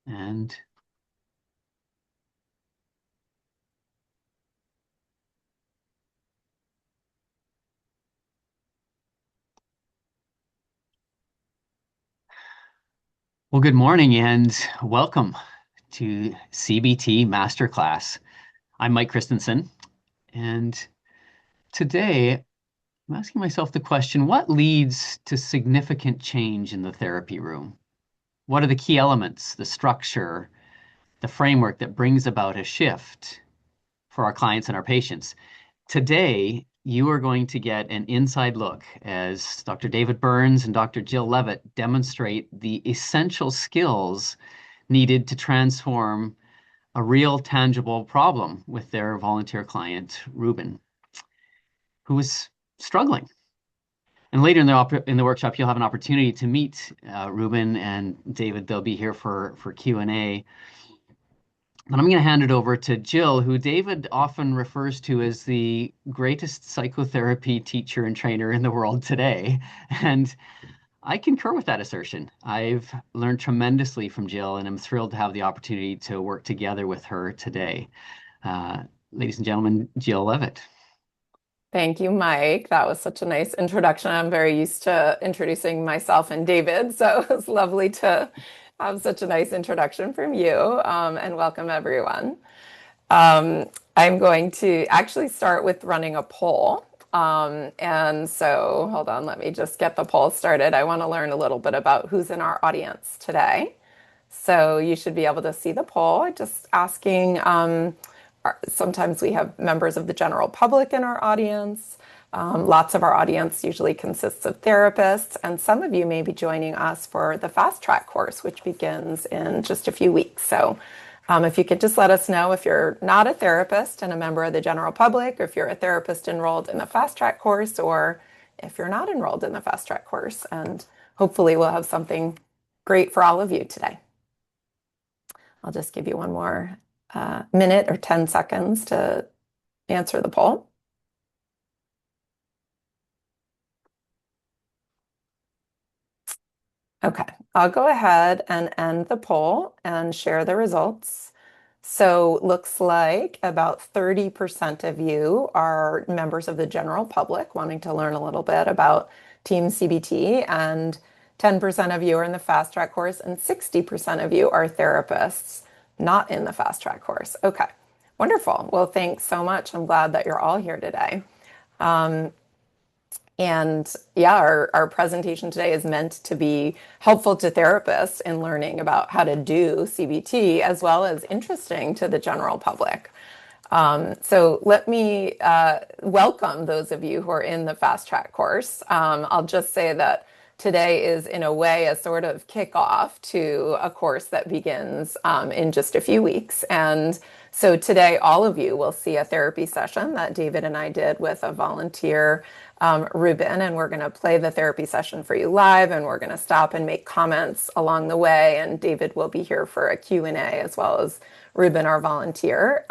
And well, good morning and welcome to CBT Masterclass. I'm Mike Christensen, and today I'm asking myself the question, what leads to significant change in the therapy room? What are the key elements, the structure, the framework that brings about a shift for our clients and our patients? Today, you are going to get an inside look as Dr. David Burns and Dr. Jill Levitt demonstrate the essential skills needed to transform a real tangible problem with their volunteer client, Ruben, who was struggling. And later in the workshop, you'll have an opportunity to meet Ruben and David. They'll be here for Q&A. But I'm going to hand it over to Jill, who David often refers to as the greatest psychotherapy teacher and trainer in the world today. And I concur with that assertion. I've learned tremendously from Jill, and I'm thrilled to have the opportunity to work together with her today. Uh, Ladies and gentlemen, Jill Levitt. Thank you, Mike. That was such a nice introduction. I'm very used to introducing myself and David, so it's lovely to have such a nice introduction from you, and welcome everyone. I'm going to actually start with running a poll. And so hold on, let me just get the poll started. I want to learn a little bit about who's in our audience today. So you should be able to see the poll. Just asking, sometimes we have members of the general public in our audience. Lots of our audience usually consists of therapists, and some of you may be joining us for the Fast Track course, which begins in just a few weeks. So if you could just let us know if you're not a therapist and a member of the general public, or if you're a therapist enrolled in the Fast Track course, or if you're not enrolled in the Fast Track course, and hopefully we'll have something great for all of you today. I'll just give you one more minute or 10 seconds to answer the poll. Okay, I'll go ahead and end the poll and share the results. So looks like about 30% of you are members of the general public wanting to learn a little bit about TEAM-CBT, and 10% of you are in the Fast Track course, and 60% of you are therapists not in the Fast Track course. Okay, wonderful. Well, thanks so much. I'm glad that you're all here today. And yeah, our presentation today is meant to be helpful to therapists in learning about how to do CBT, as well as interesting to the general public. So let me welcome those of you who are in the Fast Track course. I'll just say that today is, in a way, a sort of kickoff to a course that begins in just a few weeks. And so today, all of you will see a therapy session that David and I did with a volunteer, Ruben, and we're going to play the therapy session for you live, and we're going to stop and make comments along the way, and David will be here for a Q&A, as well as Ruben, our volunteer.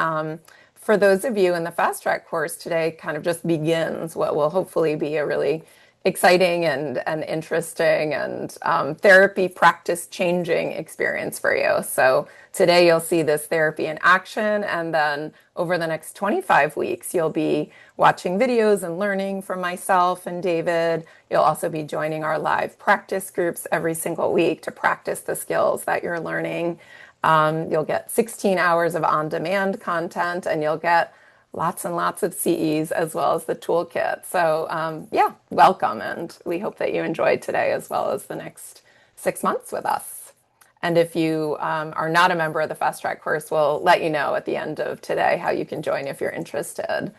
For those of you in the Fast Track course, today kind of just begins what will hopefully be a really exciting and interesting and therapy practice changing experience for you. So today you'll see this therapy in action, and then over the next 25 weeks, you'll be watching videos and learning from myself and David. You'll also be joining our live practice groups every single week to practice the skills that you're learning. You'll get 16 hours of on-demand content, and you'll get lots and lots of CEs, as well as the toolkit. So yeah, welcome. And we hope that you enjoyed today, as well as the next 6 months with us. And if you are not a member of the Fast Track course, we'll let you know at the end of today how you can join if you're interested.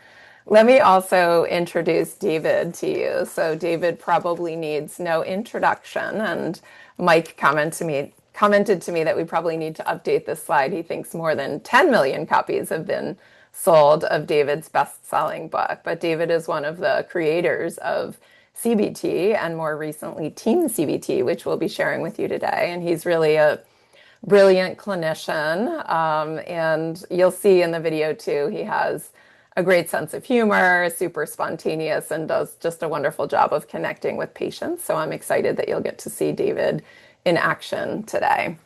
Let me also introduce David to you. So David probably needs no introduction, and Mike commented to me that we probably need to update this slide. He thinks more than 10 million copies have been sold of David's best-selling book. But David is one of the creators of CBT, and more recently TEAM-CBT, which we'll be sharing with you today. And he's really a brilliant clinician. And you'll see in the video too, he has a great sense of humor, super spontaneous, and does just a wonderful job of connecting with patients. So I'm excited that you'll get to see David in action today.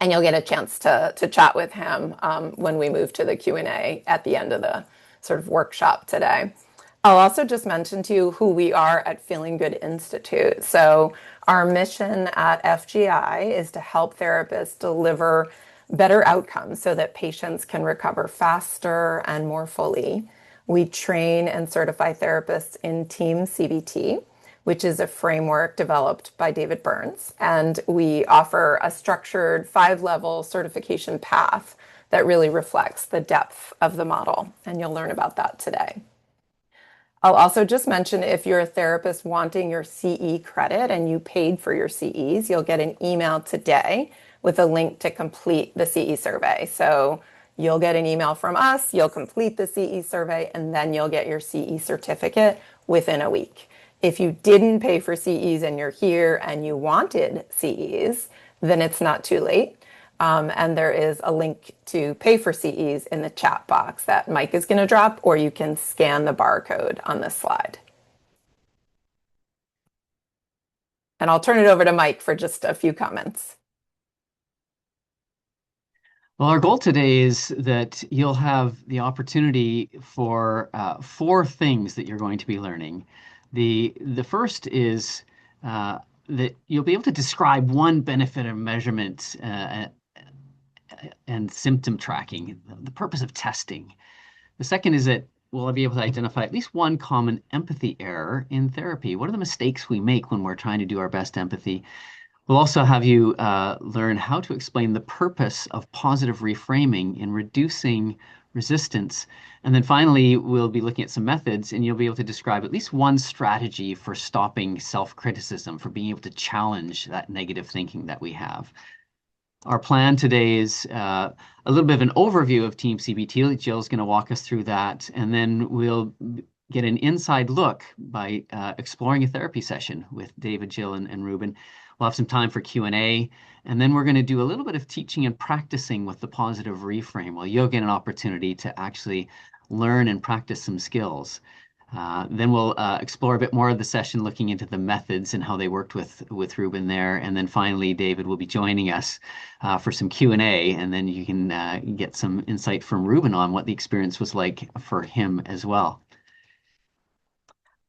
And you'll get a chance to chat with him when we move to the Q&A at the end of the sort of workshop today. I'll also just mention to you who we are at Feeling Good Institute. So our mission at FGI is to help therapists deliver better outcomes so that patients can recover faster and more fully. We train and certify therapists in TEAM-CBT, which is a framework developed by David Burns. And we offer a structured 5-level certification path that really reflects the depth of the model. And you'll learn about that today. I'll also just mention if you're a therapist wanting your CE credit and you paid for your CEs, you'll get an email today with a link to complete the CE survey. So you'll get an email from us, you'll complete the CE survey, and then you'll get your CE certificate within a week. If you didn't pay for CEs and you're here and you wanted CEs, then it's not too late. And there is a link to pay for CEs in the chat box that Mike is going to drop, or you can scan the barcode on this slide. And I'll turn it over to Mike for just a few comments. Well, our goal today is that you'll have the opportunity for 4 things that you're going to be learning. The first is that you'll be able to describe one benefit of measurement and symptom tracking, the purpose of testing. The second is that we'll be able to identify at least one common empathy error in therapy. What are the mistakes we make when we're trying to do our best empathy? We'll also have you learn how to explain the purpose of positive reframing in reducing resistance. And then finally, we'll be looking at some methods, and you'll be able to describe at least one strategy for stopping self-criticism, for being able to challenge that negative thinking that we have. Our plan today is a little bit of an overview of TEAM-CBT. Jill's going to walk us through that, and then we'll get an inside look by exploring a therapy session with David, Jill, and Ruben. We'll have some time for Q&A, and then we're going to do a little bit of teaching and practicing with the positive reframe. Well, you'll get an opportunity to actually learn and practice some skills. Then we'll explore a bit more of the session, looking into the methods and how they worked with Ruben there. And then finally, David will be joining us for some Q&A, and then you can get some insight from Ruben on what the experience was like for him as well.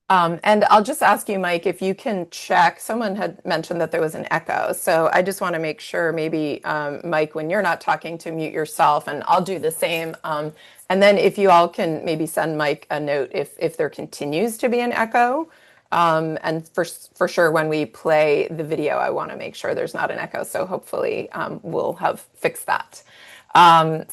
And I'll just ask you, Mike, if you can check. Someone had mentioned that there was an echo. So I just want to make sure maybe, Mike, when you're not talking, to mute yourself, and I'll do the same. And then if you all can maybe send Mike a note if there continues to be an echo. And for sure, when we play the video, I want to make sure there's not an echo. So hopefully we'll have fixed that.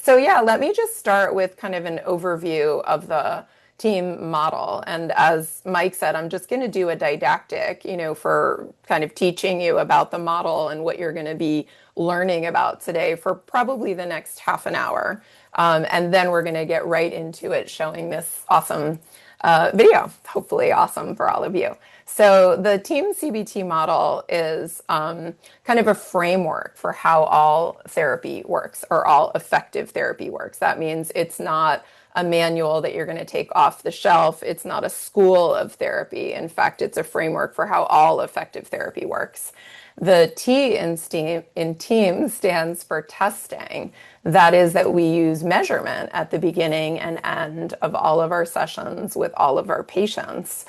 So yeah, let me just start with kind of an overview of the team model. And as Mike said, I'm just going to do a didactic, for kind of teaching you about the model and what you're going to be learning about today for probably the next half an hour. And then we're going to get right into it, showing this awesome video, hopefully awesome for all of you. So the TEAM-CBT model is kind of a framework for how all therapy works, or all effective therapy works. That means it's not a manual that you're going to take off the shelf. It's not a school of therapy. In fact, it's a framework for how all effective therapy works. The T in TEAM stands for testing. That is, that we use measurement at the beginning and end of all of our sessions with all of our patients.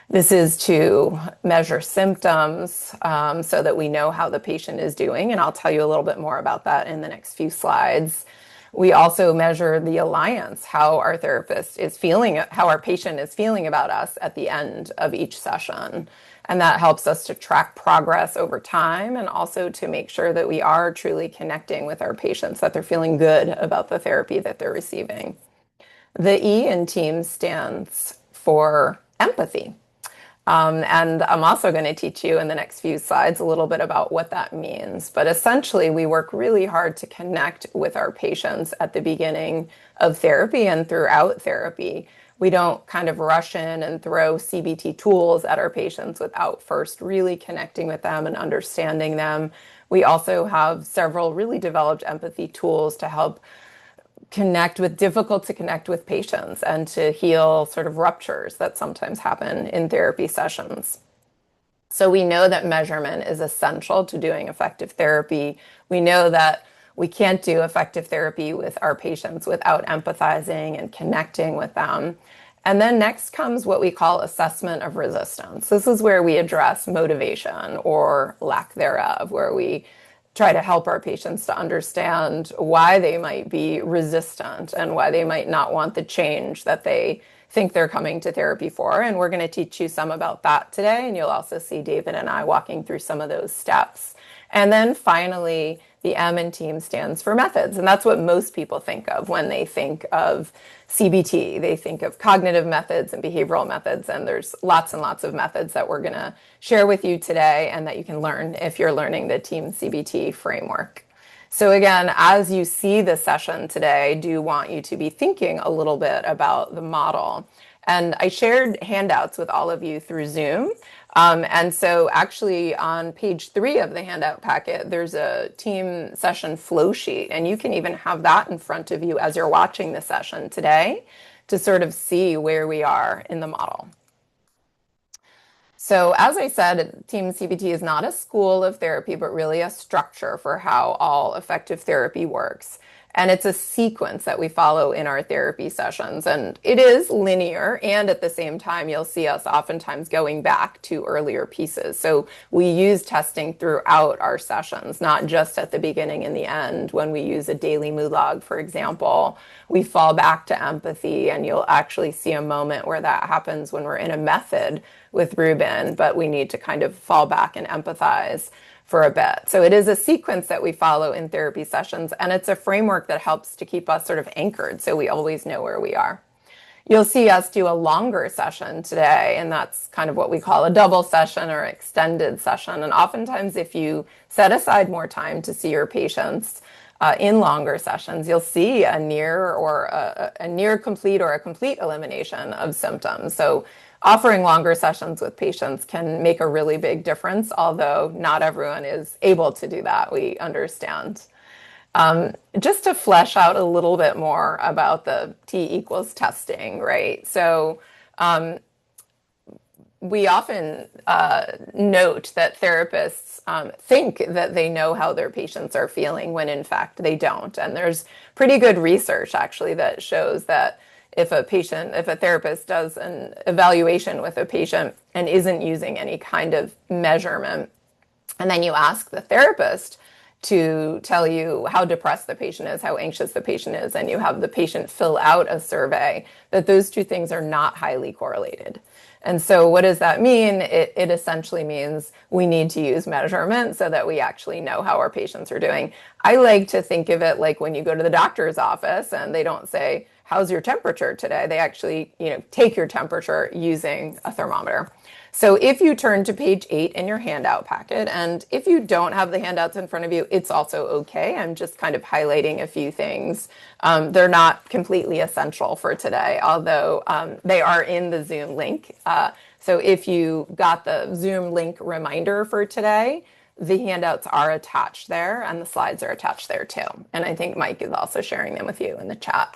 This is to measure symptoms so that we know how the patient is doing. And I'll tell you a little bit more about that in the next few slides. We also measure the alliance, how our therapist is feeling, how our patient is feeling about us at the end of each session. And that helps us to track progress over time, and also to make sure that we are truly connecting with our patients, that they're feeling good about the therapy that they're receiving. The E in TEAM stands for empathy. And I'm also going to teach you in the next few slides a little bit about what that means. But essentially, we work really hard to connect with our patients at the beginning of therapy and throughout therapy. We don't kind of rush in and throw CBT tools at our patients without first really connecting with them and understanding them. We also have several really developed empathy tools to help difficult to connect with patients and to heal sort of ruptures that sometimes happen in therapy sessions. So we know that measurement is essential to doing effective therapy. We know that we can't do effective therapy with our patients without empathizing and connecting with them. And then next comes what we call assessment of resistance. This is where we address motivation or lack thereof, where we try to help our patients to understand why they might be resistant and why they might not want the change that they think they're coming to therapy for. And we're going to teach you some about that today. And you'll also see David and I walking through some of those steps. And then finally, the M in TEAM stands for methods. And that's what most people think of when they think of CBT. They think of cognitive methods and behavioral methods. And there's lots and lots of methods that we're going to share with you today and that you can learn if you're learning the TEAM-CBT framework. So again, as you see the session today, I do want you to be thinking a little bit about the model. And I shared handouts with all of you through Zoom. And so actually on page 3 of the handout packet, there's a team session flow sheet, and you can even have that in front of you as you're watching the session today to sort of see where we are in the model. So as I said, TEAM-CBT is not a school of therapy, but really a structure for how all effective therapy works. And it's a sequence that we follow in our therapy sessions. And it is linear. And at the same time, you'll see us oftentimes going back to earlier pieces. So we use testing throughout our sessions, not just at the beginning and the end. When we use a daily mood log, for example, we fall back to empathy. And you'll actually see a moment where that happens when we're in a method with Ruben, but we need to kind of fall back and empathize for a bit. So it is a sequence that we follow in therapy sessions, and it's a framework that helps to keep us sort of anchored so we always know where we are. You'll see us do a longer session today, and that's kind of what we call a double session or extended session. And oftentimes, if you set aside more time to see your patients in longer sessions, you'll see a near or a near complete or a complete elimination of symptoms. So offering longer sessions with patients can make a really big difference, although not everyone is able to do that, we understand. Just to flesh out a little bit more about the T equals testing, right? So we often note that therapists think that they know how their patients are feeling when in fact they don't. And there's pretty good research actually that shows that if a therapist does an evaluation with a patient and isn't using any kind of measurement, and then you ask the therapist to tell you how depressed the patient is, how anxious the patient is, and you have the patient fill out a survey, that those two things are not highly correlated. And so what does that mean? It essentially means we need to use measurement so that we actually know how our patients are doing. I like to think of it like when you go to the doctor's office and they don't say, how's your temperature today? They actually, take your temperature using a thermometer. So if you turn to page 8 in your handout packet, and if you don't have the handouts in front of you, it's also okay. I'm just kind of highlighting a few things. They're not completely essential for today, although they are in the Zoom link. So if you got the Zoom link reminder for today, the handouts are attached there and the slides are attached there too. And I think Mike is also sharing them with you in the chat.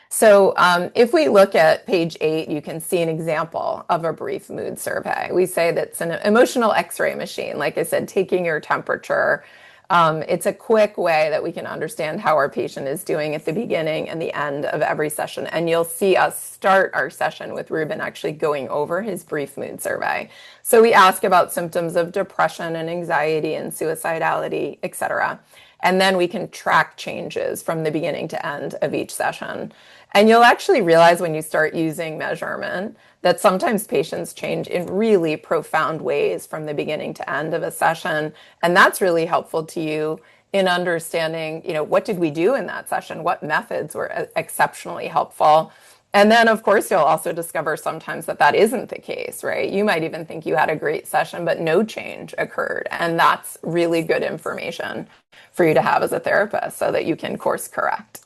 So if we look at page 8, you can see an example of a brief mood survey. We say that's an emotional X-ray machine. Like I said, taking your temperature. It's a quick way that we can understand how our patient is doing at the beginning and the end of every session. And you'll see us start our session with Ruben actually going over his brief mood survey. So we ask about symptoms of depression and anxiety and suicidality, etc. And then we can track changes from the beginning to end of each session. And you'll actually realize when you start using measurement that sometimes patients change in really profound ways from the beginning to end of a session. And that's really helpful to you in understanding, what did we do in that session? What methods were exceptionally helpful? And then, of course, you'll also discover sometimes that isn't the case, right? You might even think you had a great session, but no change occurred. And that's really good information for you to have as a therapist so that you can course correct.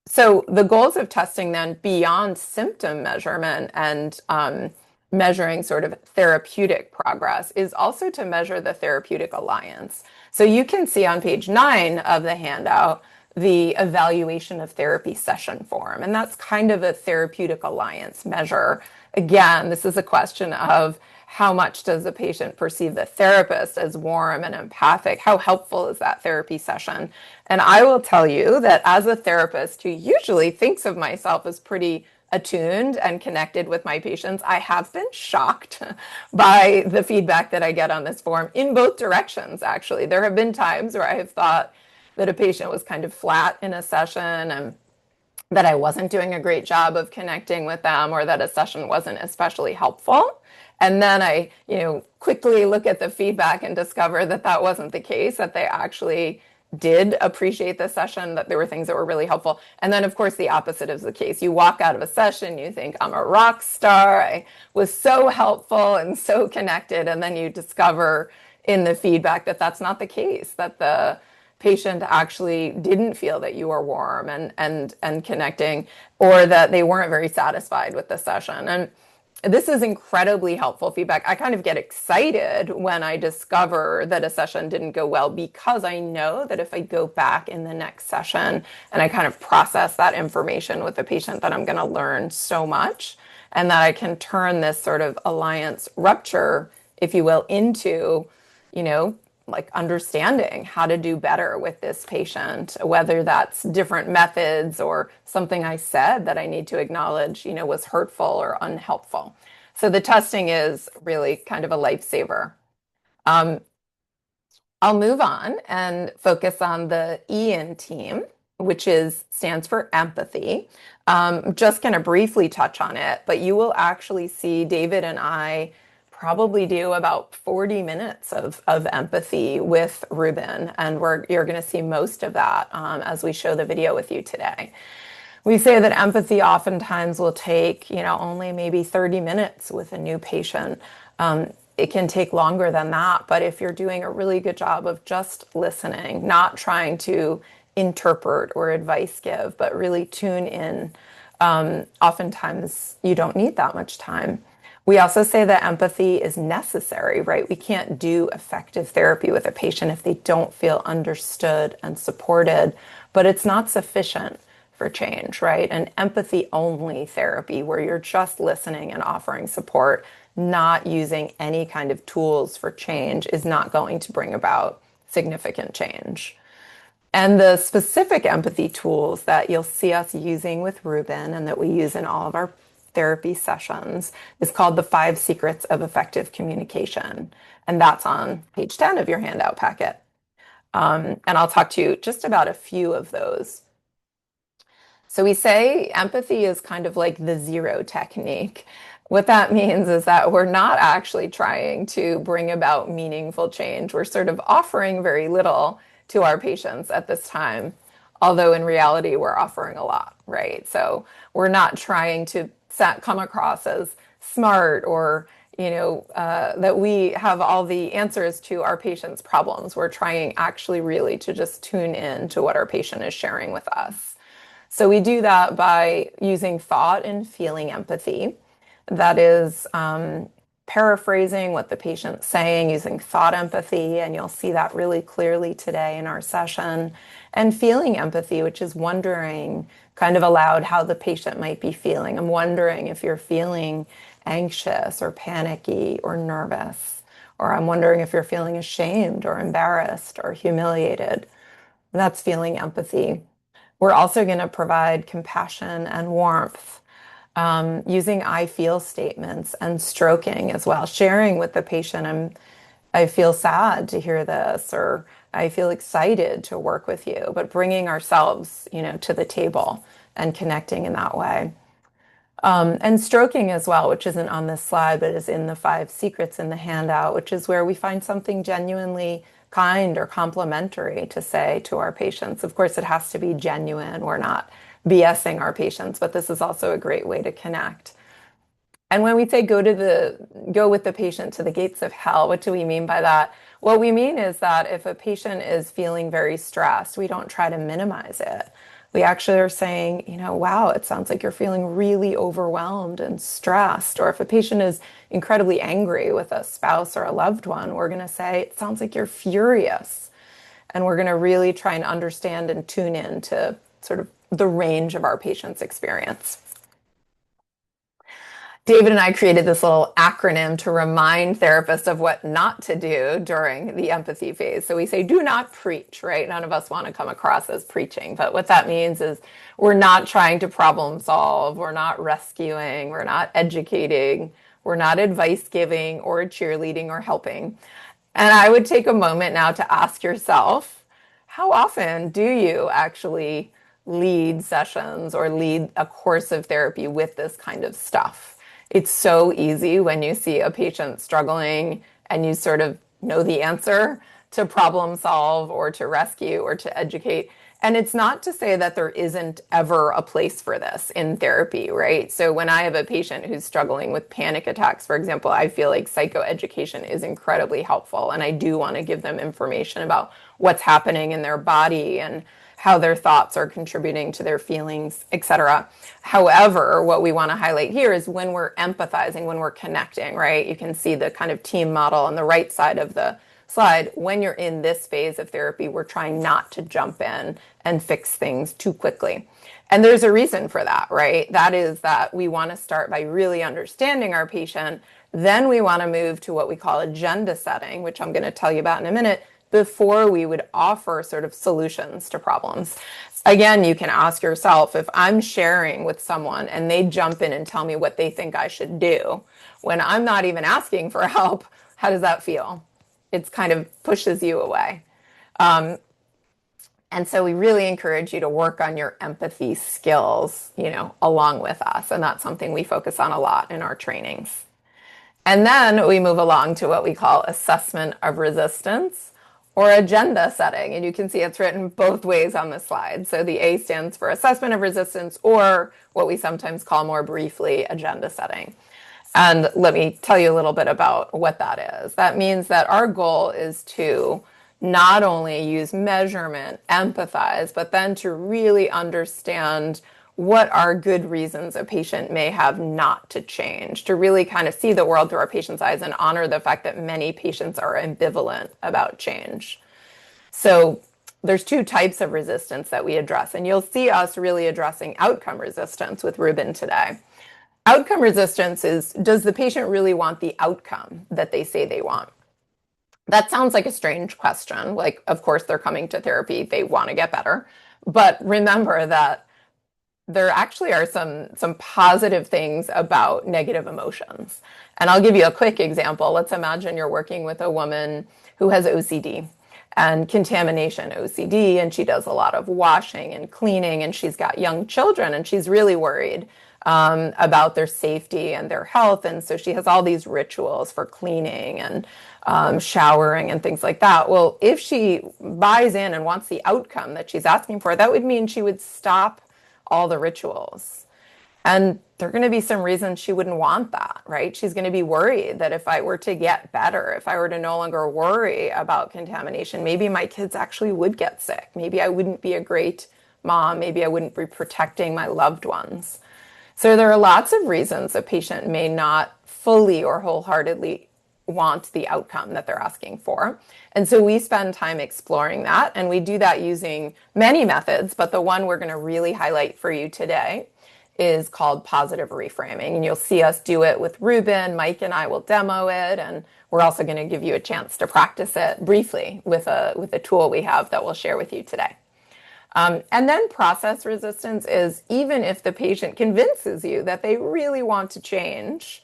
So the goals of testing then beyond symptom measurement and measuring sort of therapeutic progress is also to measure the therapeutic alliance. So you can see on page 9 of the handout the evaluation of therapy session form. And that's kind of a therapeutic alliance measure. Again, this is a question of how much does a patient perceive the therapist as warm and empathic? How helpful is that therapy session? And I will tell you that as a therapist who usually thinks of myself as pretty attuned and connected with my patients, I have been shocked by the feedback that I get on this form in both directions, actually. There have been times where I have thought that a patient was kind of flat in a session and that I wasn't doing a great job of connecting with them or that a session wasn't especially helpful. And then I, quickly look at the feedback and discover that that wasn't the case, that they actually did appreciate the session, that there were things that were really helpful. And then, of course, the opposite is the case. You walk out of a session, you think, I'm a rock star. I was so helpful and so connected. And then you discover in the feedback that that's not the case, that the patient actually didn't feel that you were warm and connecting, or that they weren't very satisfied with the session. And this is incredibly helpful feedback. I kind of get excited when I discover that a session didn't go well, because I know that if I go back in the next session and I kind of process that information with the patient, that I'm going to learn so much, and that I can turn this sort of alliance rupture, if you will, into, like understanding how to do better with this patient, whether that's different methods or something I said that I need to acknowledge, was hurtful or unhelpful. So the testing is really kind of a lifesaver. Um, I'll move on and focus on the E in TEAM, which stands for empathy. Just going to briefly touch on it, but you will actually see David and I probably do about 40 minutes of empathy with Ruben, and you're going to see most of that as we show the video with you today. We say that empathy oftentimes will take, only maybe 30 minutes with a new patient. It can take longer than that, but if you're doing a really good job of just listening, not trying to interpret or advice give, but really tune in, oftentimes you don't need that much time. We also say that empathy is necessary, right? We can't do effective therapy with a patient if they don't feel understood and supported, but it's not sufficient for change, right? An empathy only therapy where you're just listening and offering support, not using any kind of tools for change, is not going to bring about significant change. And the specific empathy tools that you'll see us using with Ruben and that we use in all of our therapy sessions is called the 5 Secrets of Effective Communication. And that's on page 10 of your handout packet. And I'll talk to you just about a few of those. So we say empathy is kind of like the 0 technique. What that means is that we're not actually trying to bring about meaningful change. We're sort of offering very little to our patients at this time, although in reality, we're offering a lot, right? So we're not trying to come across as smart or that we have all the answers to our patient's problems. We're trying actually really to just tune in to what our patient is sharing with us. So we do that by using thought and feeling empathy. That is paraphrasing what the patient's saying using thought empathy, and you'll see that really clearly today in our session. And feeling empathy, which is wondering kind of aloud how the patient might be feeling. I'm wondering if you're feeling anxious or panicky or nervous, or I'm wondering if you're feeling ashamed or embarrassed or humiliated. That's feeling empathy. We're also going to provide compassion and warmth, using I feel statements and stroking as well, sharing with the patient, I feel sad to hear this, or I feel excited to work with you, but bringing ourselves, to the table and connecting in that way. And stroking as well, which isn't on this slide, but is in the 5 secrets in the handout, which is where we find something genuinely kind or complimentary to say to our patients. Of course, it has to be genuine. We're not BSing our patients, but this is also a great way to connect. And when we say go with the patient to the gates of hell, what do we mean by that? What we mean is that if a patient is feeling very stressed, we don't try to minimize it. We actually are saying, wow, it sounds like you're feeling really overwhelmed and stressed. Or if a patient is incredibly angry with a spouse or a loved one, we're going to say, it sounds like you're furious. And we're going to really try and understand and tune in to sort of the range of our patient's experience. David and I created this little acronym to remind therapists of what not to do during the empathy phase. So we say, do not preach, right? None of us want to come across as preaching. But what that means is we're not trying to problem solve, we're not rescuing, we're not educating, we're not advice giving or cheerleading or helping. And I would take a moment now to ask yourself, how often do you actually lead sessions or lead a course of therapy with this kind of stuff? It's so easy when you see a patient struggling and you sort of know the answer to problem solve or to rescue or to educate. And it's not to say that there isn't ever a place for this in therapy, right? So when I have a patient who's struggling with panic attacks, for example, I feel like psychoeducation is incredibly helpful. And I do want to give them information about what's happening in their body and how their thoughts are contributing to their feelings, etc. However, what we want to highlight here is when we're empathizing, when we're connecting, right? You can see the kind of team model on the right side of the slide. When you're in this phase of therapy, we're trying not to jump in and fix things too quickly. And there's a reason for that, right? That is that we want to start by really understanding our patient. Then we want to move to what we call agenda setting, which I'm going to tell you about in a minute, before we would offer sort of solutions to problems. Again, you can ask yourself, if I'm sharing with someone and they jump in and tell me what they think I should do, when I'm not even asking for help, how does that feel? It's kind of pushes you away. And so we really encourage you to work on your empathy skills, along with us. And that's something we focus on a lot in our trainings. And then we move along to what we call assessment of resistance or agenda setting. And you can see it's written both ways on the slide. So the A stands for assessment of resistance, or what we sometimes call more briefly agenda setting. And let me tell you a little bit about what that is. That means that our goal is to not only use measurement, empathize, but then to really understand what are good reasons a patient may have not to change, to really kind of see the world through our patient's eyes and honor the fact that many patients are ambivalent about change. So there's two types of resistance that we address, and you'll see us really addressing outcome resistance with Ruben today. Outcome resistance is, does the patient really want the outcome that they say they want? That sounds like a strange question. Like, of course, they're coming to therapy, they want to get better. But remember that there actually are some positive things about negative emotions. And I'll give you a quick example. Let's imagine you're working with a woman who has OCD and contamination OCD, and she does a lot of washing and cleaning, and she's got young children, and she's really worried about their safety and their health. And so she has all these rituals for cleaning and showering and things like that. Well, if she buys in and wants the outcome that she's asking for, that would mean she would stop all the rituals. And there are going to be some reasons she wouldn't want that, right? She's going to be worried that if I were to get better, if I were to no longer worry about contamination, maybe my kids actually would get sick. Maybe I wouldn't be a great mom. Maybe I wouldn't be protecting my loved ones. So there are lots of reasons a patient may not fully or wholeheartedly want the outcome that they're asking for. And so we spend time exploring that, and we do that using many methods, but the one we're going to really highlight for you today is called positive reframing. And you'll see us do it with Ruben. Mike and I will demo it, and we're also going to give you a chance to practice it briefly with a tool we have that we'll share with you today. And then process resistance is, even if the patient convinces you that they really want to change,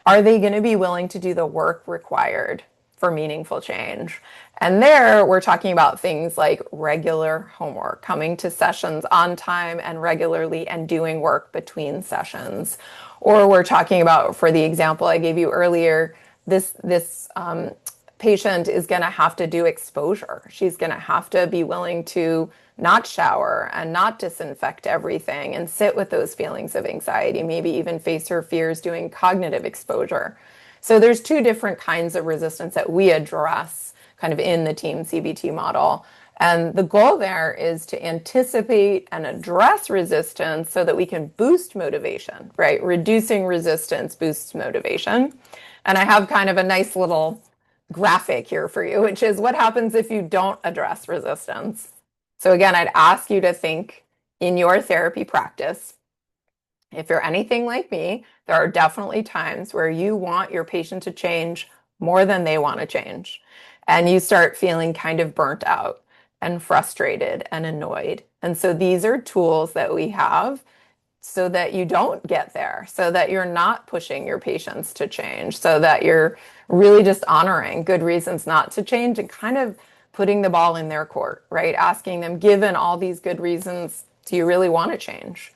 are they going to be willing to do the work required for meaningful change? And there we're talking about things like regular homework, coming to sessions on time and regularly, and doing work between sessions. Or we're talking about, for the example I gave you earlier, this patient is going to have to do exposure. She's going to have to be willing to not shower and not disinfect everything and sit with those feelings of anxiety, maybe even face her fears doing cognitive exposure. So there's two different kinds of resistance that we address kind of in the TEAM-CBT model. And the goal there is to anticipate and address resistance so that we can boost motivation, right? Reducing resistance boosts motivation. And I have kind of a nice little graphic here for you, which is what happens if you don't address resistance. So again, I'd ask you to think in your therapy practice. If you're anything like me, there are definitely times where you want your patient to change more than they want to change. And you start feeling kind of burnt out and frustrated and annoyed. And so these are tools that we have so that you don't get there, so that you're not pushing your patients to change, so that you're really just honoring good reasons not to change and kind of putting the ball in their court, right? Asking them, given all these good reasons, do you really want to change?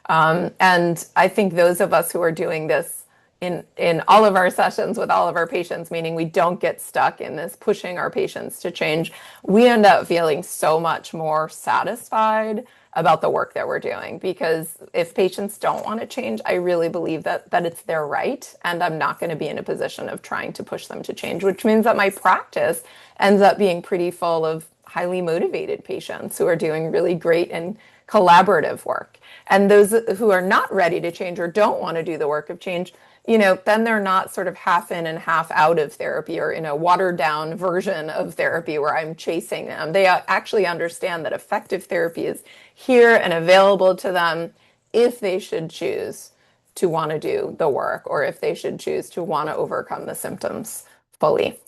And I think those of us who are doing this in all of our sessions with all of our patients, meaning we don't get stuck in this pushing our patients to change, we end up feeling so much more satisfied about the work that we're doing. Because if patients don't want to change, I really believe that it's their right, and I'm not going to be in a position of trying to push them to change, which means that my practice ends up being pretty full of highly motivated patients who are doing really great and collaborative work. And those who are not ready to change or don't want to do the work of change, then they're not sort of half in and half out of therapy or in a watered down version of therapy where I'm chasing them. They actually understand that effective therapy is here and available to them if they should choose to want to do the work or if they should choose to want to overcome the symptoms fully.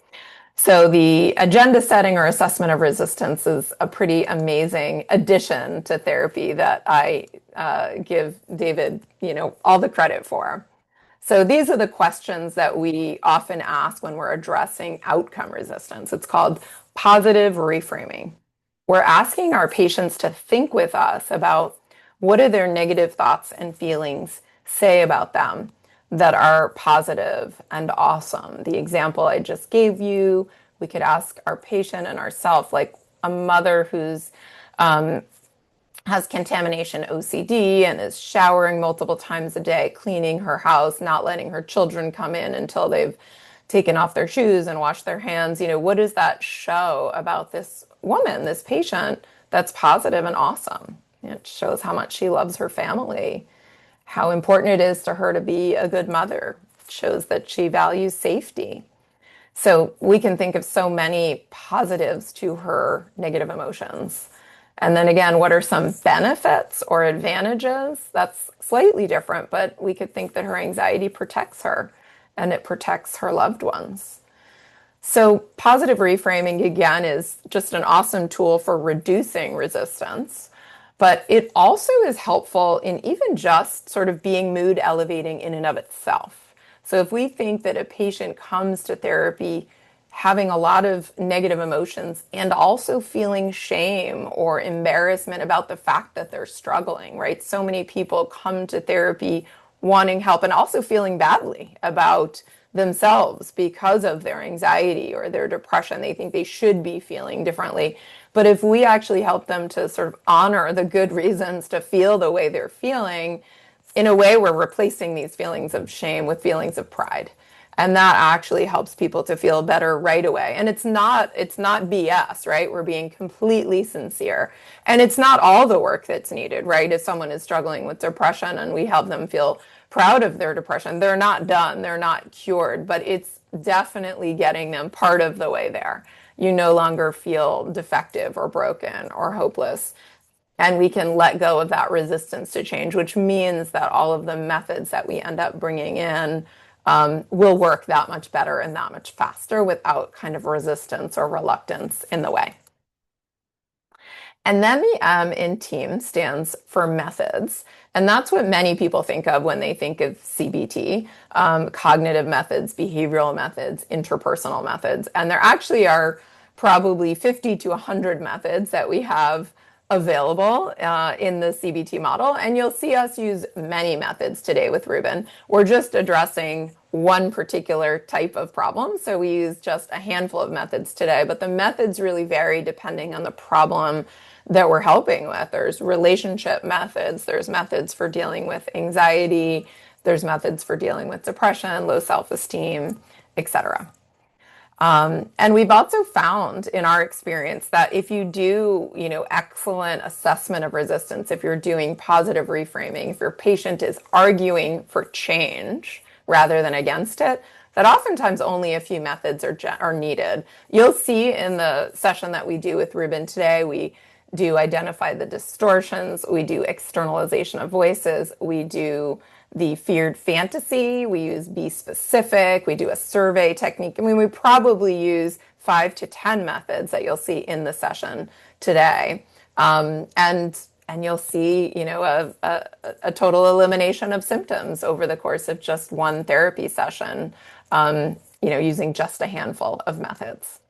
So the agenda setting or assessment of resistance is a pretty amazing addition to therapy that I give David, all the credit for. So these are the questions that we often ask when we're addressing outcome resistance. It's called positive reframing. We're asking our patients to think with us about what do their negative thoughts and feelings say about them that are positive and awesome. The example I just gave you, we could ask our patient and ourselves, like a mother who's has contamination OCD and is showering multiple times a day, cleaning her house, not letting her children come in until they've taken off their shoes and washed their hands. What does that show about this woman, this patient, that's positive and awesome? It shows how much she loves her family, how important it is to her to be a good mother. It shows that she values safety. So we can think of so many positives to her negative emotions. And then again, what are some benefits or advantages? That's slightly different, but we could think that her anxiety protects her and it protects her loved ones. So positive reframing, again, is just an awesome tool for reducing resistance, but it also is helpful in even just sort of being mood elevating in and of itself. So if we think that a patient comes to therapy having a lot of negative emotions and also feeling shame or embarrassment about the fact that they're struggling, right? So many people come to therapy wanting help and also feeling badly about themselves because of their anxiety or their depression. They think they should be feeling differently. But if we actually help them to sort of honor the good reasons to feel the way they're feeling, in a way, we're replacing these feelings of shame with feelings of pride. And that actually helps people to feel better right away. And it's not BS, right? We're being completely sincere. And it's not all the work that's needed, right? If someone is struggling with depression and we help them feel proud of their depression, they're not done, they're not cured, but it's definitely getting them part of the way there. You no longer feel defective or broken or hopeless. And we can let go of that resistance to change, which means that all of the methods that we end up bringing in will work that much better and that much faster without kind of resistance or reluctance in the way. And then the M in TEAM stands for methods. And that's what many people think of when they think of CBT, cognitive methods, behavioral methods, interpersonal methods. And there actually are probably 50 to 100 methods that we have available in the CBT model. And you'll see us use many methods today with Ruben. We're just addressing one particular type of problem. So we use just a handful of methods today, but the methods really vary depending on the problem that we're helping with. There's relationship methods, there's methods for dealing with anxiety, there's methods for dealing with depression, low self-esteem, etc. And we've also found in our experience that if you do, excellent assessment of resistance, if you're doing positive reframing, if your patient is arguing for change rather than against it, that oftentimes only a few methods are needed. You'll see in the session that we do with Ruben today, we do identify the distortions, we do externalization of voices, we do the feared fantasy, we use be specific, we do a survey technique. I mean, we probably use 5 to 10 methods that you'll see in the session today. And you'll see, a total elimination of symptoms over the course of just one therapy session, using just a handful of methods.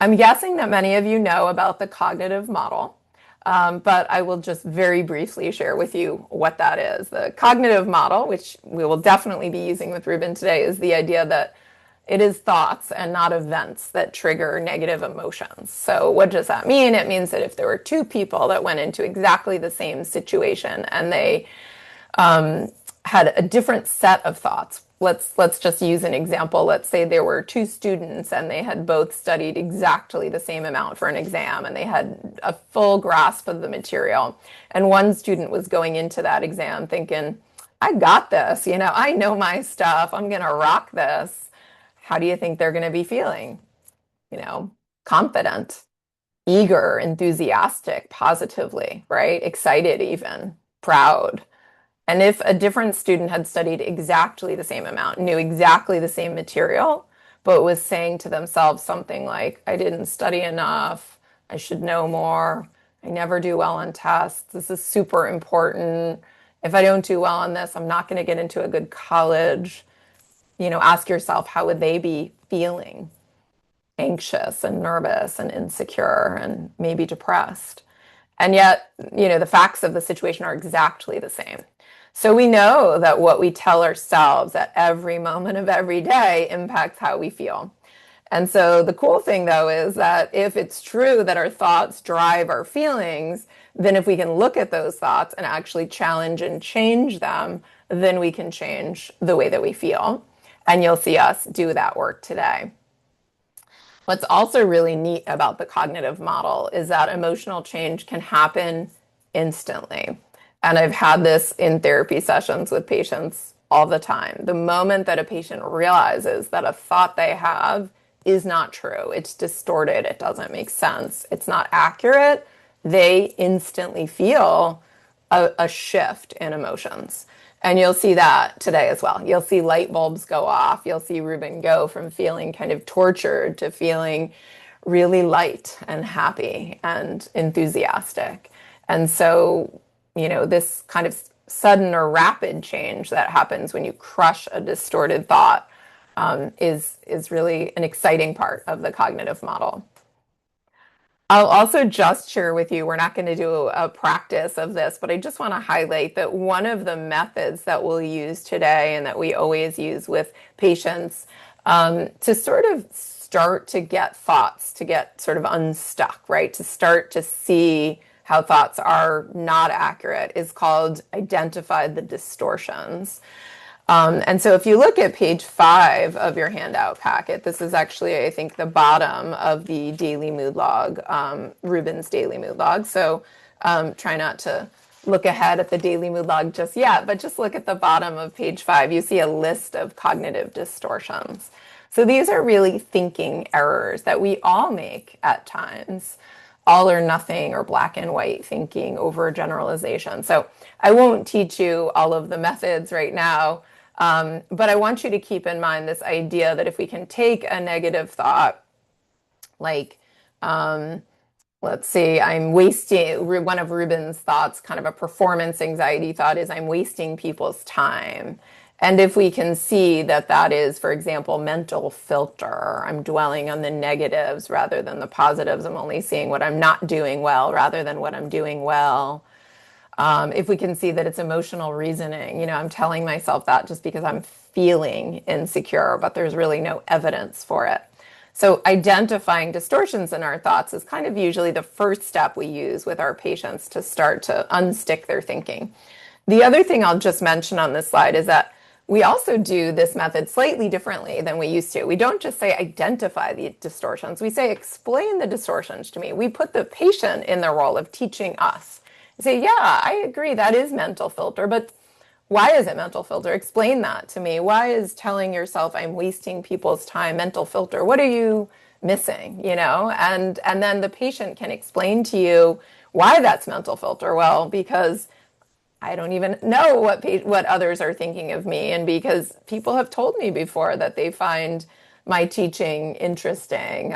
I'm guessing that many of you know about the cognitive model, but I will just very briefly share with you what that is. The cognitive model, which we will definitely be using with Ruben today, is the idea that it is thoughts and not events that trigger negative emotions. So what does that mean? It means that if there were two people that went into exactly the same situation and they had a different set of thoughts. Let's just use an example. Let's say there were two students and they had both studied exactly the same amount for an exam and they had a full grasp of the material. And one student was going into that exam thinking, I got this, I know my stuff. I'm going to rock this. How do you think they're going to be feeling? Confident, eager, enthusiastic, positively, right? Excited even, proud. And if a different student had studied exactly the same amount, knew exactly the same material, but was saying to themselves something like, I didn't study enough, I should know more, I never do well on tests, this is super important. If I don't do well on this, I'm not going to get into a good college. Ask yourself, how would they be feeling? Anxious and nervous and insecure and maybe depressed. And yet, the facts of the situation are exactly the same. So we know that what we tell ourselves at every moment of every day impacts how we feel. And so the cool thing, though, is that if it's true that our thoughts drive our feelings, then if we can look at those thoughts and actually challenge and change them, then we can change the way that we feel. And you'll see us do that work today. What's also really neat about the cognitive model is that emotional change can happen instantly. And I've had this in therapy sessions with patients all the time. The moment that a patient realizes that a thought they have is not true, it's distorted, it doesn't make sense, it's not accurate, they instantly feel a shift in emotions. And you'll see that today as well. You'll see light bulbs go off. You'll see Ruben go from feeling kind of tortured to feeling really light and happy and enthusiastic. And so, this kind of sudden or rapid change that happens when you crush a distorted thought is really an exciting part of the cognitive model. I'll also just share with you, we're not going to do a practice of this, but I just want to highlight that one of the methods that we'll use today and that we always use with patients to sort of start to get thoughts, to get sort of unstuck, right? To start to see how thoughts are not accurate is called identify the distortions. And so if you look at page 5 of your handout packet, this is actually, I think, the bottom of the daily mood log, Ruben's daily mood log. So try not to look ahead at the daily mood log just yet, but just look at the bottom of page 5. You see a list of cognitive distortions. So these are really thinking errors that we all make at times. All or nothing or black and white thinking, overgeneralization. So I won't teach you all of the methods right now. But I want you to keep in mind this idea that if we can take a negative thought, like, let's see, I'm wasting, one of Ruben's thoughts, kind of a performance anxiety thought is I'm wasting people's time. And if we can see that that is, for example, mental filter, I'm dwelling on the negatives rather than the positives, I'm only seeing what I'm not doing well rather than what I'm doing well. If we can see that it's emotional reasoning, I'm telling myself that just because I'm feeling insecure, but there's really no evidence for it. So identifying distortions in our thoughts is kind of usually the first step we use with our patients to start to unstick their thinking. The other thing I'll just mention on this slide is that we also do this method slightly differently than we used to. We don't just say identify the distortions. We say explain the distortions to me. We put the patient in the role of teaching us. Say, yeah, I agree, that is mental filter, but why is it mental filter? Explain that to me. Why is telling yourself I'm wasting people's time mental filter? What are you missing, you know? And then the patient can explain to you why that's mental filter. Well, because I don't even know what others are thinking of me, and because people have told me before that they find my teaching interesting,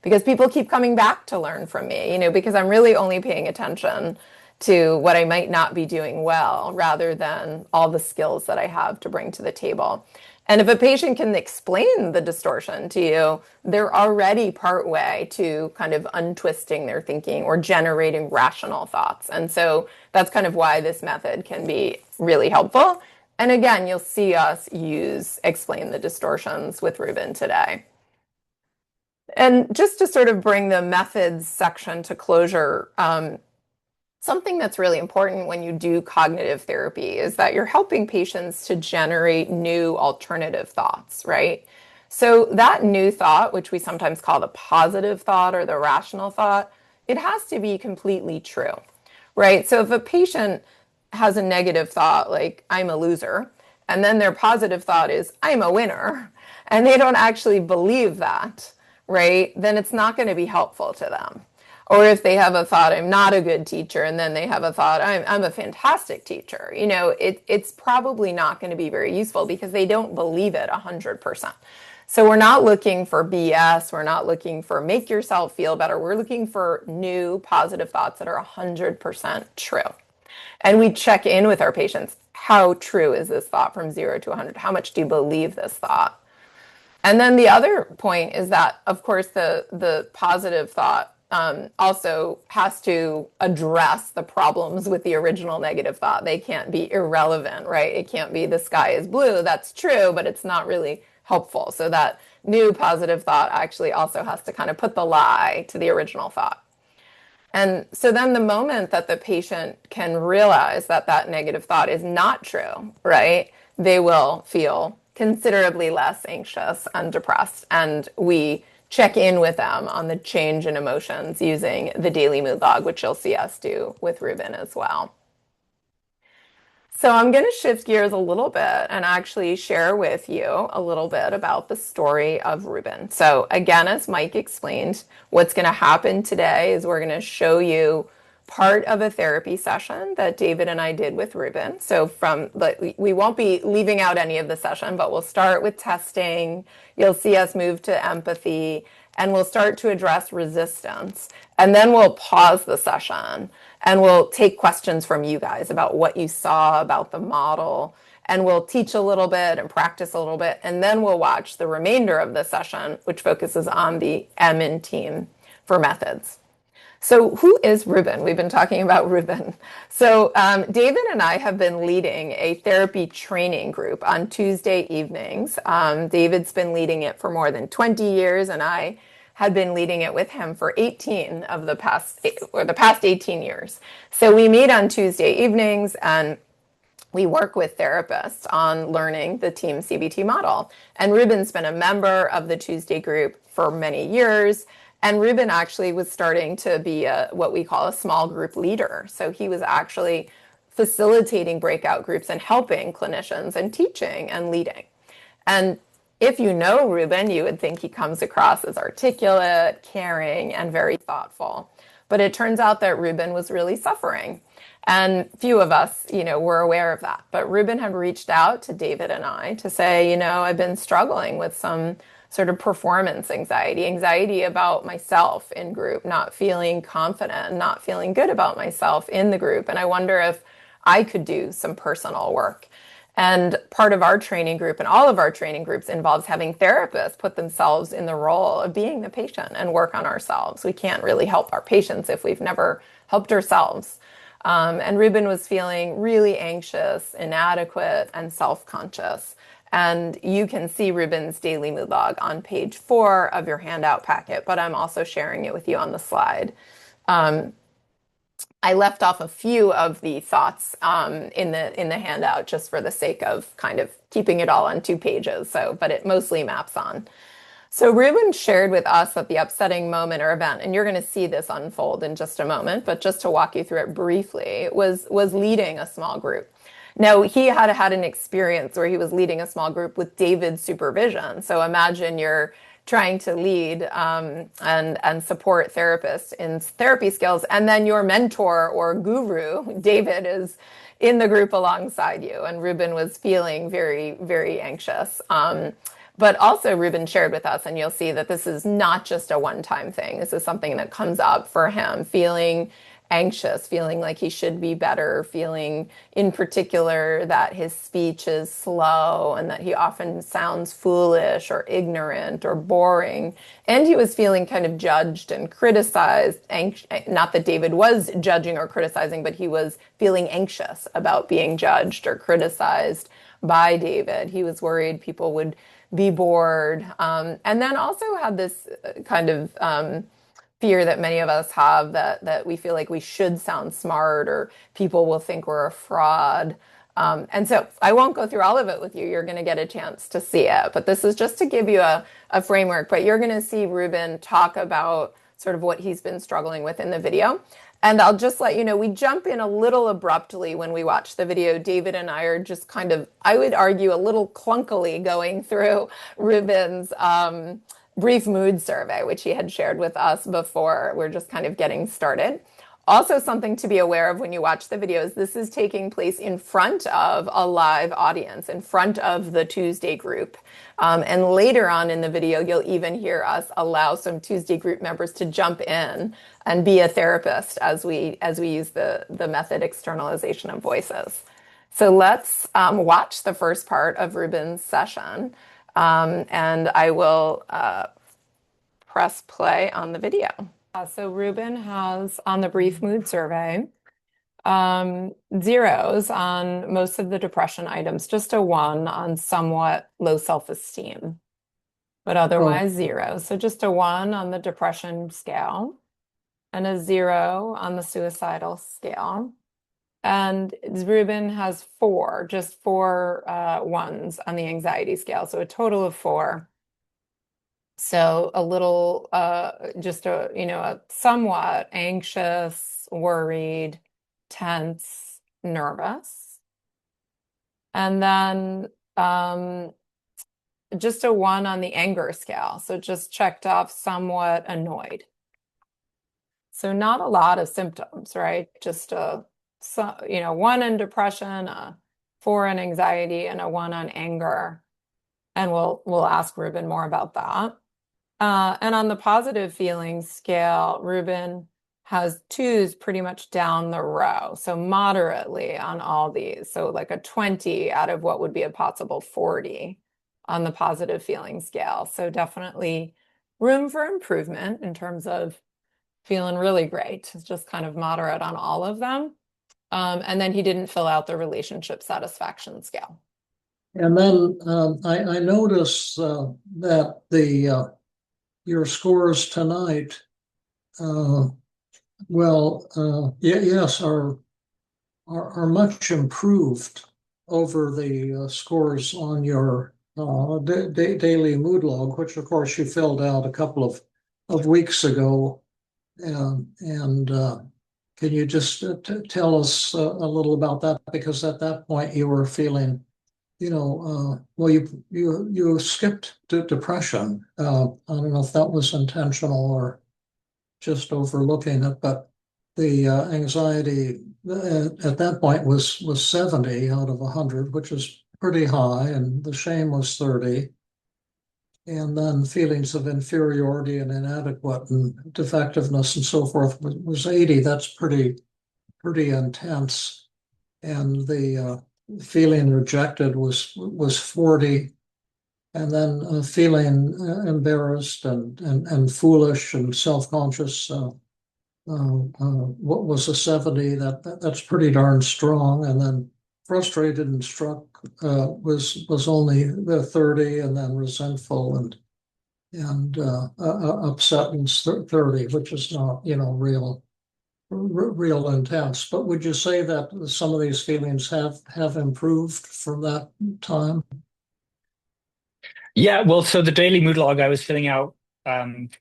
because people keep coming back to learn from me, you know, because I'm really only paying attention to what I might not be doing well rather than all the skills that I have to bring to the table. And if a patient can explain the distortion to you, they're already part way to kind of untwisting their thinking or generating rational thoughts. And so that's kind of why this method can be really helpful. And again, you'll see us use explain the distortions with Ruben today. And just to sort of bring the methods section to closure, something that's really important when you do cognitive therapy is that you're helping patients to generate new alternative thoughts, right? So that new thought, which we sometimes call the positive thought or the rational thought, it has to be completely true, right? So if a patient has a negative thought like I'm a loser, and then their positive thought is I'm a winner, and they don't actually believe that, right? Then it's not going to be helpful to them. Or if they have a thought, I'm not a good teacher, and then they have a thought, I'm a fantastic teacher, you know, it's probably not going to be very useful because they don't believe it 100%. So we're not looking for BS. We're not looking for make yourself feel better. We're looking for new positive thoughts that are 100% true. And we check in with our patients. How true is this thought from 0 to 100? How much do you believe this thought? And then the other point is that, of course, the positive thought also has to address the problems with the original negative thought. They can't be irrelevant, right? It can't be the sky is blue. That's true, but it's not really helpful. So that new positive thought actually also has to kind of put the lie to the original thought. And so then the moment that the patient can realize that that negative thought is not true, right, they will feel considerably less anxious and depressed. And we check in with them on the change in emotions using the daily mood log, which you'll see us do with Ruben as well. So I'm going to shift gears a little bit and actually share with you a little bit about the story of Ruben. So again, as Mike explained, what's going to happen today is we're going to show you part of a therapy session that David and I did with Ruben. So we won't be leaving out any of the session, but we'll start with testing. You'll see us move to empathy, and we'll start to address resistance. And then we'll pause the session and we'll take questions from you guys about what you saw about the model. And we'll teach a little bit and practice a little bit. And then we'll watch the remainder of the session, which focuses on the M in team for methods. So who is Ruben? We've been talking about Ruben. So David and I have been leading a therapy training group on Tuesday evenings. David's been leading it for more than 20 years, and I had been leading it with him for 18 of the past 18 years. So we meet on Tuesday evenings, and we work with therapists on learning the TEAM-CBT model. And Ruben's been a member of the Tuesday group for many years. And Ruben actually was starting to be what we call a small group leader. So he was actually facilitating breakout groups and helping clinicians and teaching and leading. And if you know Ruben, you would think he comes across as articulate, caring, and very thoughtful. But it turns out that Ruben was really suffering. And few of us, you know, were aware of that. But Ruben had reached out to David and I to say, you know, I've been struggling with some sort of performance anxiety about myself in group, not feeling confident, not feeling good about myself in the group. And I wonder if I could do some personal work. And part of our training group and all of our training groups involves having therapists put themselves in the role of being the patient and work on ourselves. We can't really help our patients if we've never helped ourselves. And Ruben was feeling really anxious, inadequate, and self-conscious. And you can see Ruben's daily mood log on page 4 of your handout packet, but I'm also sharing it with you on the slide. I left off a few of the thoughts in the handout just for the sake of kind of keeping it all on 2 pages. But it mostly maps on. So Ruben shared with us that the upsetting moment or event, and you're going to see this unfold in just a moment, but just to walk you through it briefly, was leading a small group. Now, he had had an experience where he was leading a small group with David's supervision. So imagine you're trying to lead and support therapists in therapy skills, and then your mentor or guru, David, is in the group alongside you. And Ruben was feeling very, very anxious. But also, Ruben shared with us, and you'll see that this is not just a one-time thing. This is something that comes up for him, feeling anxious, feeling like he should be better, feeling in particular that his speech is slow and that he often sounds foolish or ignorant or boring. And he was feeling kind of judged and criticized. Not that David was judging or criticizing, but he was feeling anxious about being judged or criticized by David. He was worried people would be bored. And then also had this kind of fear that many of us have, that we feel like we should sound smart or people will think we're a fraud. And so I won't go through all of it with you. You're going to get a chance to see it. But this is just to give you a framework. But you're going to see Ruben talk about sort of what he's been struggling with in the video. And I'll just let you know, we jump in a little abruptly when we watch the video. David and I are just kind of, I would argue, a little clunkily going through Ruben's brief mood survey, which he had shared with us before. We're just kind of getting started. Also, something to be aware of when you watch the videos, this is taking place in front of a live audience, in front of the Tuesday group. And later on in the video, you'll even hear us allow some Tuesday group members to jump in and be a therapist as we use the method externalization of voices. So let's watch the first part of Ruben's session. And I will press play on the video. So Ruben has on the brief mood survey zeros on most of the depression items, just a 1 on somewhat low self-esteem, but otherwise zero. So just a 1 on the depression scale and a 0 on the suicidal scale. And Ruben has 4, just 4 ones on the anxiety scale. So a total of 4. So a little, just a somewhat anxious, worried, tense, nervous. And then just a 1 on the anger scale. So just checked off somewhat annoyed. So not a lot of symptoms, right? Just 1 in depression, a 4 in anxiety, and a 1 on anger. And we'll ask Ruben more about that. And on the positive feelings scale, Ruben has 2s pretty much down the row. So moderately on all these. So like a 20 out of what would be a possible 40 on the positive feeling scale. So definitely room for improvement in terms of feeling really great. It's just kind of moderate on all of them. And then he didn't fill out the relationship satisfaction scale. And then I notice that your scores tonight, yes, are much improved over the scores on your daily mood log, which of course you filled out a couple of weeks ago. And can you just tell us a little about that? Because at that point you were feeling, well, you skipped depression. I don't know if that was intentional or just overlooking it, but the anxiety at that point was 70 out of 100, which is pretty high, and the shame was 30. And then feelings of inferiority and inadequate and defectiveness and so forth was 80. That's pretty intense. And the feeling rejected was 40. And then feeling embarrassed and foolish and self-conscious, what was a 70? That's pretty darn strong. And then frustrated and struck was only the 30, and then resentful and upset was 30, which is not real intense. But would you say that some of these feelings have improved from that time? Yeah, well, so the daily mood log I was filling out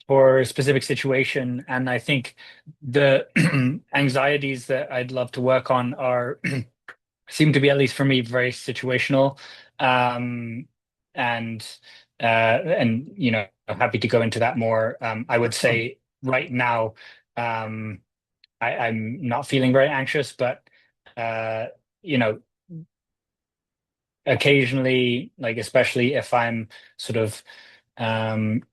for a specific situation, and I think the anxieties that I'd love to work on are seem to be, at least for me, very situational. Um, and happy to go into that more. I would say right now, um, I'm not feeling very anxious, but uh, you know, occasionally, like especially if I'm sort of um,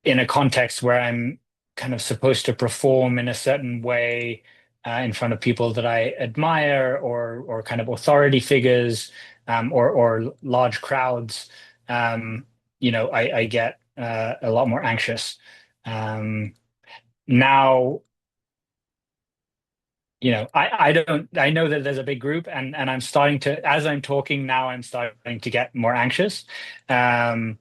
in a context where I'm kind of supposed to perform in a certain way in front of people that I admire, or kind of authority figures, or large crowds, I get a lot more anxious. Now, I know that there's a big group, and I'm starting to, as I'm talking now, I'm starting to get more anxious. Um,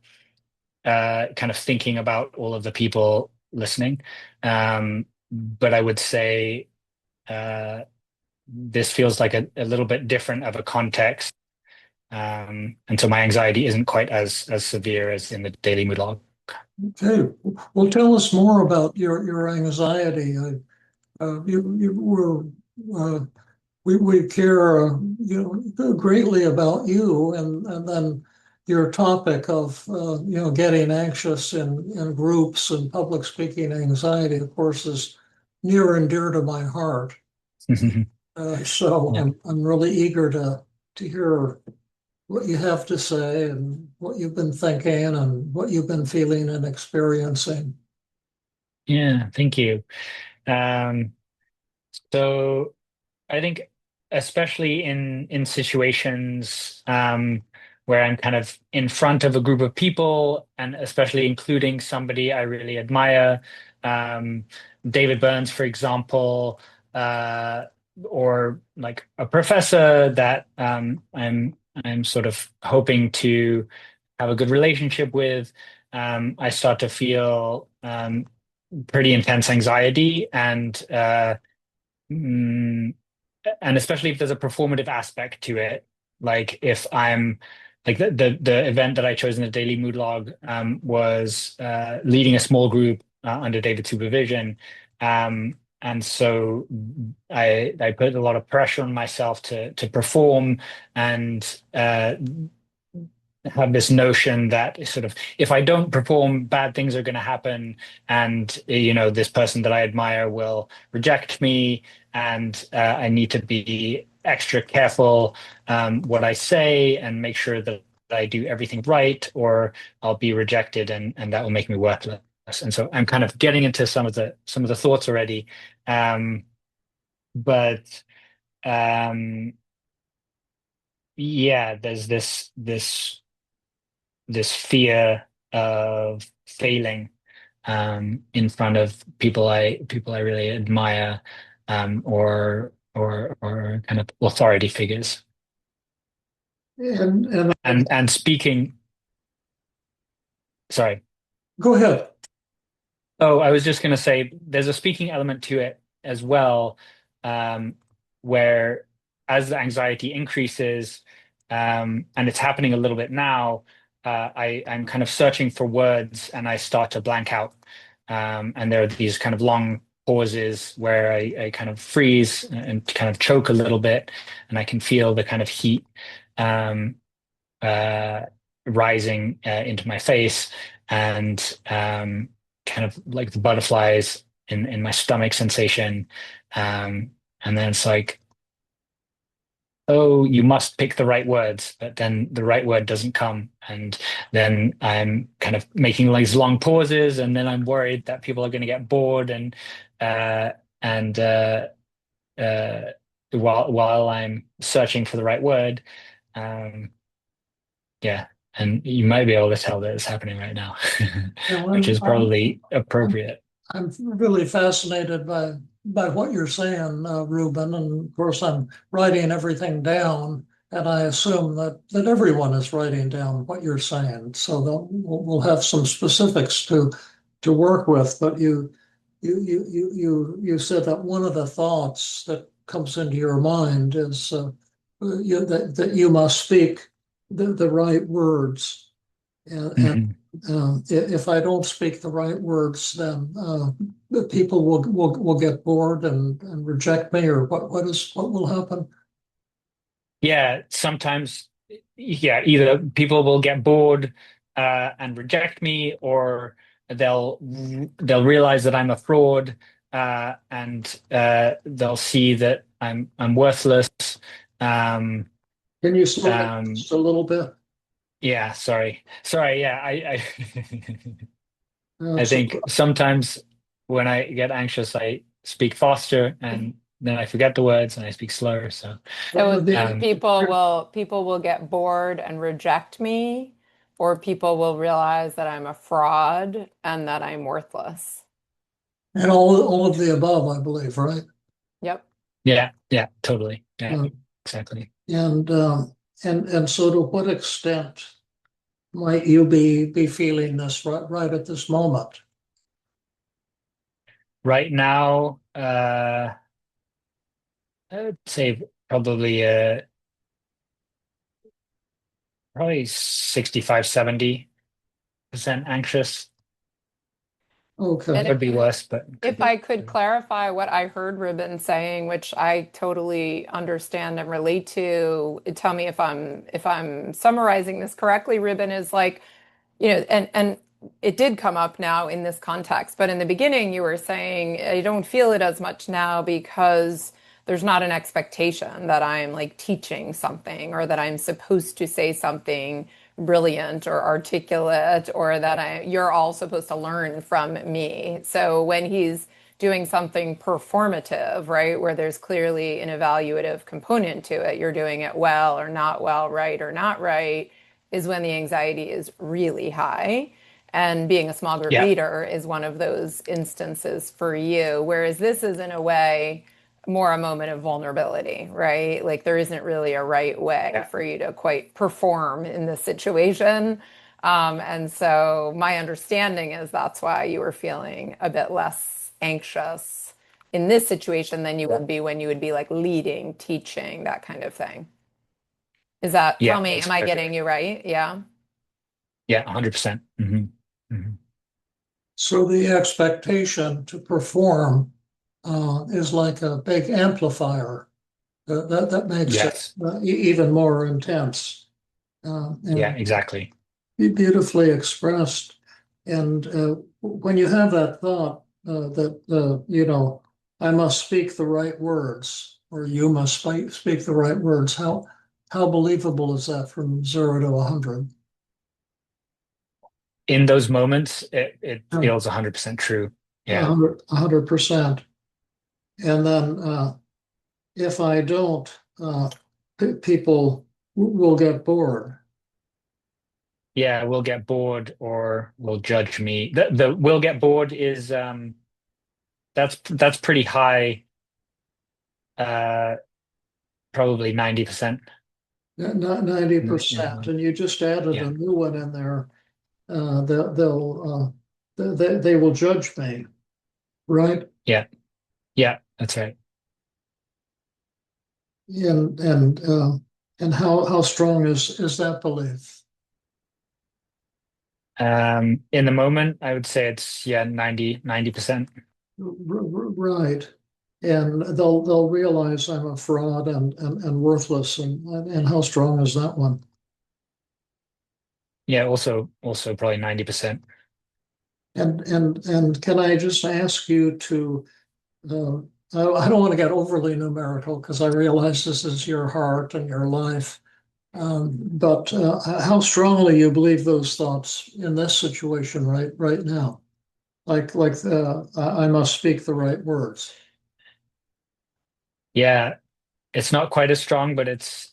kind of thinking about all of the people listening. But I would say this feels like a little bit different of a context. And so my anxiety isn't quite as severe as in the daily mood log. Okay, well, tell us more about your anxiety. You were we care, greatly about you, and then your topic of getting anxious in groups and public speaking anxiety, of course, is near and dear to my heart. So Yeah. I'm really eager to hear what you have to say and what you've been thinking and what you've been feeling and experiencing. Yeah, thank you. Um, so I think especially in situations where I'm kind of in front of a group of people, and especially including somebody I really admire, um, David Burns, for example, uh, or like a professor that I'm sort of hoping to have a good relationship with, I start to feel pretty intense anxiety, mm, and especially if there's a performative aspect to it. Like if I'm like the event that I chose in the daily mood log was leading a small group under David's supervision. And so I put a lot of pressure on myself to perform, and have this notion that sort of if I don't perform, bad things are going to happen, and this person that I admire will reject me, and I need to be extra careful what I say and make sure that I do everything right, or I'll be rejected, and that will make me worthless. And so I'm kind of getting into some of the thoughts already, um, but yeah, there's this fear of failing in front of people I really admire, or kind of authority figures. And And speaking, sorry. go ahead. Oh, I was just going to say there's a speaking element to it as well, um, where as the anxiety increases, and it's happening a little bit now, I'm kind of searching for words and I start to blank out. And there are these kind of long pauses where I kind of freeze and kind of choke a little bit, and I can feel the kind of heat um, uh, rising into my face, and kind of like the butterflies in my stomach sensation. And then it's like, oh, you must pick the right words, but then the right word doesn't come. And then I'm kind of making these long pauses, and then I'm worried that people are going to get bored, uh, and uh, while I'm searching for the right word. Um, Yeah, and you might be able to tell that it's happening right now, And which is probably I'm appropriate. I'm really fascinated by what you're saying, Ruben. And of course, I'm writing everything down, and I assume that everyone is writing down what you're saying. So that we'll have some specifics to work with. But you said that one of the thoughts that comes into your mind is that you must speak the right words. And Mhm. if I don't speak the right words, then the people will get bored and reject me, or what will happen? Yeah, sometimes, yeah, either people will get bored and reject me, or they'll realize that I'm a fraud and they'll see that I'm worthless. Um, Can you slow down um, just a little bit? yeah, sorry. Yeah, I So, think sometimes when I get anxious, I speak faster and then I forget the words and I speak slower. So, So um, people will get bored and reject me, or people will realize that I'm a fraud and that I'm worthless. and all of the above, I believe, right? Yep. yeah, totally. Yeah, Uh, exactly. and and so, to what extent might you be feeling this right at this moment? Right now, I would say probably 65, 70% anxious. And Okay. Could be worse, but it could if be. I could clarify what I heard Ruben saying, which I totally understand and relate to, tell me if I'm summarizing this correctly. Ruben is like, and it did come up now in this context, but in the beginning you were saying I don't feel it as much now because there's not an expectation that I'm like teaching something or that I'm supposed to say something brilliant or articulate or that you're all supposed to learn from me. So when he's doing something performative, right, where there's clearly an evaluative component to it, you're doing it well or not well, right or not right, is when the anxiety is really high. And being a small group Yeah, leader is one of those instances for you. Whereas this is, in a way, more a moment of vulnerability, right? Like there isn't really a right way yeah, for you to quite perform in this situation. And so my understanding is that's why you were feeling a bit less anxious in this situation than you would be when you would be like leading, teaching, that kind of thing. Tell yeah. me, That's am I perfect. getting you right? Yeah. Yeah, 100%. So the expectation to perform is like a big amplifier that makes it Yes. even more intense. Yeah, And exactly. beautifully expressed. And when you have that thought that I must speak the right words, or you must speak the right words, how believable is that from 0 to 100? In those moments, it Yeah, feels 100% true. Yeah. 100%. And then if I don't, people will get bored. Yeah, we'll get bored or will judge me. The will get bored is that's pretty high, uh probably 90%. Not In the 90%, moment. and you just added Yeah. a new one in there. They will judge me, right? Yeah. Yeah, that's right. And how strong is that belief? In the moment, I would say it's yeah, 90%. Right. And they'll realize I'm a fraud and worthless, and how strong is that one? Yeah, also probably 90%. And can I just ask you to uh, I don't want to get overly numerical because I realize this is your heart and your life. But how strongly you believe those thoughts in this situation right now? I must speak the right words. Yeah, it's not quite as strong, but it's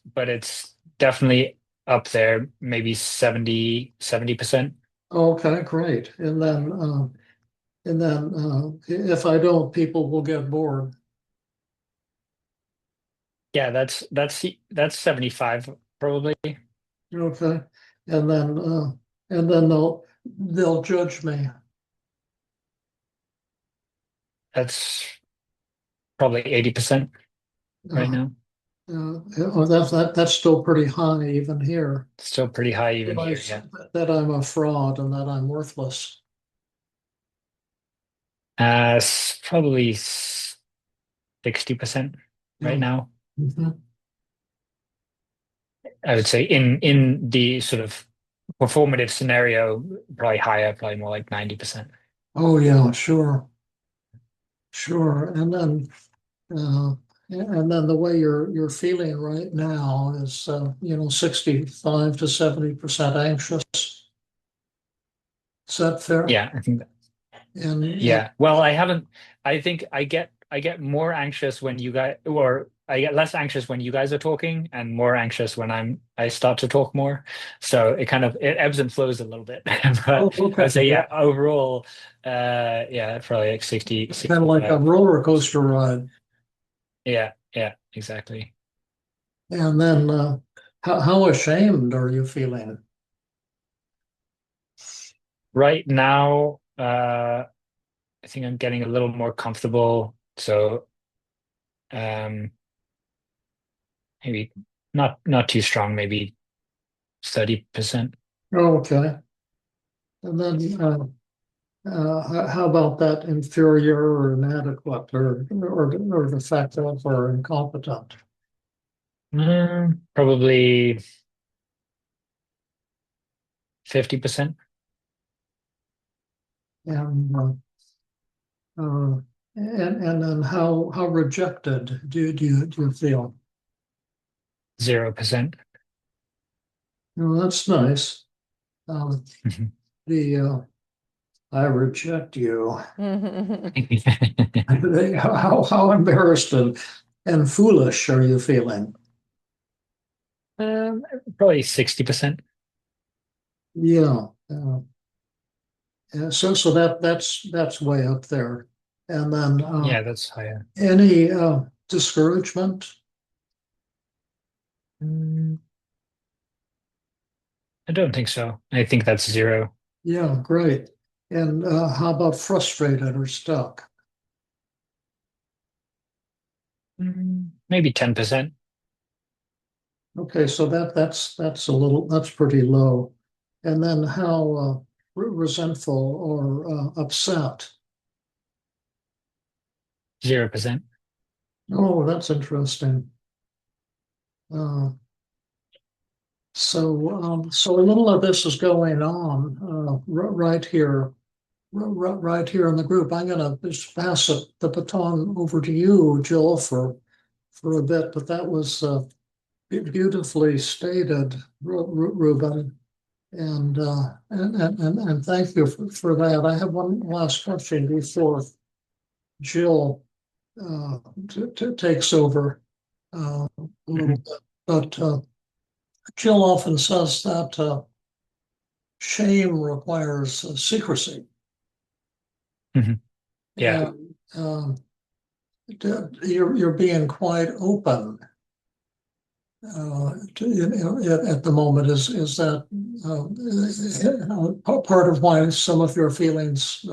definitely up there, maybe 70%. Okay, great. And then if I don't, people will get bored. Yeah, that's 75 probably. Okay, and then they'll judge me. That's probably 80% right Uh, now. that's still pretty high even here. Still pretty high even here, Realize yeah. that I'm a fraud and that I'm worthless. Probably 60% right Yeah. now. Mhm. I would say in the sort of performative scenario, probably higher, probably more like 90%. Oh yeah, sure, sure. And then the way you're feeling right now is 65 to 70% anxious. Is that fair? Yeah, I think that, And yeah. Well, I think I get more anxious when you guys, or I get less anxious when you guys are talking and more anxious when I start to talk more. So it ebbs and flows a little bit. But oh, okay, I'd say yeah, yeah, overall, yeah, probably like 60, kind of like a 65. roller coaster ride. Yeah, yeah, exactly. And then how ashamed are you feeling? Right now, I think I'm getting a little more comfortable. So um maybe not too strong, maybe 30%. Oh, okay. And then how about that inferior or inadequate or defective or incompetent? Probably 50%. And uh, and then how rejected do you feel? 0%. That's nice. Um, the I reject you. How embarrassed and foolish are you feeling? Probably 60%. Yeah. So that's way up there. And then Yeah, that's higher. any discouragement? Mm, I don't think so. I think that's 0. Yeah, great. And how about frustrated or stuck? Maybe 10%. Okay, so that's pretty low. And then how resentful or upset? 0%. Oh, that's interesting. Uh, so a little of this is going on right here, right here in the group. I'm going to just pass the baton over to you, Jill, for a bit. But that was beautifully stated, Ruben, and thank you for that. I have one last question before Jill uh, takes over a little Mhm. bit. But Jill often says that shame requires secrecy, Mhm. Yeah. and you're being quite open at the moment. Is that part of why some of your feelings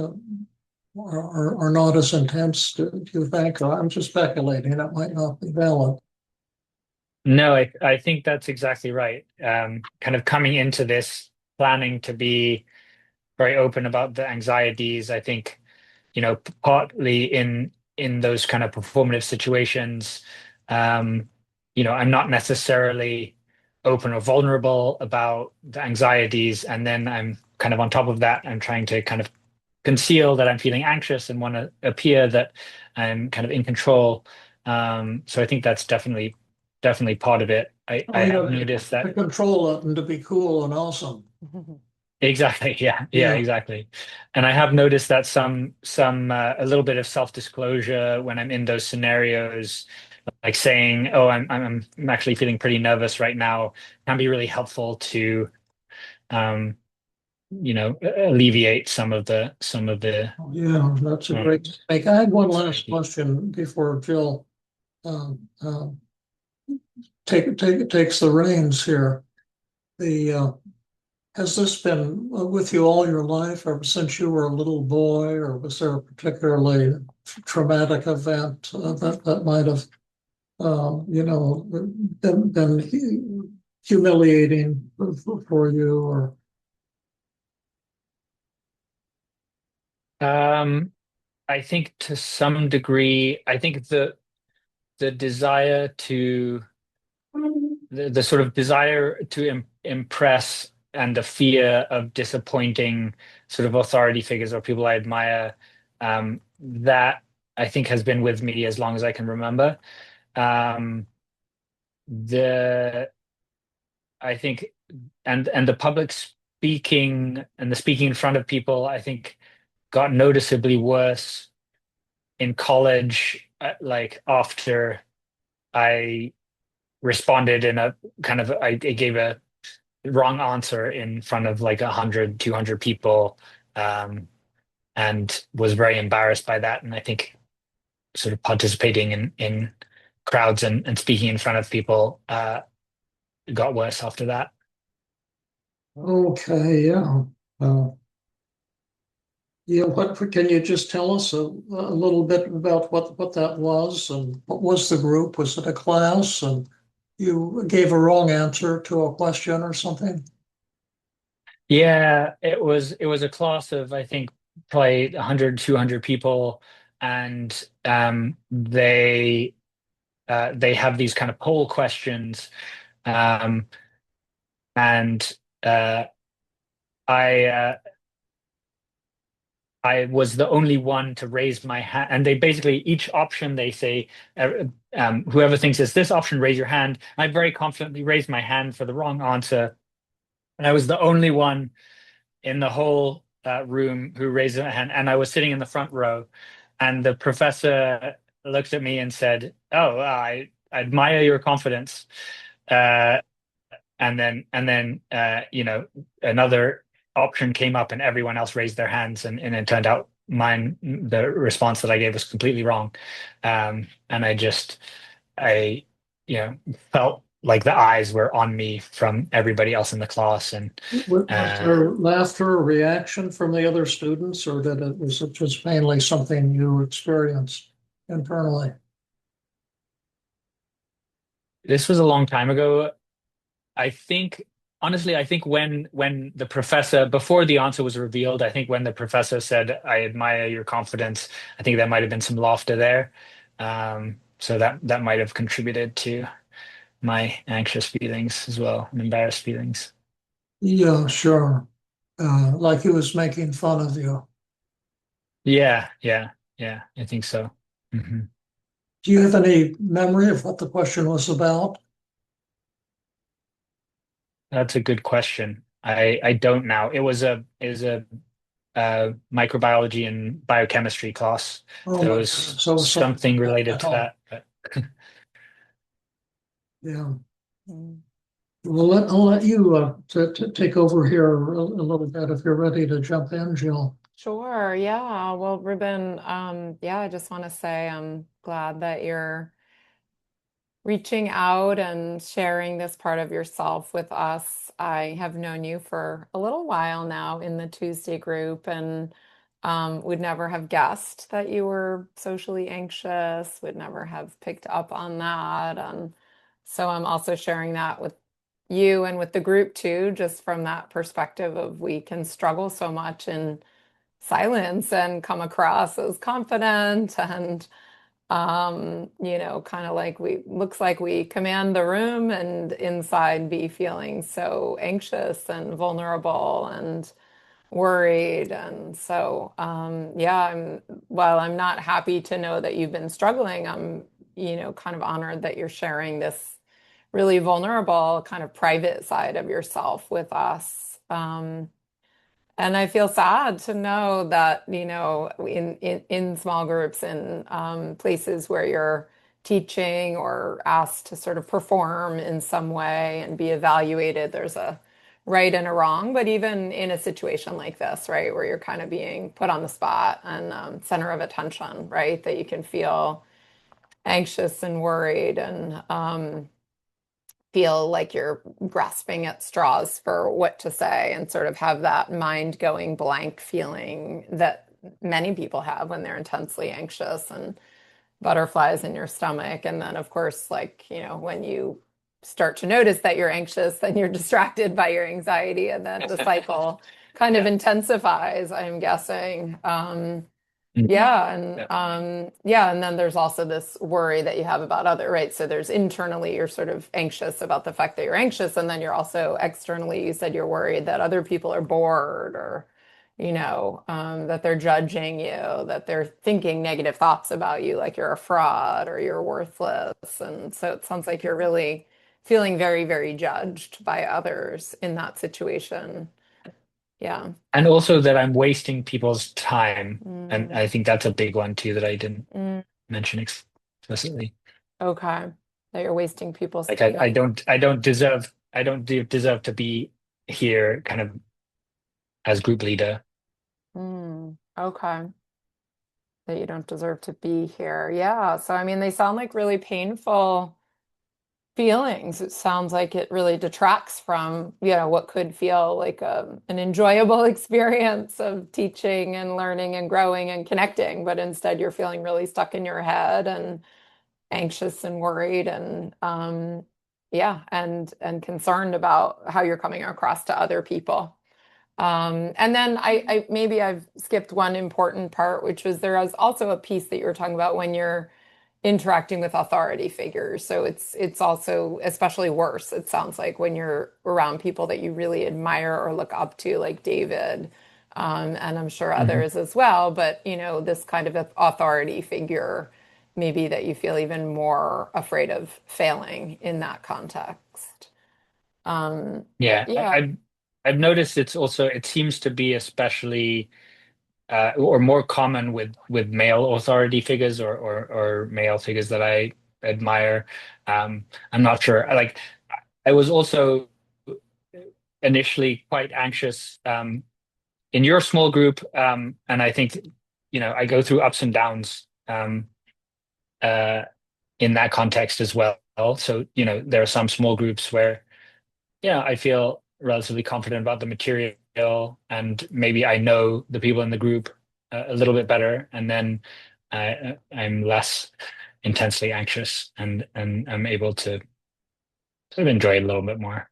are not as intense? Do you think? I'm just speculating. It might not be valid. No, I think that's exactly right. Kind of coming into this planning to be very open about the anxieties. I think, partly in those kind of performative situations, um, I'm not necessarily open or vulnerable about the anxieties, and then I'm kind of on top of that, I'm trying to kind of conceal that I'm feeling anxious and want to appear that I'm kind of in control. So I think that's definitely part of it. I Oh, have yeah, noticed to that. control it and to be cool and awesome. Exactly. Yeah. Yeah, Yeah. exactly. And I have noticed that some a little bit of self-disclosure when I'm in those scenarios, like saying, "Oh, I'm actually feeling pretty nervous right now," can be really helpful to um, alleviate some of the Oh, yeah, that's a um, great take. I had one last anxiety. question before Jill um, takes the reins here. The Has this been with you all your life, or since you were a little boy, or was there a particularly traumatic event that might have, been humiliating for you? Or Um, I think to some degree, I think the desire to the sort of desire to impress and the fear of disappointing sort of authority figures or people I admire, that I think has been with me as long as I can remember. Um, the I think and the public speaking and the speaking in front of people, I think, got noticeably worse in college, like after I responded in a kind of I gave a wrong answer in front of like 100, 200 people, and was very embarrassed by that. And I think sort of participating in crowds and speaking in front of people got worse after that. Okay, yeah. Uh, yeah, what can you just tell us a little bit about what that was and what was the group? Was it a class and you gave a wrong answer to a question or something? Yeah, it was a class of I think probably 100, 200 people, and they have these kind of poll questions, um, and I I was the only one to raise my hand, and they basically each option they say, whoever thinks it's this option, raise your hand. I very confidently raised my hand for the wrong answer, and I was the only one in the whole room who raised their hand, and I was sitting in the front row, and the professor looked at me and said, "Oh, I admire your confidence." Uh, and then another option came up, and everyone else raised their hands, and it turned out the response that I gave was completely wrong, and I felt like the eyes were on me from everybody else in the class, and Was uh, there laughter or reaction from the other students, or was it just mainly something you experienced internally? this was a long time ago. I think honestly, I think when the professor before the answer was revealed, I think when the professor said, "I admire your confidence," I think there might have been some laughter there. So that might have contributed to my anxious feelings as well and embarrassed feelings. Yeah, sure. Like he was making fun of you. Yeah, yeah, yeah, I think so. Hmm. Do you have any memory of what the question was about? That's a good question. I don't now. It was a microbiology and biochemistry class. Oh So it my was goodness, so something related at to all. that. But Yeah. Mm. I'll let you to take over here a little bit if you're ready to jump in, Jill. Sure, yeah. Well, Ruben, yeah, I just want to say I'm glad that you're reaching out and sharing this part of yourself with us. I have known you for a little while now in the Tuesday group, and would never have guessed that you were socially anxious, would never have picked up on that. And so I'm also sharing that with you and with the group too, just from that perspective of we can struggle so much in silence and come across as confident and kind of like we looks like we command the room and inside be feeling so anxious and vulnerable and worried. And so, yeah, while I'm not happy to know that you've been struggling, I'm, kind of honored that you're sharing this really vulnerable, kind of private side of yourself with us. And I feel sad to know that, in small groups and places where you're teaching or asked to sort of perform in some way and be evaluated, there's a right and a wrong. But even in a situation like this, right, where you're kind of being put on the spot and center of attention, right, that you can feel anxious and worried and feel like you're grasping at straws for what to say and sort of have that mind going blank feeling that many people have when they're intensely anxious and butterflies in your stomach. And then, of course, like, when you start to notice that you're anxious, then you're distracted by your anxiety, and then the cycle kind of yeah. intensifies, I'm guessing. Yeah, and Yeah. yeah, and then there's also this worry that you have about other, right? So there's internally you're sort of anxious about the fact that you're anxious, and then you're also externally, you said you're worried that other people are bored or, that they're judging you, that they're thinking negative thoughts about you, like you're a fraud or you're worthless. And so it sounds like you're really feeling very, very judged by others in that situation. Yeah. And also that I'm wasting people's time. And Mm, I think that's a big one too that I didn't mm. mention explicitly. Okay. That you're wasting people's Like time. I don't deserve to be here kind of as group leader. Okay. That you don't deserve to be here. Yeah. So, I mean, they sound like really painful feelings. It sounds like it really detracts from, what could feel like an enjoyable experience of teaching and learning and growing and connecting. But instead, you're feeling really stuck in your head and anxious and worried and yeah, and concerned about how you're coming across to other people. And then I maybe I've skipped one important part, which was there was also a piece that you were talking about when you're interacting with authority figures. So it's also especially worse, it sounds like, when you're around people that you really admire or look up to, like David, and I'm sure Mhm. others as well. But this kind of authority figure, maybe that you feel even more afraid of failing in that context. Yeah, Yeah. I've noticed it seems to be especially or more common with male authority figures or male figures that I admire. I'm not sure. I was also initially quite anxious in your small group, and I think I go through ups and downs uh, in that context as well. So there are some small groups where I feel relatively confident about the material, and maybe I know the people in the group a little bit better, and then I'm less intensely anxious and I'm able to sort of enjoy it a little bit more.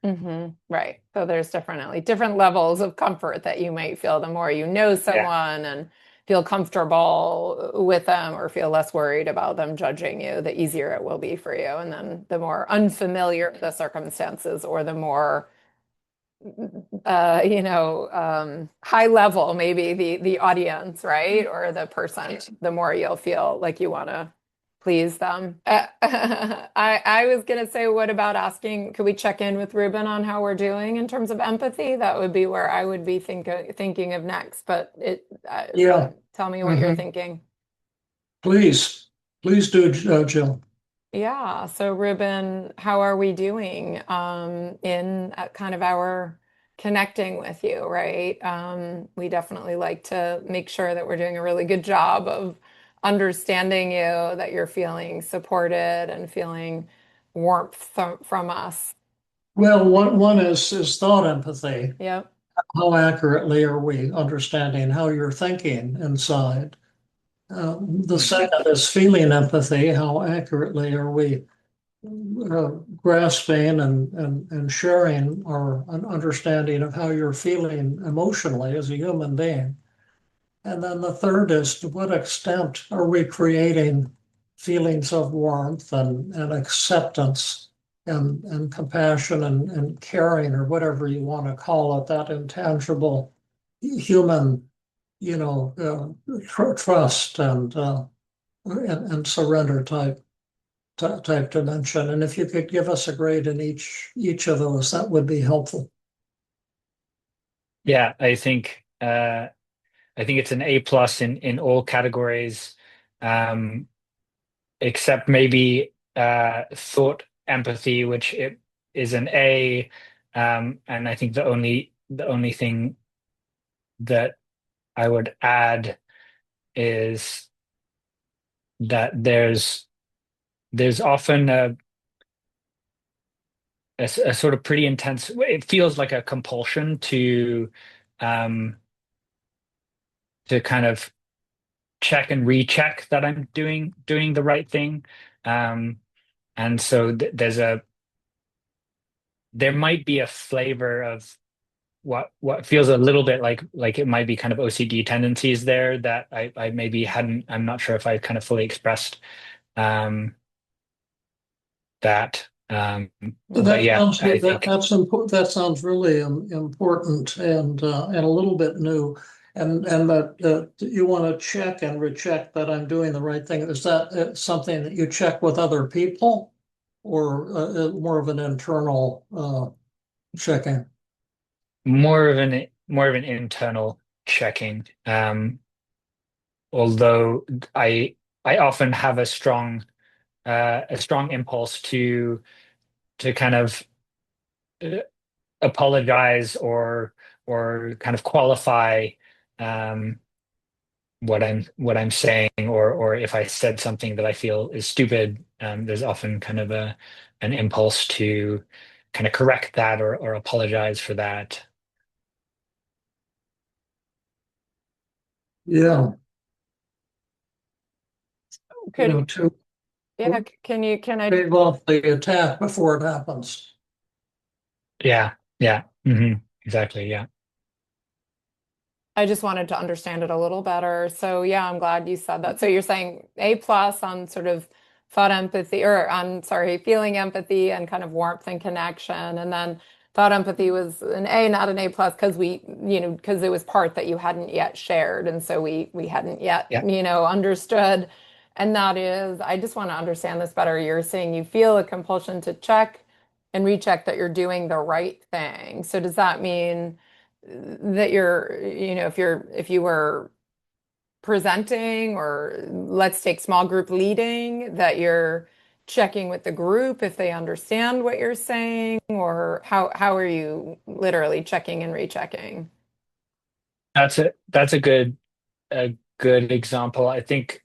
Right. So there's definitely different levels of comfort that you might feel the more you know Yeah. someone and feel comfortable with them or feel less worried about them judging you, the easier it will be for you. And then the more unfamiliar the circumstances or the more high level, maybe the audience, right? Or the person, the more you'll feel like you want to please them. I was gonna say, what about asking, could we check in with Ruben on how we're doing in terms of empathy? That would be where I would be thinking of next, but Yeah. tell me what you're Hmm. thinking. Please, please do, Jill. Yeah. So Ruben, how are we doing in kind of our connecting with you, right? We definitely like to make sure that we're doing a really good job of understanding you, that you're feeling supported and feeling warmth from us. Well, one is thought empathy. Yep. How accurately are we understanding how you're thinking inside? The Mm. second is feeling empathy. How accurately are we grasping and sharing our an understanding of how you're feeling emotionally as a human being? And then the third is to what extent are we creating feelings of warmth and acceptance and compassion and caring or whatever you want to call it, that intangible human, trust and surrender type dimension. And if you could give us a grade in each of those, that would be helpful. Yeah, I think it's an A plus in all categories, um, except maybe thought empathy, which it is an A. And I think the only thing that I would add is that there's often a sort of pretty intense. It feels like a compulsion um, to kind of check and recheck that I'm doing the right thing. Um, and so there might be a flavor of what feels a little bit like it might be kind of OCD tendencies there that I maybe hadn't. I'm not sure if I kind of fully expressed that. But That yeah, sounds I that think that's important. That sounds really important and a little bit new. And that you want to check and recheck that I'm doing the right thing. Is that something that you check with other people, or more of an internal checking? more of an internal checking. Although I often have a strong impulse to kind of uh, apologize or kind of qualify um, what I'm saying, or if I said something that I feel is stupid, there's often kind of an impulse to kind of correct that or apologize for that. Yeah, Could to yeah, can I wave off the attack before it happens. Yeah, yeah, exactly, yeah. I just wanted to understand it a little better. So yeah, I'm glad you said that. So you're saying A plus on sort of thought empathy, or on, sorry, feeling empathy and kind of warmth and connection. And then thought empathy was an A, not an A plus, because because it was part that you hadn't yet shared. And so we hadn't yet, Yeah. understood. And that is, I just want to understand this better. You're saying you feel a compulsion to check and recheck that you're doing the right thing. So does that mean that you're, if you were presenting, or let's take small group leading, that you're checking with the group if they understand what you're saying, or how are you literally checking and rechecking? That's a good example. I think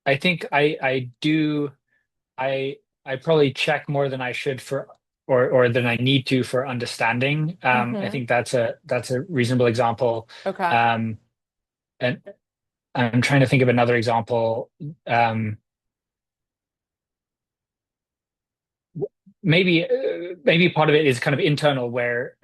I do I probably check more than I should for or than I need to for understanding. I Hmm. think that's a reasonable example. Okay. Um, and I'm trying to think of another example. Maybe part of it is kind of internal, where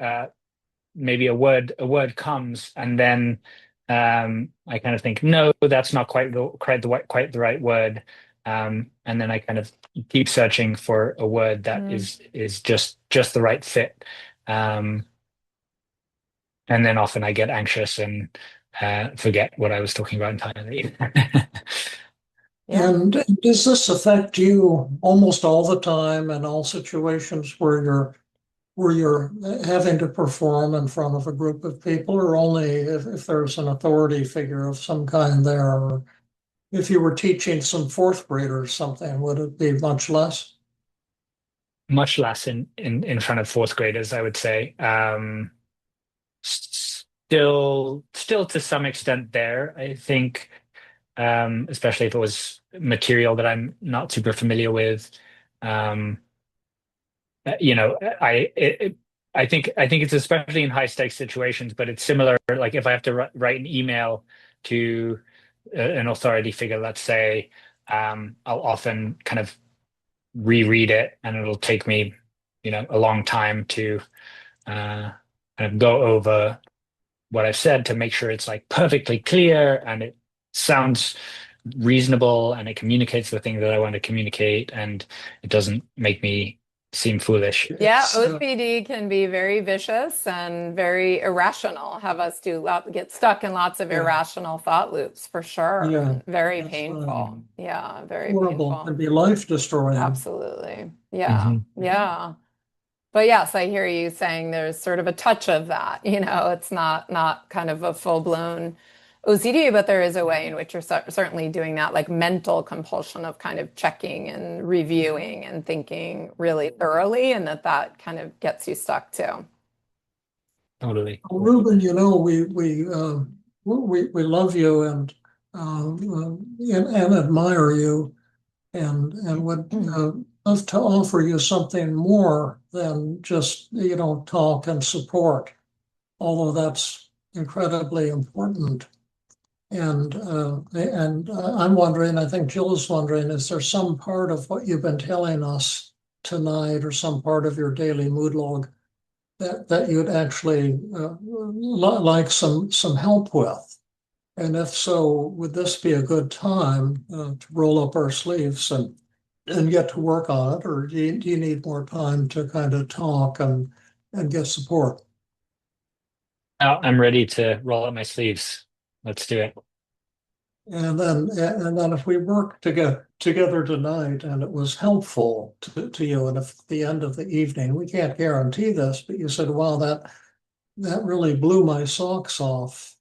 maybe a word comes, and then I kind of think, no, that's not quite the right word, and then I kind of keep searching for a word that Mm. is just the right fit, um, and then often I get anxious and forget what I was talking about entirely. Yeah. And does this affect you almost all the time in all situations where you're having to perform in front of a group of people, or only if there's an authority figure of some kind there? Or if you were teaching some fourth graders something, would it be much less? Much less in front of fourth graders, I would say. Still to some extent there, I think. Especially if it was material that I'm not super familiar with. Um, you know, I think it's especially in high stakes situations, but it's similar. Like if I have to write an email to an authority figure, let's say, I'll often kind of reread it, and it'll take me, a long time to uh, kind of go over what I've said to make sure it's like perfectly clear and it sounds reasonable and it communicates the thing that I want to communicate and it doesn't make me seem foolish. Yeah, It's OCD can be very vicious and very irrational, have us get stuck in lots of yeah, irrational thought loops for sure. yeah, And very that's painful. Yeah, very horrible. painful. It'd be life destroying. Absolutely. Yeah. Mhm. Yeah. But yes, I hear you saying there's sort of a touch of that. It's not kind of a full-blown OCD, but there is a way in which you're certainly doing that, like mental compulsion of kind of checking and reviewing and thinking really thoroughly, and that kind of gets you stuck too. Totally. Well, Ruben, we love you and admire you, and would love to offer you something more than just talk and support, although that's incredibly important. And I'm wondering, I think Jill is wondering, is there some part of what you've been telling us tonight or some part of your daily mood log that you'd actually like some help with? And if so, would this be a good time to roll up our sleeves and get to work on it, or do you need more time to kind of talk and get support? I'm ready to roll up my sleeves. Let's do it. And then if we work together tonight and it was helpful to you, and if at the end of the evening, we can't guarantee this, but you said, wow, that really blew my socks off.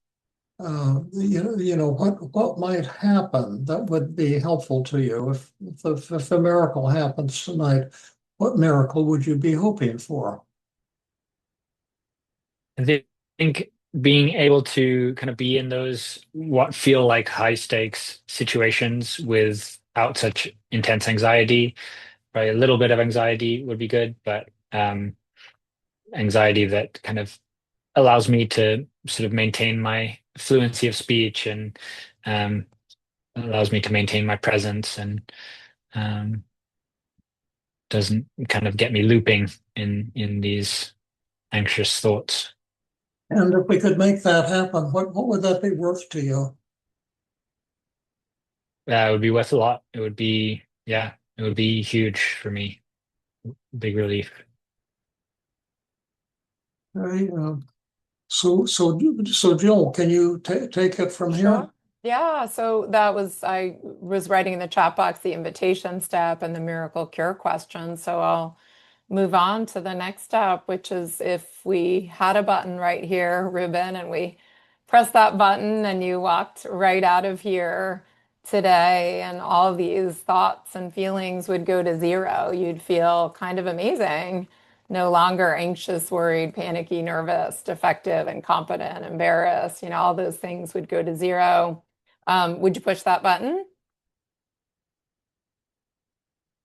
What might happen that would be helpful to you if a miracle happens tonight? What miracle would you be hoping for? I think being able to kind of be in those what feel like high stakes situations without such intense anxiety, right? A little bit of anxiety would be good, but anxiety that kind of allows me to sort of maintain my fluency of speech and um, allows me to maintain my presence and um, doesn't kind of get me looping in these anxious thoughts. And if we could make that happen, what would that be worth to you? It would be worth a lot. It would be, yeah, it would be huge for me. Big relief. Right? So Jill, can you take it from here? Sure. Yeah, so I was writing in the chat box the invitation step and the miracle cure question. So I'll move on to the next step, which is if we had a button right here, Ruben, and we press that button and you walked right out of here today, and all these thoughts and feelings would go to zero. You'd feel kind of amazing. No longer anxious, worried, panicky, nervous, defective, incompetent, embarrassed. All those things would go to zero. Would you push that button?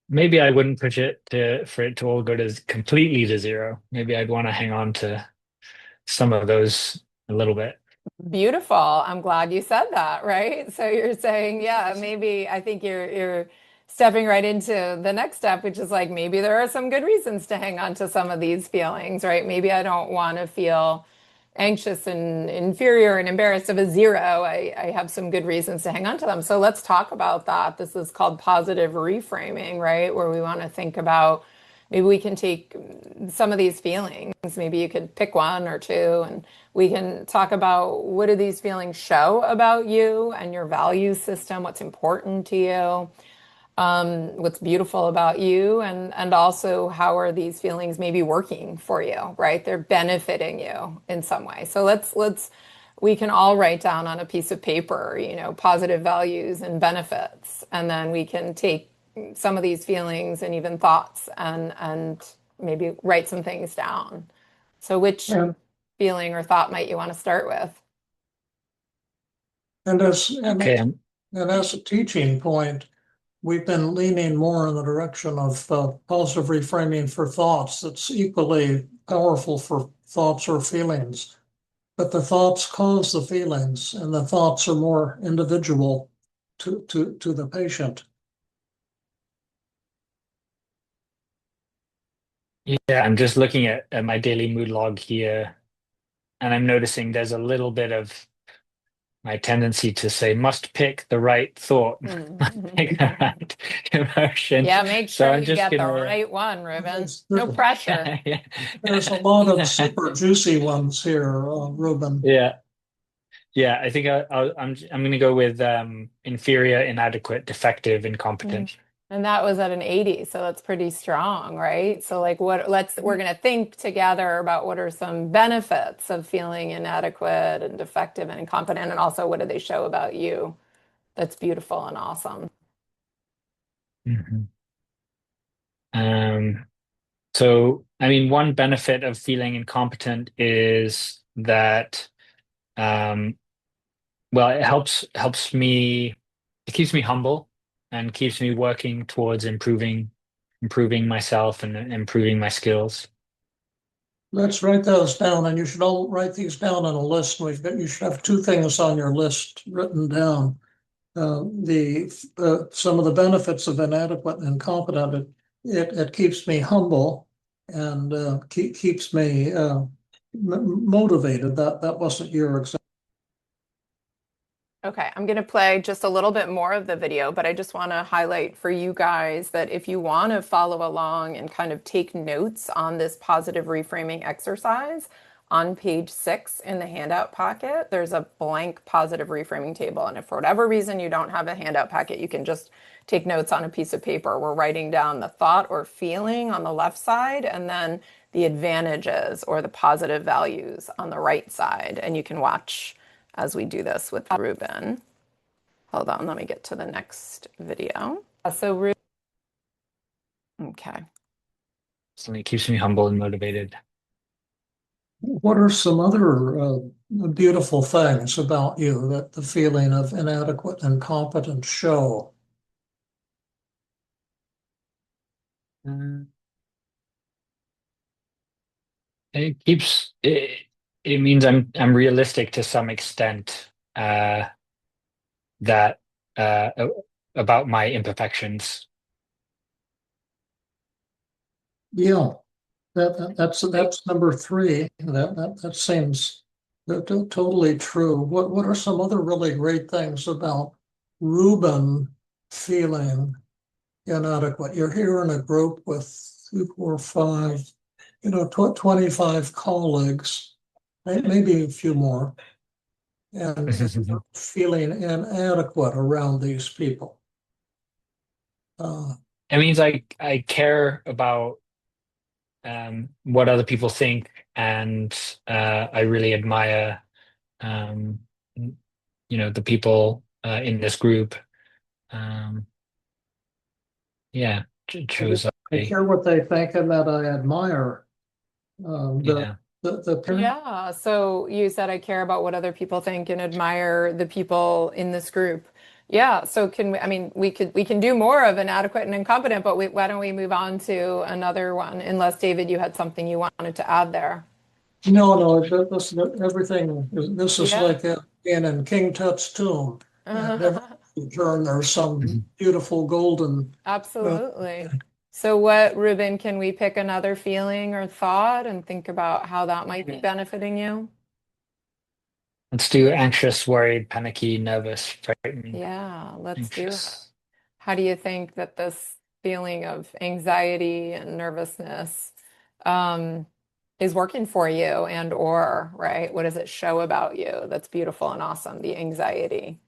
Maybe I wouldn't push it for it to all go to completely to zero. Maybe I'd want to hang on to some of those a little bit. Beautiful. I'm glad you said that, right? So you're saying, yeah, maybe I think you're stepping right into the next step, which is like maybe there are some good reasons to hang on to some of these feelings, right? Maybe I don't want to feel anxious and inferior and embarrassed of a zero. I have some good reasons to hang on to them. So let's talk about that. This is called positive reframing, right? Where we want to think about maybe we can take some of these feelings, maybe you could pick one or two, and we can talk about what do these feelings show about you and your value system, what's important to you, what's beautiful about you, and also how are these feelings maybe working for you, right? They're benefiting you in some way. So let's we can all write down on a piece of paper, positive values and benefits, and then we can take some of these feelings and even thoughts and maybe write some things down. So which And feeling or thought might you want to start with? and as and, Okay. and as a teaching point, we've been leaning more in the direction of positive reframing for thoughts. That's equally powerful for thoughts or feelings, but the thoughts cause the feelings, and the thoughts are more individual to the patient. Yeah, I'm just looking at my daily mood log here, and I'm noticing there's a little bit of my tendency to say must pick the right thought, pick the right emotion. Yeah, make So sure I'm you just get the gonna, right one, Ruben. There's, No pressure. yeah, there's a lot of super juicy ones here, Ruben. yeah, yeah. I think I'm gonna go with inferior, inadequate, defective, Mm. incompetent. And that was at an 80, so that's pretty strong, right? So like we're going to think together about what are some benefits of feeling inadequate and defective and incompetent, and also what do they show about you that's beautiful and awesome. Mhm. Um, so I mean, one benefit of feeling incompetent is that um, well, it helps me, it keeps me humble and keeps me working towards improving myself and improving my skills. Let's write those down, and you should all write these down on a list. You should have two things on your list written down. The Some of the benefits of inadequate and incompetent. it keeps me humble and keeps me motivated. That wasn't your example. Okay, I'm going to play just a little bit more of the video, but I just want to highlight for you guys that if you want to follow along and kind of take notes on this positive reframing exercise, on page 6 in the handout packet, there's a blank positive reframing table. And if for whatever reason you don't have a handout packet, you can just take notes on a piece of paper. We're writing down the thought or feeling on the left side and then the advantages or the positive values on the right side. And you can watch as we do this with Ruben. Hold on, let me get to the next video. So Ruben, okay. So it keeps me humble and motivated. What are some other beautiful things about you that the feeling of inadequate and incompetent show? Uh, it means I'm realistic to some extent, that about my imperfections. Yeah, that's number 3. That seems totally true. What are some other really great things about Ruben feeling inadequate? You're here in a group with 2, 4, 5, 25 colleagues, maybe a few more, and feeling inadequate around these people. It means I care about what other people think, and I really admire the people in this group. Yeah, it shows that I care what they think and that I admire the yeah. Yeah, so you said I care about what other people think and admire the people in this group. Yeah, so can we, I mean, we can do more of inadequate and incompetent, but why don't we move on to another one? Unless David, you had something you wanted to add there. No, everything. This is Yeah. like being in King Tut's tomb. And every turn, there's some beautiful golden. Absolutely. So what, Ruben, can we pick another feeling or thought and think about how that might be benefiting you? Let's do anxious, worried, panicky, nervous, frightened, Yeah, let's do it. anxious. How do you think that this feeling of anxiety and nervousness um, is working for you and or, right? What does it show about you that's beautiful and awesome, the anxiety?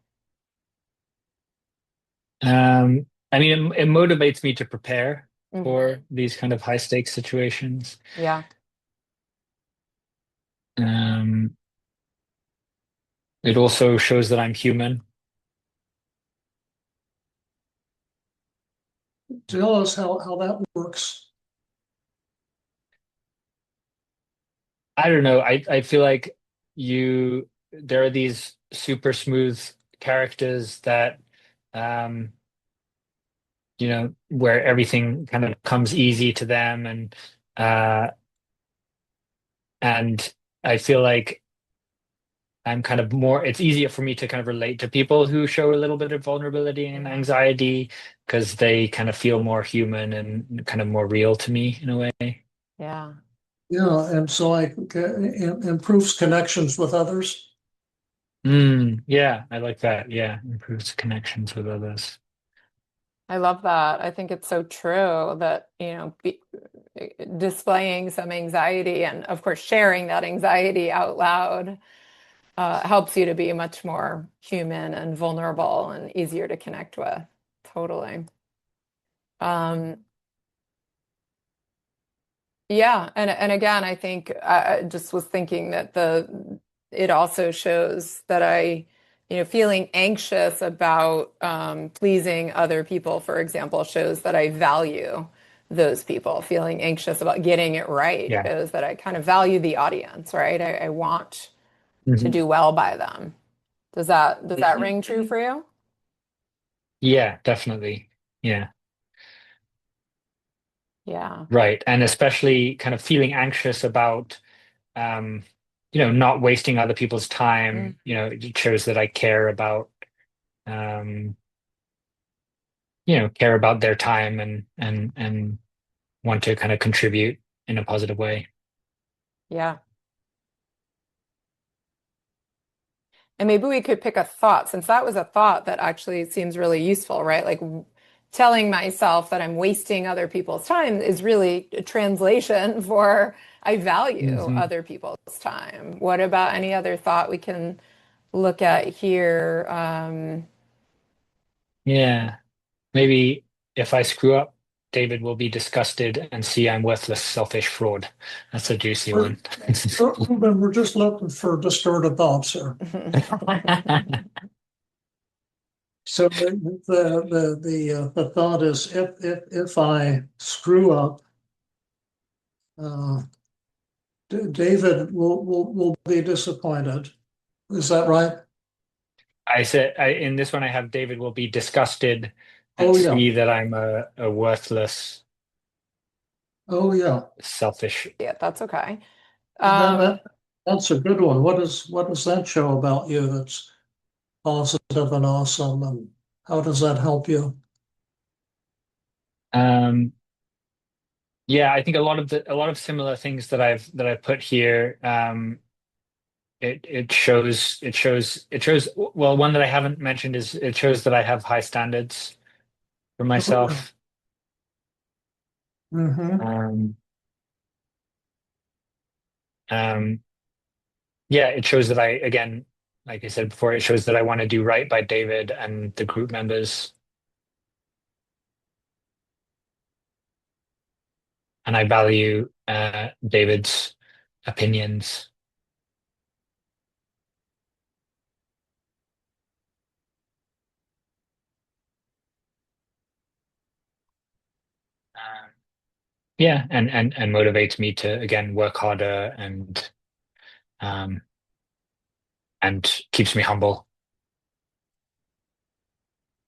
I mean, it motivates me to prepare Hmm. for these kind of high stakes situations. Yeah. Um, it also shows that I'm human. Tell us how that works. I don't know. I feel like there are these super smooth characters that, um, where everything kind of comes easy to them, uh, and I feel like I'm kind of more, it's easier for me to kind of relate to people who show a little bit of vulnerability and Yeah. anxiety because they kind of feel more human and kind of more real to me in a way. Yeah. Yeah, and so improves connections with others. Yeah, I like that. Yeah, improves connections with others. I love that. I think it's so true that, displaying some anxiety and, of course, sharing that anxiety out loud helps you to be much more human and vulnerable and easier to connect with. Totally. Um, yeah, and again, I think I just was thinking that it also shows that feeling anxious about pleasing other people, for example, shows that I value those people. Feeling anxious about getting it right Yeah. shows that I kind of value the audience, right? I want to Mhm. do well by them. Does that ring true for you? Yeah, definitely. Yeah, Yeah. right. And especially kind of feeling anxious about, um, not wasting other people's time. It shows that I um, care about their time and want to kind of contribute in a positive way. Yeah. And maybe we could pick a thought, since that was a thought that actually seems really useful, right? Like telling myself that I'm wasting other people's time is really a translation for I value Hmm. other people's time. What about any other thought we can look at here? Yeah. Maybe if I screw up, David will be disgusted and see I'm worthless, selfish fraud. That's a juicy one. Ruben, we're just looking for distorted thoughts here. So the thought is if I screw up, uh, David will be disappointed. Is that right? I said in this one I have David will be disgusted and Oh yeah. see that I'm a worthless, Oh yeah. selfish. Yeah, that's okay. That, Um, that that's a good one. What does that show about you that's positive and awesome, and how does that help you? Um, yeah, I think a lot of similar things that I've put here. It shows well, one that I haven't mentioned is it shows that I have high standards for Oh yeah. myself. Mm-hmm. Um, um, yeah, it shows that I, again, like I said before, it shows that I want to do right by David and the group members, and I value David's opinions. Um, yeah, and motivates me to again work harder um, and keeps me humble,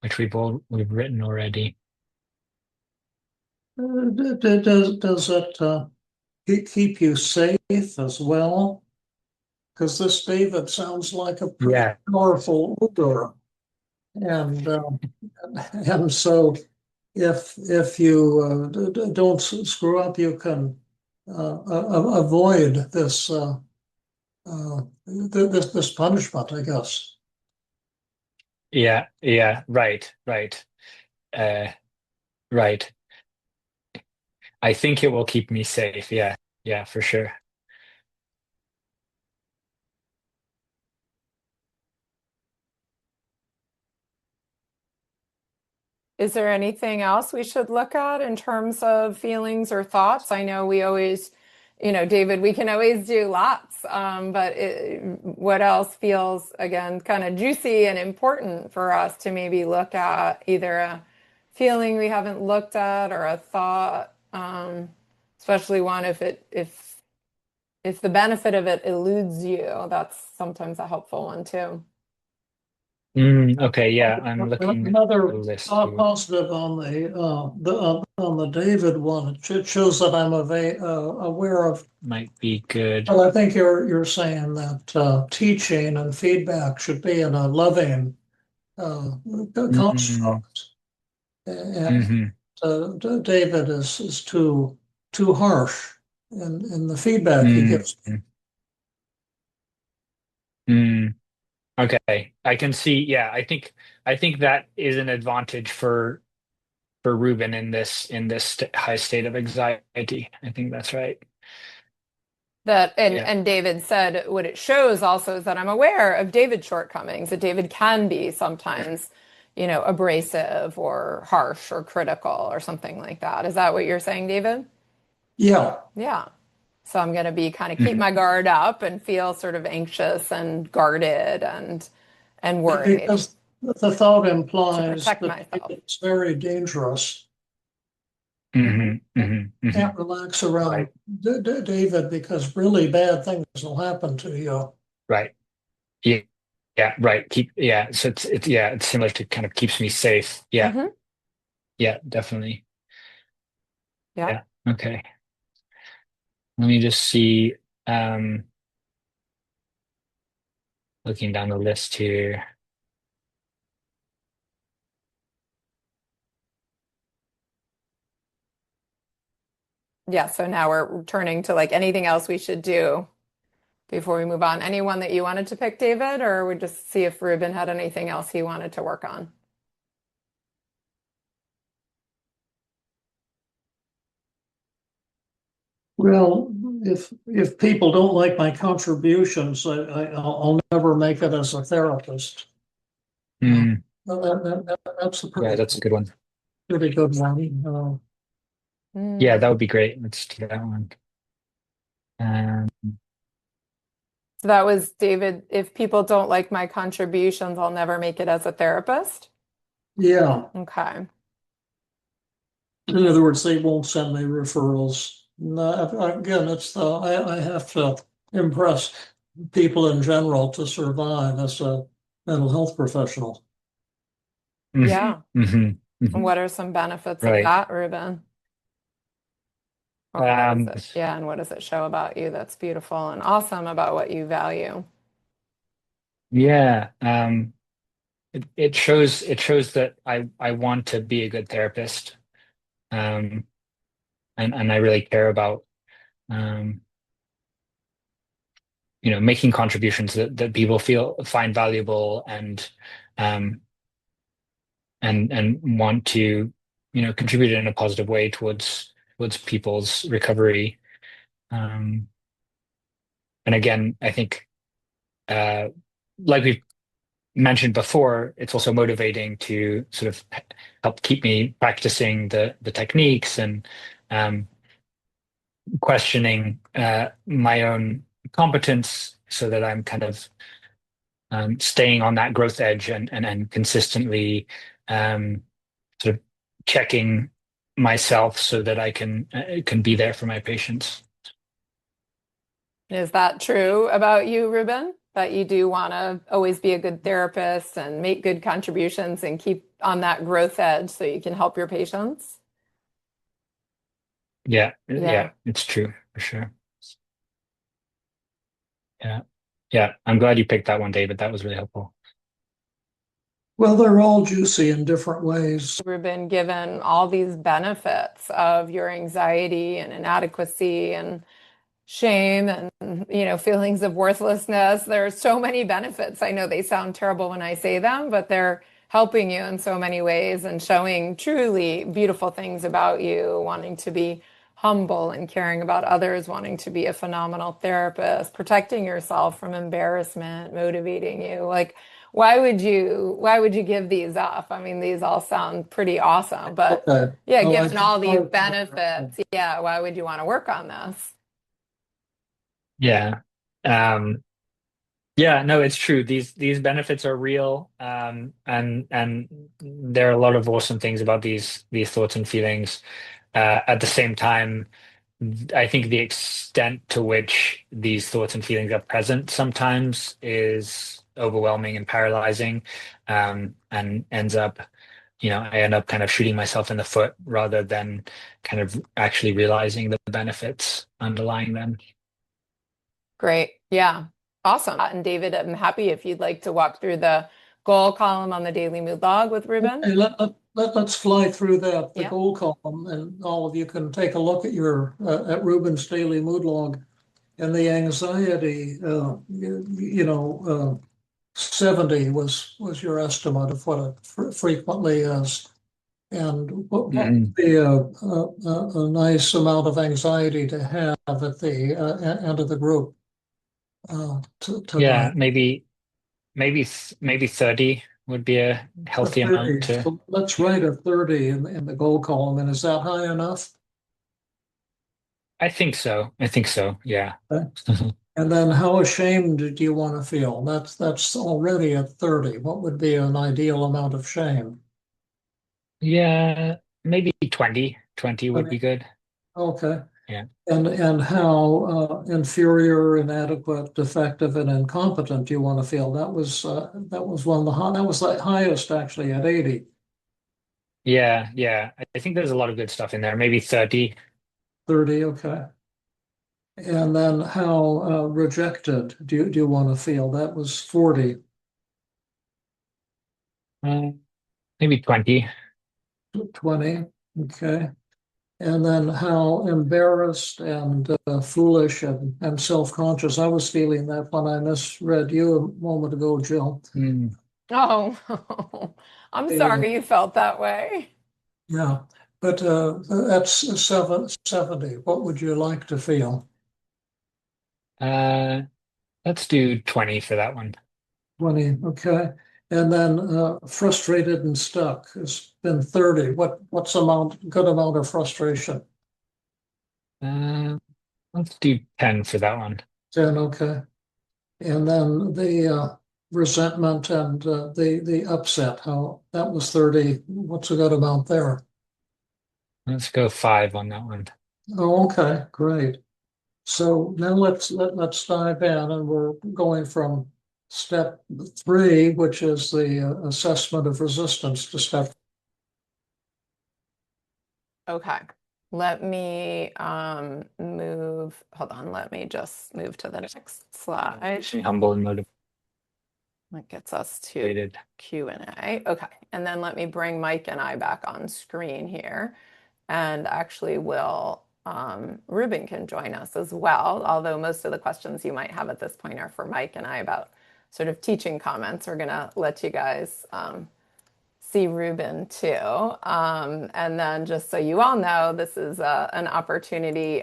which we've written already. Does it keep you safe as well? Because this David sounds like a pretty Yeah, powerful ogre, and and so if you don't screw up, you can avoid this punishment, I guess. yeah, right. Uh, right. I think it will keep me safe. Yeah, yeah, for sure. Is there anything else we should look at in terms of feelings or thoughts? I know we always, David, we can always do lots, but what else feels, again, kind of juicy and important for us to maybe look at, either a feeling we haven't looked at or a thought, especially one if the benefit of it eludes you, that's sometimes a helpful one too. Okay, yeah, I'm looking at the Another list here. positive on the David one. It shows that I'm aware of. Might be good. Well, I think you're saying that teaching and feedback should be in a loving Mm, construct, and hmm David is too harsh in the feedback he mm, gives. mm. Okay, I can see. Yeah, I think that is an advantage for Ruben in this high state of anxiety. I think that's right. That Yeah. and David said what it shows also is that I'm aware of David's shortcomings, that David can be sometimes, abrasive or harsh or critical or something like that. Is that what you're saying, David? Yeah, Yeah. So I'm going to be kind of keep Hmm. my guard up and feel sort of anxious and guarded and worried because the thought to implies protect that myself. it's very dangerous. Hmm. Hmm. Hmm. Can't relax around Right. David because really bad things will happen to you. Right. Yeah. Yeah. Right. Yeah. So it's similar to kind of keeps me safe. Yeah. Hmm. Yeah. Definitely. Yeah. Yeah. Okay. Let me just see. Um, Looking down the list here. Yeah, so now we're turning to like anything else we should do before we move on. Anyone that you wanted to pick, David, or we just see if Ruben had anything else he wanted to work on? Well, if people don't like my contributions, I'll never make it as a therapist. Mm, That's a yeah, that's a good one. pretty good one. Yeah, that would be great. Let's do that one. Um, So that was David. If people don't like my contributions, I'll never make it as a therapist. Yeah. Okay. In other words, they won't send me referrals. No, again, I have to impress people in general to survive as a mental health professional. Yeah. mhm, And mhm. what are some benefits of Right. that, Ruben? Or what is Um, it? Yeah, and what does it show about you that's beautiful and awesome about what you value? yeah. It shows that I want to be a good therapist. Um, and I really care about um, making contributions that people find valuable um and want to, contribute in a positive way towards people's recovery. Um, and again, I think like we've mentioned before, it's also motivating to sort of help keep me practicing the techniques and um, questioning my own competence so that I'm kind of staying on that growth edge and consistently um, sort of checking myself so that I can be there for my patients. Is that true about you, Ruben? That you do want to always be a good therapist and make good contributions and keep on that growth edge so you can help your patients? Yeah, Yeah. yeah, it's true for sure. Yeah, yeah. I'm glad you picked that one, David. That was really helpful. Well, they're all juicy in different ways. Ruben, given all these benefits of your anxiety and inadequacy and shame and feelings of worthlessness. There are so many benefits. I know they sound terrible when I say them, but they're helping you in so many ways and showing truly beautiful things about you, wanting to be humble and caring about others, wanting to be a phenomenal therapist, protecting yourself from embarrassment, motivating you. Like, why would you give these up? I mean, these all sound pretty awesome, but Okay. yeah, Oh, given all these benefits, yeah, why would you want to work on this? Yeah. Um, yeah, no, it's true. These benefits are real. And there are a lot of awesome things about these thoughts and feelings. At the same time, I think the extent to which these thoughts and feelings are present sometimes is overwhelming and paralyzing, and I end up kind of shooting myself in the foot rather than kind of actually realizing the benefits underlying them. Great. Yeah. Awesome. And David, I'm happy if you'd like to walk through the goal column on the daily mood log with Ruben. Okay, let's fly through that, the Yeah. goal column, and all of you can take a look at at Ruben's daily mood log and the anxiety. 70 was your estimate of what it frequently is, and what would Mhm. be a nice amount of anxiety to have at the end of the group tonight. Yeah, maybe 30 would be a A healthy amount 30. to. So let's write a 30 in the goal column. And is that high enough? I think so. I think so. Yeah. Okay. And then how ashamed do you want to feel? That's already at 30. What would be an ideal amount of shame? Yeah, maybe 20. 20 I would mean, be good. okay. Yeah. And how inferior, inadequate, defective, and incompetent do you want to feel? That was one of that was the highest actually at 80. Yeah, yeah. I think there's a lot of good stuff in there. Maybe 30. 30, okay. And then how rejected do you want to feel? That was 40. Uh, maybe 20. 20, okay. and then how embarrassed and foolish and self-conscious. I was feeling that when I misread you a moment ago, Jill. Mm. Oh, I'm The, sorry you felt that way. yeah, but that's 70. What would you like to feel? Uh, let's do 20 for that one. 20, okay. And then frustrated and stuck has been 30. What's good amount of frustration? Uh, let's do 10 for that one. 10, okay. And then the resentment and the upset, how that was 30. What's a good amount there? Let's go 5 on that one. Oh, okay, great. So now let's dive in, and we're going from step 3, which is the assessment of resistance, to step. Okay. Let me move, hold on, let me just move to the next slide. Makes me humble and motivated. That gets us to Q&A. Okay, and then let me bring Mike and I back on screen here. And actually Ruben can join us as well, although most of the questions you might have at this point are for Mike and I about sort of teaching comments. We're gonna let you guys see Ruben too. And then just so you all know, this is an opportunity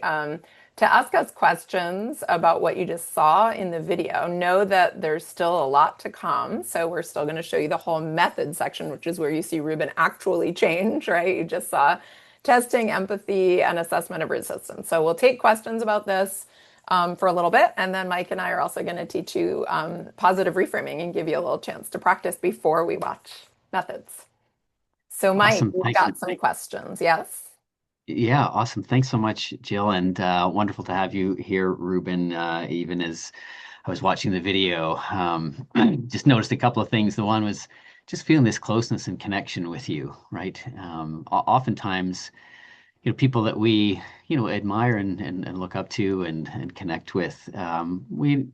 to ask us questions about what you just saw in the video. Know that there's still a lot to come. So we're still going to show you the whole method section, which is where you see Ruben actually change, right? You just saw testing, empathy, and assessment of resistance. So we'll take questions about this for a little bit. And then Mike and I are also going to teach you positive reframing and give you a little chance to practice before we watch methods. So Mike, Awesome. we've Thanks. got some questions. Yes? Yeah, awesome. Thanks so much, Jill, and wonderful to have you here, Ruben. Even as I was watching the video, just noticed a couple of things. The one was just feeling this closeness and connection with you, right? Oftentimes, people that we, admire and look up to and connect with, we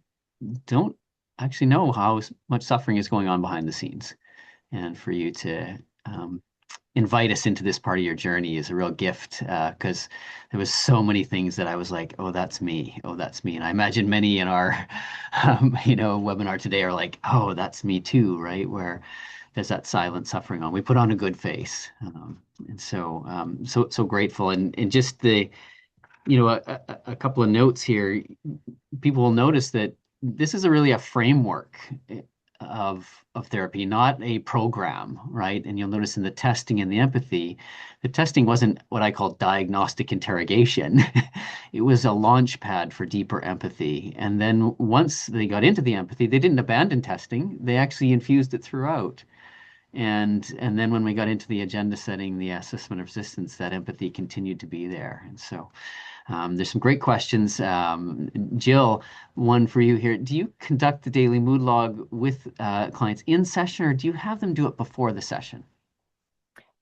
don't actually know how much suffering is going on behind the scenes. And for you to invite us into this part of your journey is a real gift because there was so many things that I was like, oh, that's me. Oh, that's me. And I imagine many in our, webinar today are like, oh, that's me too, right? Where there's that silent suffering on. We put on a good face. And so grateful. And just a couple of notes here. People will notice that this is really a framework of therapy, not a program, right? And you'll notice in the testing and the empathy, the testing wasn't what I call diagnostic interrogation. It was a launch pad for deeper empathy. And then once they got into the empathy, they didn't abandon testing. They actually infused it throughout. And then when we got into the agenda setting, the assessment of resistance, that empathy continued to be there. And so there's some great questions. Jill, one for you here. Do you conduct the daily mood log with clients in session, or do you have them do it before the session?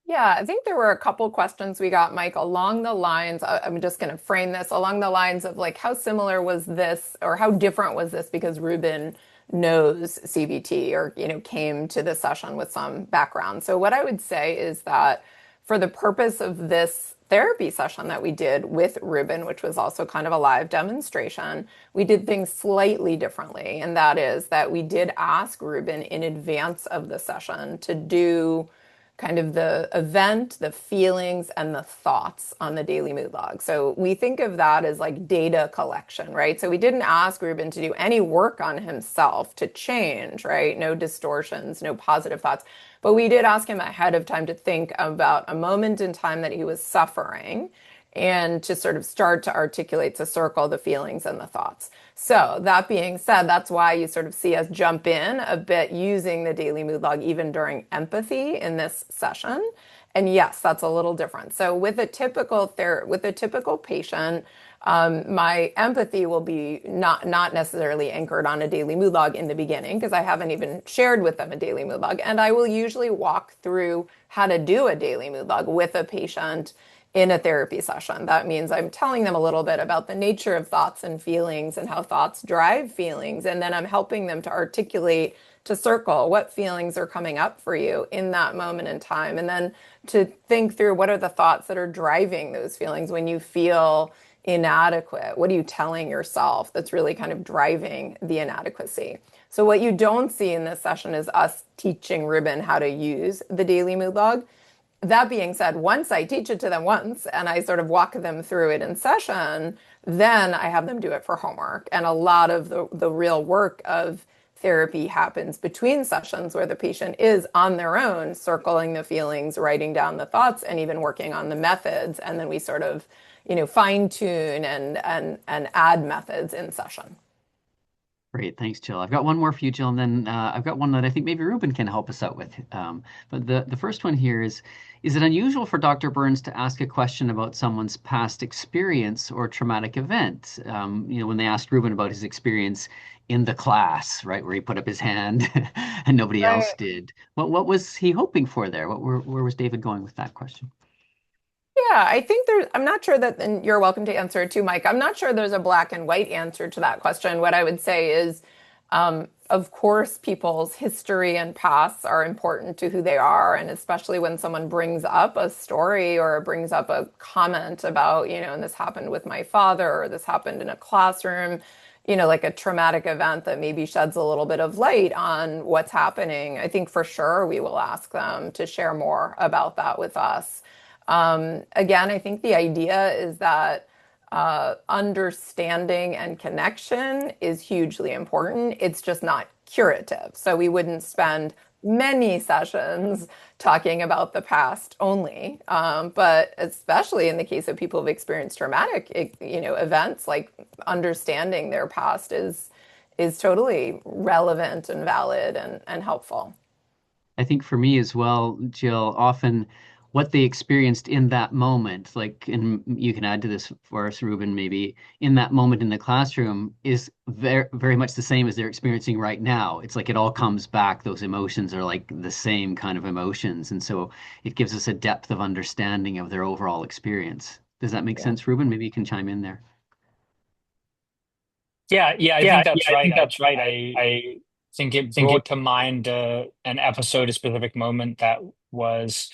Yeah, I think there were a couple questions we got, Mike, along the lines, I'm just going to frame this along the lines of like, how similar was this or how different was this because Ruben knows CBT or, came to the session with some background. So what I would say is that for the purpose of this therapy session that we did with Ruben, which was also kind of a live demonstration, we did things slightly differently. And that is that we did ask Ruben in advance of the session to do kind of the event, the feelings, and the thoughts on the daily mood log. So we think of that as like data collection, right? So we didn't ask Ruben to do any work on himself to change, right? No distortions, no positive thoughts. But we did ask him ahead of time to think about a moment in time that he was suffering and to sort of start to articulate, to circle the feelings and the thoughts. So that being said, that's why you sort of see us jump in a bit using the daily mood log even during empathy in this session. And yes, that's a little different. So with a typical patient, my empathy will be not necessarily anchored on a daily mood log in the beginning because I haven't even shared with them a daily mood log. And I will usually walk through how to do a daily mood log with a patient in a therapy session. That means I'm telling them a little bit about the nature of thoughts and feelings and how thoughts drive feelings. And then I'm helping them to articulate to circle what feelings are coming up for you in that moment in time. And then to think through what are the thoughts that are driving those feelings when you feel inadequate. What are you telling yourself that's really kind of driving the inadequacy? So what you don't see in this session is us teaching Ruben how to use the daily mood log. That being said, once I teach it to them once and I sort of walk them through it in session, then I have them do it for homework. And a lot of the real work of therapy happens between sessions where the patient is on their own, circling the feelings, writing down the thoughts, and even working on the methods. And then we sort of, fine tune and add methods in session. Great, thanks, Jill. I've got one more for you, Jill, and then I've got one that I think maybe Ruben can help us out with. But the first one here is it unusual for Dr. Burns to ask a question about someone's past experience or traumatic event? When they asked Ruben about his experience in the class, right, where he put up his hand and nobody else Right. did. What was he hoping for there? Where was David going with that question? Yeah, I think I'm not sure that, and you're welcome to answer it too, Mike. I'm not sure there's a black and white answer to that question. What I would say is, of course, people's history and pasts are important to who they are. And especially when someone brings up a story or brings up a comment about, and this happened with my father, or this happened in a classroom, like a traumatic event that maybe sheds a little bit of light on what's happening. I think for sure we will ask them to share more about that with us. Again, I think the idea is that understanding and connection is hugely important. It's just not curative. So we wouldn't spend many sessions talking about the past only. But especially in the case of people who've experienced traumatic, events, like understanding their past is totally relevant and valid and helpful. I think for me as well, Jill, often what they experienced in that moment, like, and you can add to this for us, Ruben, maybe in that moment in the classroom is very, very much the same as they're experiencing right now. It's like it all comes back. Those emotions are like the same kind of emotions. And so it gives us a depth of understanding of their overall experience. Does that make Yeah. sense, Ruben? Maybe you can chime in there. Yeah, I Yeah, think that's I right. think that's right. I I think it think it brought to mind an episode, a specific moment that was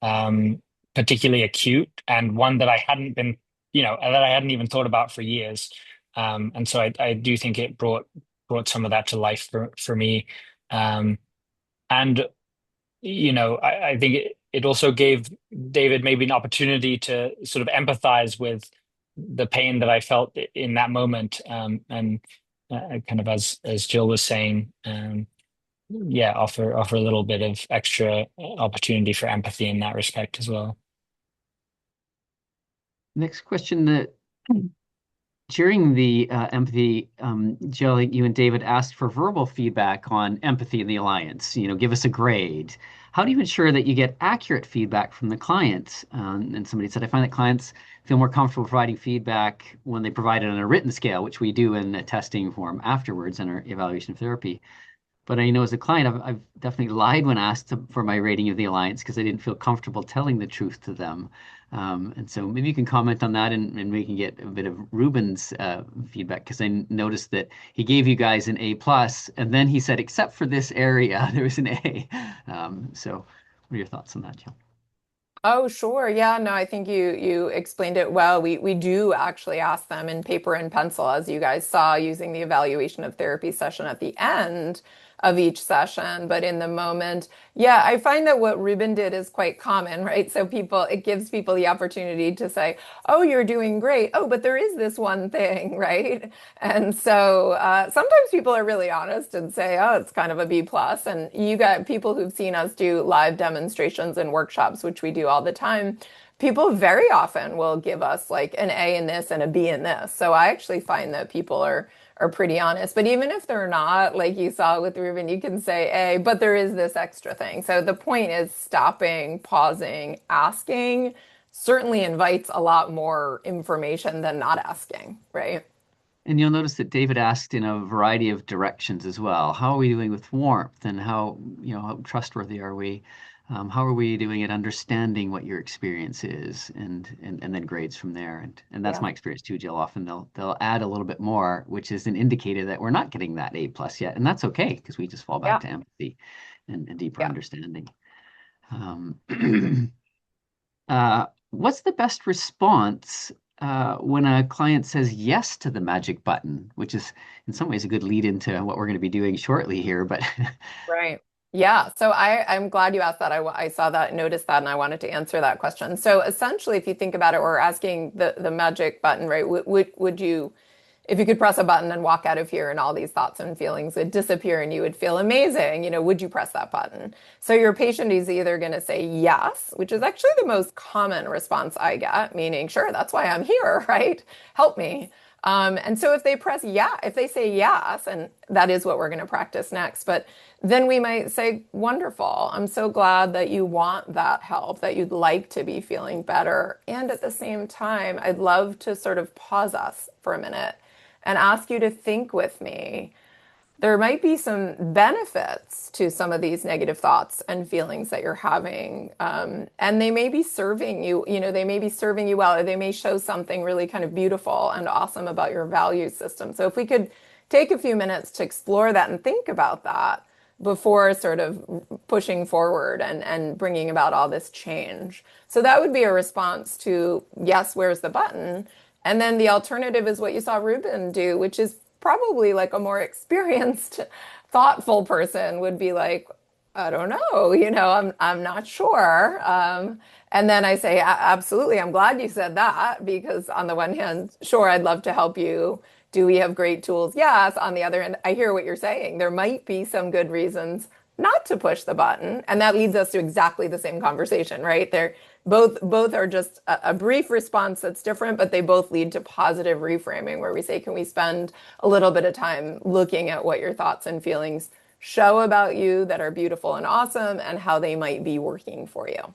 um, particularly acute and one that I hadn't been, that I hadn't even thought about for years. And so I do think it brought some of that to life for me. Um, and I think it also gave David maybe an opportunity to sort of empathize with the pain that I felt in that moment. And kind of as Jill was saying, yeah, offer a little bit of extra opportunity for empathy in that respect as well. Next question that during the empathy, Jill, you and David asked for verbal feedback on empathy in the alliance. Give us a grade. How do you ensure that you get accurate feedback from the client? And somebody said, I find that clients feel more comfortable providing feedback when they provide it on a written scale, which we do in a testing form afterwards in our evaluation of therapy. But I know as a client, I've definitely lied when asked for my rating of the alliance because I didn't feel comfortable telling the truth to them. And so maybe you can comment on that and we can get a bit of Ruben's feedback because I noticed that he gave you guys an A plus and then he said, except for this area, there was an A. So what are your thoughts on that, Jill? Oh, sure. Yeah, no, I think you explained it well. We do actually ask them in paper and pencil, as you guys saw, using the evaluation of therapy session at the end of each session. But in the moment, yeah, I find that what Ruben did is quite common, right? So it gives people the opportunity to say, "Oh, you're doing great. Oh, but there is this one thing," right? And so sometimes people are really honest and say, "Oh, it's kind of a B plus." And you got people who've seen us do live demonstrations and workshops, which we do all the time. People very often will give us like an A in this and a B in this. So I actually find that people are pretty honest. But even if they're not, like you saw with Ruben, you can say A, but there is this extra thing. So the point is stopping, pausing, asking certainly invites a lot more information than not asking, right? And you'll notice that David asked in a variety of directions as well. How are we doing with warmth, and how trustworthy are we? How are we doing at understanding what your experience is, and then grades from there. And that's Yeah. my experience too, Jill. Often they'll add a little bit more, which is an indicator that we're not getting that A plus yet, and that's okay because we just fall back Yeah. to empathy and deeper Yeah. understanding. Um, what's the best response when a client says yes to the magic button, which is in some ways a good lead into what we're going to be doing shortly here, but Right. Yeah. So I'm glad you asked that. I saw that, noticed that, and I wanted to answer that question. So essentially, if you think about it, we're asking the magic button, right? Would you, if you could press a button and walk out of here and all these thoughts and feelings would disappear and you would feel amazing, would you press that button? So your patient is either going to say yes, which is actually the most common response I get, meaning, sure, that's why I'm here, right? Help me. And so if they press yeah, if they say yes, and that is what we're going to practice next, but then we might say, wonderful, I'm so glad that you want that help, that you'd like to be feeling better. And at the same time, I'd love to sort of pause us for a minute and ask you to think with me. There might be some benefits to some of these negative thoughts and feelings that you're having. And they may be serving you, they may be serving you well, or they may show something really kind of beautiful and awesome about your value system. So if we could take a few minutes to explore that and think about that before sort of pushing forward and bringing about all this change. So that would be a response to, yes, where's the button? And then the alternative is what you saw Ruben do, which is probably like a more experienced, thoughtful person would be like, I don't know, I'm not sure. And then I say, absolutely, I'm glad you said that because on the one hand, sure, I'd love to help you. Do we have great tools? Yes. On the other hand, I hear what you're saying. There might be some good reasons not to push the button, and that leads us to exactly the same conversation, right? They're both are just a brief response that's different, but they both lead to positive reframing, where we say, can we spend a little bit of time looking at what your thoughts and feelings show about you that are beautiful and awesome, and how they might be working for you.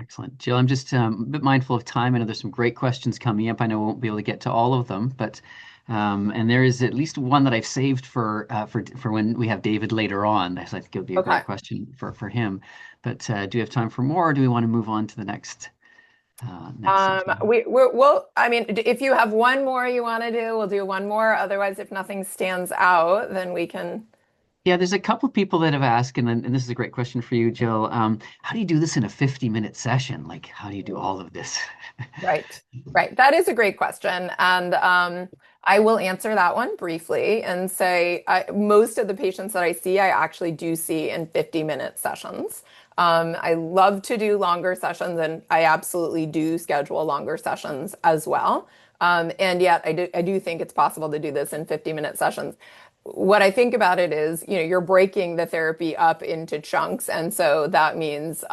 excellent. Jill, I'm just a bit mindful of time. I know there's some great questions coming up. I know we won't be able to get to all of them, but and there is at least one that I've saved for when we have David later on. I think it would be a Okay. great question for him. But do we have time for more, or do we want to move on to the next section? We'll, I mean, if you have one more you want to do, we'll do one more. Otherwise, if nothing stands out, then we can. Yeah, there's a couple of people that have asked, and this is a great question for you, Jill. How do you do this in a 50-minute session? Like, how do you do all of this? Right, right. That is a great question. And I will answer that one briefly and say most of the patients that I see, I actually do see in 50-minute sessions. I love to do longer sessions, and I absolutely do schedule longer sessions as well. And yet, I do think it's possible to do this in 50-minute sessions. What I think about it is, you're breaking the therapy up into chunks. And so that means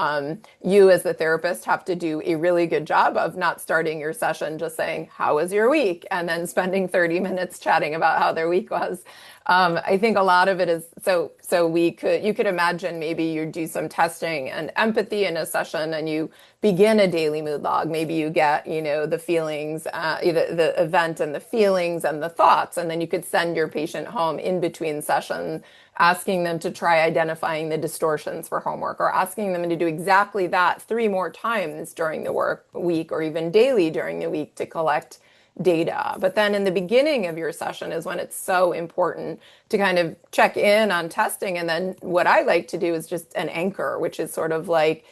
you as the therapist have to do a really good job of not starting your session just saying, how was your week? And then spending 30 minutes chatting about how their week was. I think a lot of it is you could imagine maybe you do some testing and empathy in a session and you begin a daily mood log. Maybe you get, the feelings, the event and the feelings and the thoughts, and then you could send your patient home in between sessions, asking them to try identifying the distortions for homework, or asking them to do exactly that 3 more times during the work week, or even daily during the week to collect data. But then in the beginning of your session is when it's so important to kind of check in on testing. And then what I like to do is just an anchor, which is sort of like,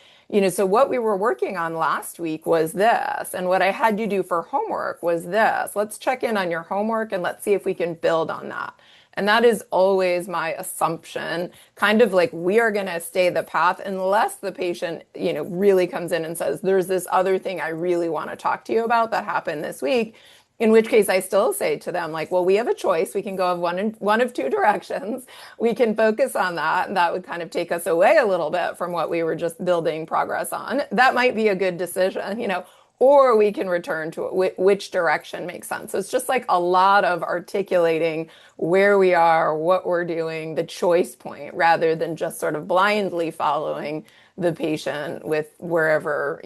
so what we were working on last week was this, and what I had you do for homework was this. Let's check in on your homework and let's see if we can build on that. And that is always my assumption, kind of like we are going to stay the path unless the patient, really comes in and says, there's this other thing I really want to talk to you about that happened this week. In which case I still say to them, like, well, we have a choice. We can go of one of two directions. We can focus on that. And that would kind of take us away a little bit from what we were just building progress on. That might be a good decision, or we can return to which direction makes sense. So it's just like a lot of articulating where we are, what we're doing, the choice point, rather than just sort of blindly following the patient with wherever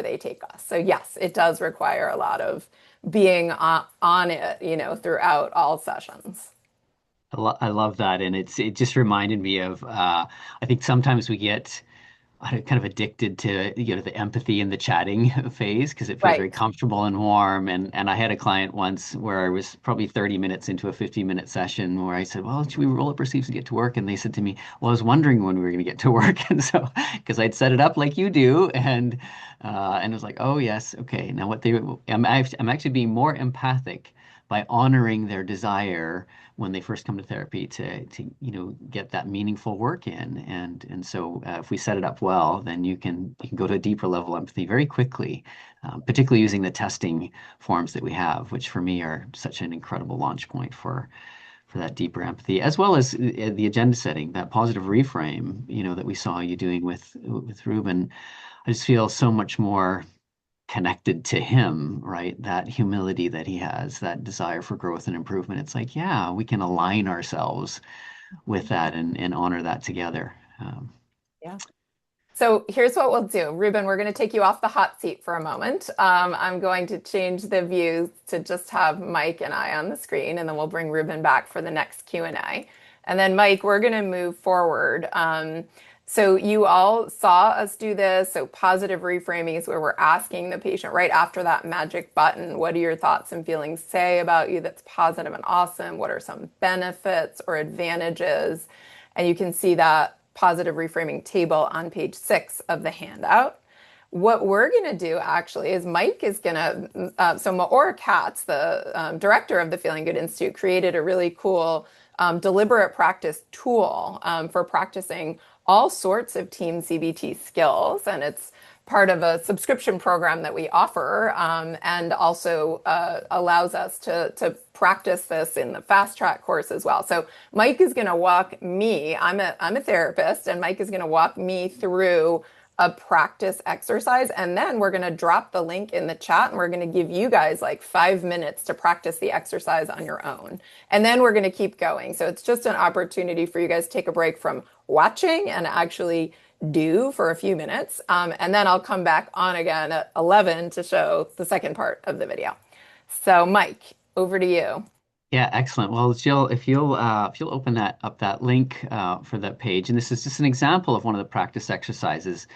they take us. So yes, it does require a lot of being on it, throughout all sessions. I love that, and it just reminded me of I think sometimes we get kind of addicted to the empathy and the chatting phase because it feels very Right. comfortable and warm. And I had a client once where I was probably 30 minutes into a 15-minute session where I said, "Well, should we roll up our sleeves and get to work?" And they said to me, "Well, I was wondering when we were going to get to work." And so because I'd set it up like you do, and it was like, "Oh yes, okay." Now I'm actually being more empathic by honoring their desire when they first come to therapy to get that meaningful work in. And so if we set it up well, then you can go to a deeper level of empathy very quickly, particularly using the testing forms that we have, which for me are such an incredible launch point for that deeper empathy, as well as the agenda setting, that positive reframe, that we saw you doing with Ruben. I just feel so much more connected to him, right? That humility that he has, that desire for growth and improvement. It's like, yeah, we can align ourselves with that and honor that together. Yeah. So here's what we'll do. Ruben, we're going to take you off the hot seat for a moment. I'm going to change the view to just have Mike and I on the screen, and then we'll bring Ruben back for the next Q&A. And then Mike, we're going to move forward. So you all saw us do this. So positive reframing is where we're asking the patient right after that magic button, what do your thoughts and feelings say about you that's positive and awesome? What are some benefits or advantages? And you can see that positive reframing table on page 6 of the handout. What we're going to do actually is Mike is going to, so Maura Katz, the director of the Feeling Good Institute, created a really cool deliberate practice tool for practicing all sorts of TEAM-CBT skills. And it's part of a subscription program that we offer and also allows us to practice this in the fast track course as well. So Mike is going to walk me, I'm a therapist, and Mike is going to walk me through a practice exercise, and then we're going to drop the link in the chat and we're going to give you guys like 5 minutes to practice the exercise on your own, and then we're going to keep going. So it's just an opportunity for you guys to take a break from watching and actually do for a few minutes, and then I'll come back on again at 11 to show the second part of the video. So Mike, over to you. Yeah, excellent. Well, Jill, if you'll open that link for that page, and this is just an example of one of the practice exercises.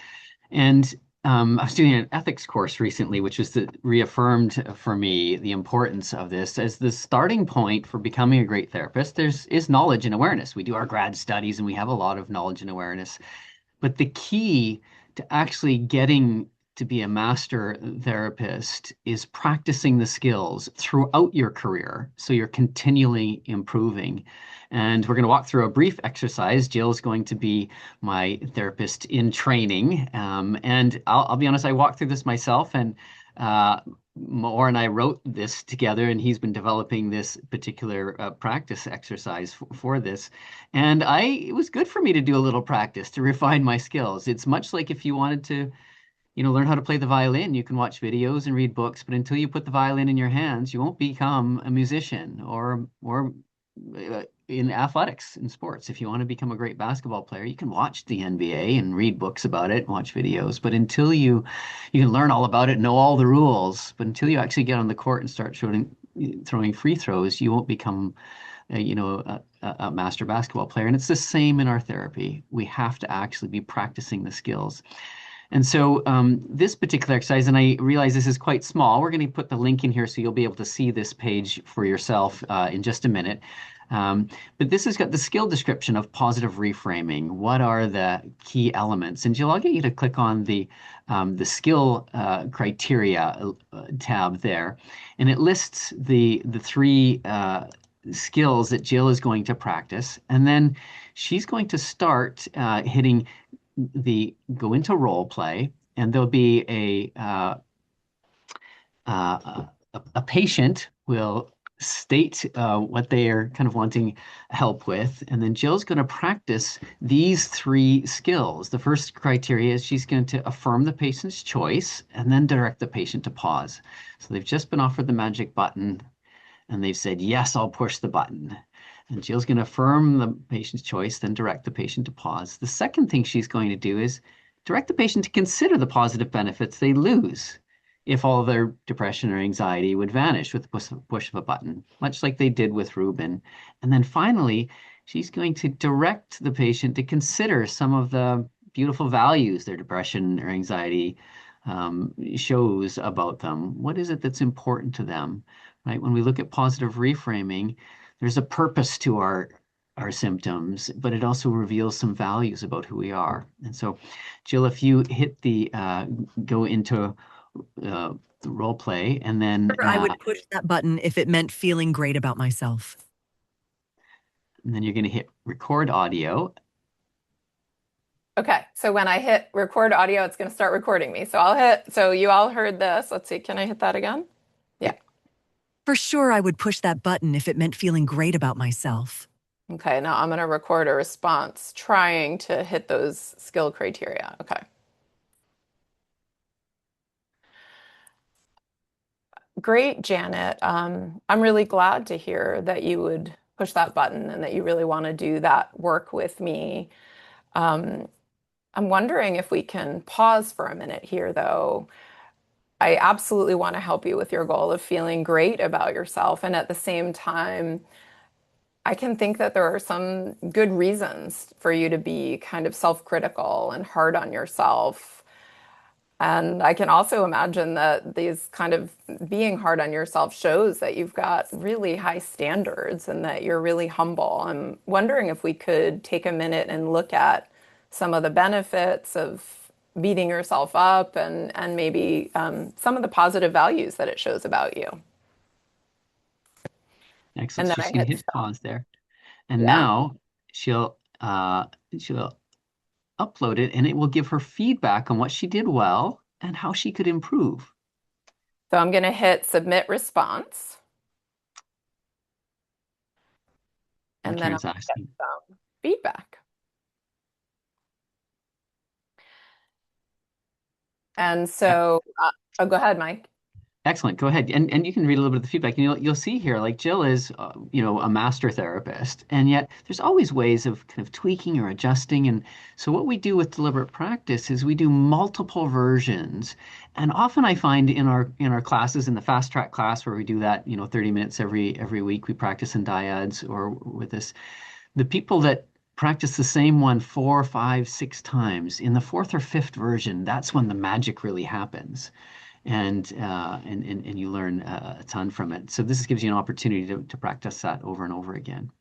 And I was doing an ethics course recently, which was reaffirmed for me the importance of this as the starting point for becoming a great therapist. Is knowledge and awareness. We do our grad studies, and we have a lot of knowledge and awareness. But the key to actually getting to be a master therapist is practicing the skills throughout your career. So you're continually improving. And we're going to walk through a brief exercise. Jill's going to be my therapist in training. And I'll be honest, I walked through this myself, and Maor and I wrote this together, and he's been developing this particular practice exercise for this. And it was good for me to do a little practice to refine my skills. It's much like if you wanted to learn how to play the violin. You can watch videos and read books, but until you put the violin in your hands, you won't become a musician or in athletics and sports. If you want to become a great basketball player, you can watch the NBA and read books about it and watch videos. But until you can learn all about it, know all the rules, but until you actually get on the court and start throwing free throws, you won't become a master basketball player. And it's the same in our therapy. We have to actually be practicing the skills. And so this particular exercise, and I realize this is quite small, we're going to put the link in here so you'll be able to see this page for yourself in just a minute. But this has got the skill description of positive reframing. What are the key elements? And Jill, I'll get you to click on the skill criteria tab there. And it lists the three skills that Jill is going to practice. And then she's going to start hitting go into role play, and there'll be a patient will state what they are kind of wanting help with, and then Jill's going to practice these three skills. The first criteria is she's going to affirm the patient's choice and then direct the patient to pause. So they've just been offered the magic button, and they've said, yes, I'll push the button. And Jill's going to affirm the patient's choice, then direct the patient to pause. The second thing she's going to do is direct the patient to consider the positive benefits they lose if all their depression or anxiety would vanish with the push of a button, much like they did with Ruben. And then finally, she's going to direct the patient to consider some of the beautiful values their depression or anxiety shows about them. What is it that's important to them, right? When we look at positive reframing, there's a purpose to our symptoms, but it also reveals some values about who we are. And so, Jill, if you hit the go into role play, and then I would push that button if it meant feeling great about myself. you're going to hit record audio. Okay, so when I hit record audio, it's going to start recording me. So I'll hit, so you all heard this. Let's see, can I hit that again? Yeah. For sure, I would push that button if it meant feeling great about myself. Okay, now I'm going to record a response trying to hit those skill criteria. Okay. Great, Janet. I'm really glad to hear that you would push that button and that you really want to do that work with me. Um, I'm wondering if we can pause for a minute here, though. I absolutely want to help you with your goal of feeling great about yourself. And at the same time, I can think that there are some good reasons for you to be kind of self-critical and hard on yourself. And I can also imagine that these kind of being hard on yourself shows that you've got really high standards and that you're really humble. I'm wondering if we could take a minute and look at some of the benefits of beating yourself up and maybe some of the positive values that it shows about you. Excellent. And then So I she's going to hit hit stop. pause there, and Yeah. now she'll upload it, and it will give her feedback on what she did well and how she could improve. So I'm going to hit submit response. And then I'm Returns going to get asking. some feedback. And so, oh, go ahead, Mike. Excellent. Go ahead. And you can read a little bit of the feedback. And you'll see here, like Jill is, a master therapist, and yet there's always ways of kind of tweaking or adjusting. And so what we do with deliberate practice is we do multiple versions. And often I find in our classes, in the fast track class where we do that, 30 minutes every week, we practice in dyads or with this, the people that practice the same one 4, 5, 6 times, in the fourth or fifth version, that's when the magic really happens, and you learn a ton from it. So this gives you an opportunity to practice that over and over again.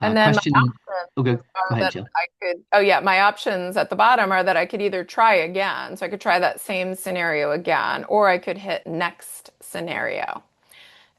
And then my Question. options Okay, go are ahead, that Jill. I could, oh yeah, my options at the bottom are that I could either try again, so I could try that same scenario again, or I could hit next scenario.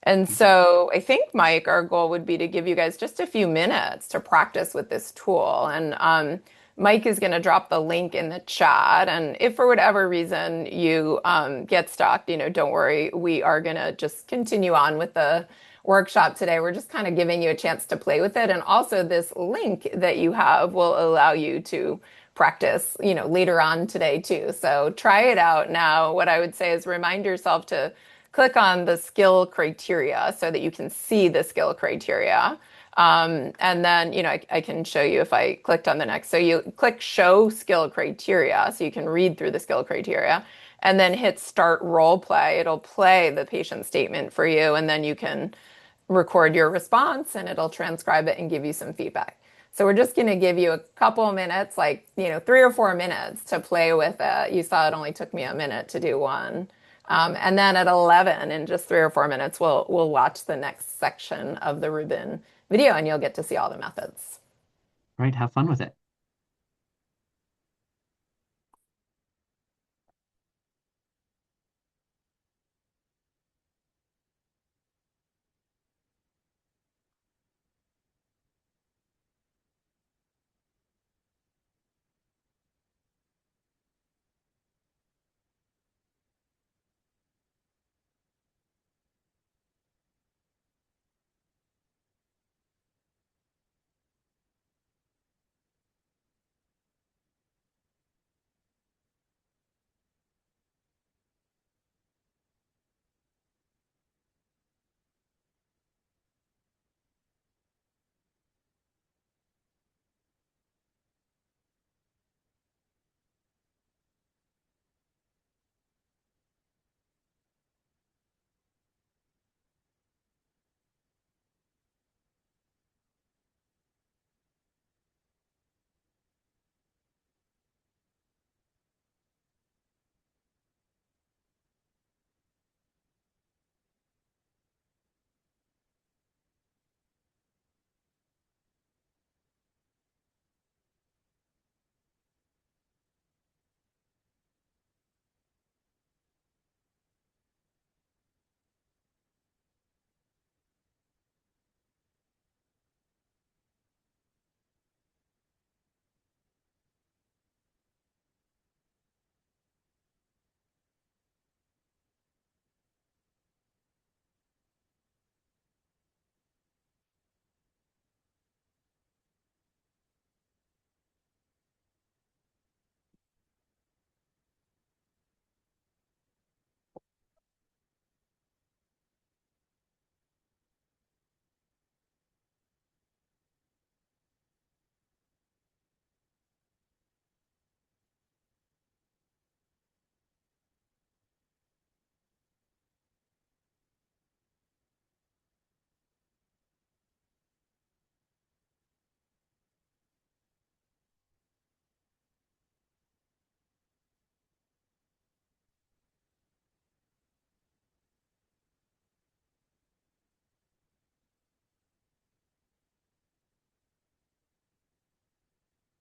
And so I think, Mike, our goal would be to give you guys just a few minutes to practice with this tool. And Mike is going to drop the link in the chat. And if for whatever reason you get stuck, don't worry. We are going to just continue on with the workshop today. We're just kind of giving you a chance to play with it. And also this link that you have will allow you to practice, later on today too. So try it out now. What I would say is remind yourself to click on the skill criteria so that you can see the skill criteria. And then, I can show you if I clicked on the next. So you click show skill criteria so you can read through the skill criteria and then hit start role play. It'll play the patient statement for you and then you can record your response and it'll transcribe it and give you some feedback. So we're just going to give you a couple of minutes, like, 3 or 4 minutes to play with it. You saw it only took me a minute to do one. And then at 11, in just 3 or 4 minutes, we'll watch the next section of the Ruben video and you'll get to see all the methods. Right, have fun with it.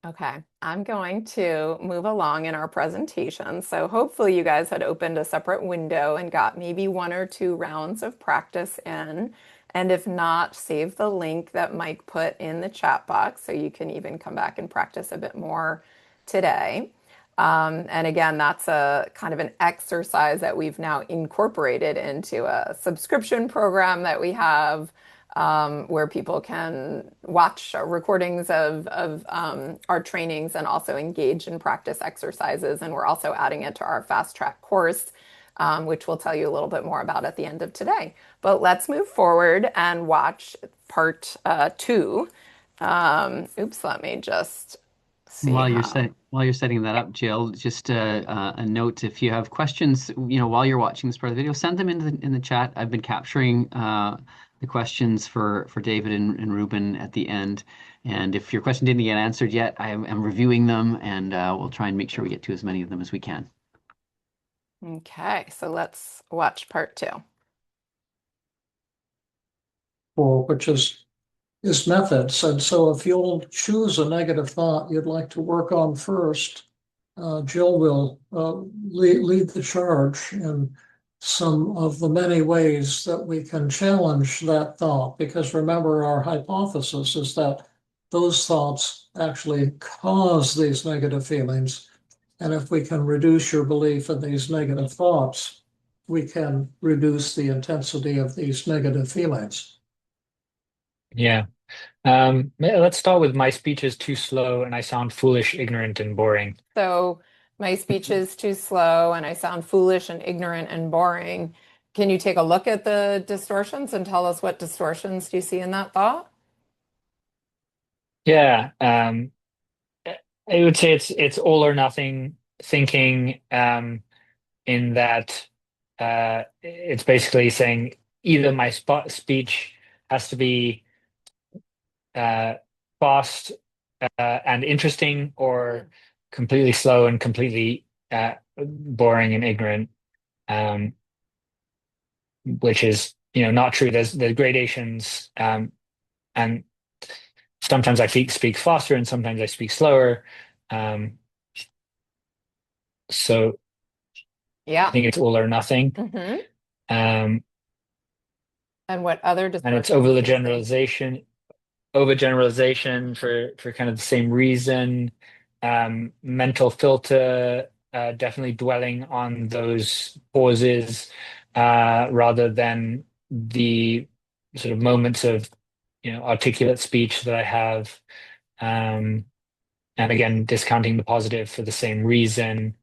Okay, I'm going to move along in our presentation. So hopefully you guys had opened a separate window and got maybe 1 or 2 rounds of practice in. And if not, save the link that Mike put in the chat box so you can even come back and practice a bit more today. And again, that's a kind of an exercise that we've now incorporated into a subscription program that we have, where people can watch recordings of our trainings and also engage in practice exercises. And we're also adding it to our fast track course, which we'll tell you a little bit more about at the end of today. But let's move forward and watch part 2. Oops, let me just see how. While you're setting that up, Jill, just a note: if you have questions, while you're watching this part of the video, send them in the chat. I've been capturing the questions for David and Ruben at the end, and if your question didn't get answered yet, I'm reviewing them, and we'll try and make sure we get to as many of them as we can. Okay, so let's watch part 2. Which is methods. And so if you'll choose a negative thought you'd like to work on first, Jill will lead the charge in some of the many ways that we can challenge that thought. Because remember, our hypothesis is that those thoughts actually cause these negative feelings. And if we can reduce your belief in these negative thoughts, we can reduce the intensity of these negative feelings. Yeah. Let's start with my speech is too slow and I sound foolish, ignorant, and boring. So my speech is too slow and I sound foolish and ignorant and boring. Can you take a look at the distortions and tell us what distortions do you see in that thought? Yeah. I would say it's all or nothing thinking, in that it's basically saying either my speech has to be uh, fast and interesting, or completely slow and completely boring and ignorant, um, which is not true. There's gradations, and sometimes I speak faster and sometimes I speak slower. Um, so I Yeah. think it's all or nothing. hmm Um, And what other and it's distortions do you see? overgeneralization for kind of the same reason. Mental filter, definitely dwelling on those pauses, rather than the sort of moments of articulate speech that I have. Um, and again, discounting the positive for the same reason.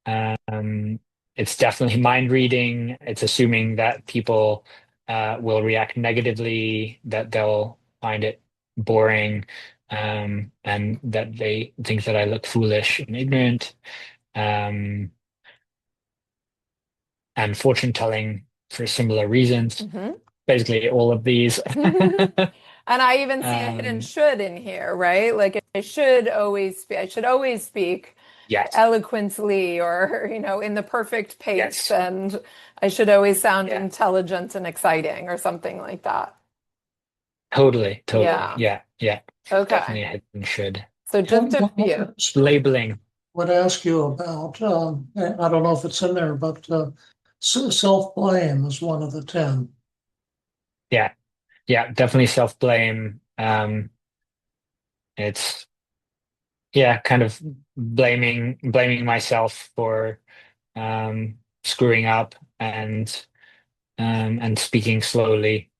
Um, it's definitely mind reading. It's assuming that people will react negatively, that they'll find it boring, and that they think that I look foolish and ignorant. Um, and fortune telling for similar reasons. hmm Basically, all of these. And I even see a hidden Um, should in here, right? Like I should always speak yes, eloquently or, in the perfect pace, yes, and I should always sound yeah, intelligent and exciting or something like that. totally, totally, Yeah. yeah, yeah. Okay. Definitely a hidden should. So just a few. Labeling. Would ask you about, I don't know if it's in there, but self-blame is one of the 10. Yeah, yeah, definitely self-blame. It's yeah, kind of blaming myself for screwing up, and speaking slowly.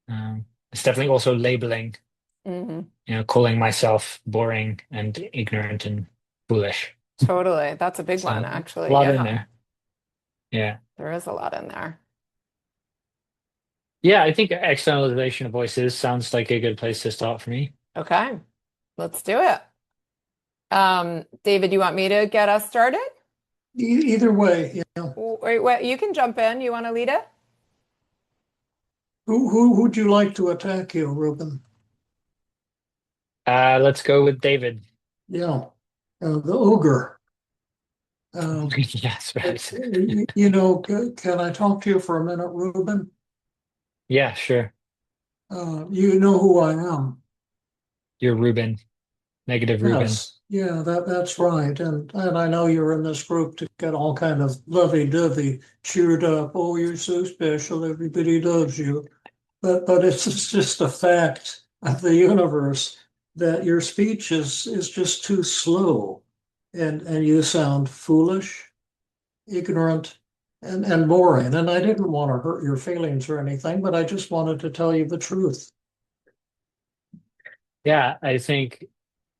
It's definitely also labeling, hmm calling myself boring and ignorant and foolish. Totally. That's a big one, So a actually. lot in Yeah. there. Yeah. There is a lot in there. Yeah, I think externalization of voices sounds like a good place to start for me. Okay. Let's do it. David, you want me to get us started? Either way, yeah. Wait, you can jump in. You want to lead it? Who would you like to attack you, Ruben? Let's go with David. Yeah, the ogre. Yes, right. Can I talk to you for a minute, Ruben? Yeah, sure. You know who I am. You're Ruben. Negative Ruben. Yes, yeah, that's right. And I know you're in this group to get all kind of lovey-dovey, cheered up. Oh, you're so special. Everybody loves you. But it's just a fact of the universe that your speech is just too slow, and you sound foolish, ignorant, and boring. And I didn't want to hurt your feelings or anything, but I just wanted to tell you the truth. Yeah,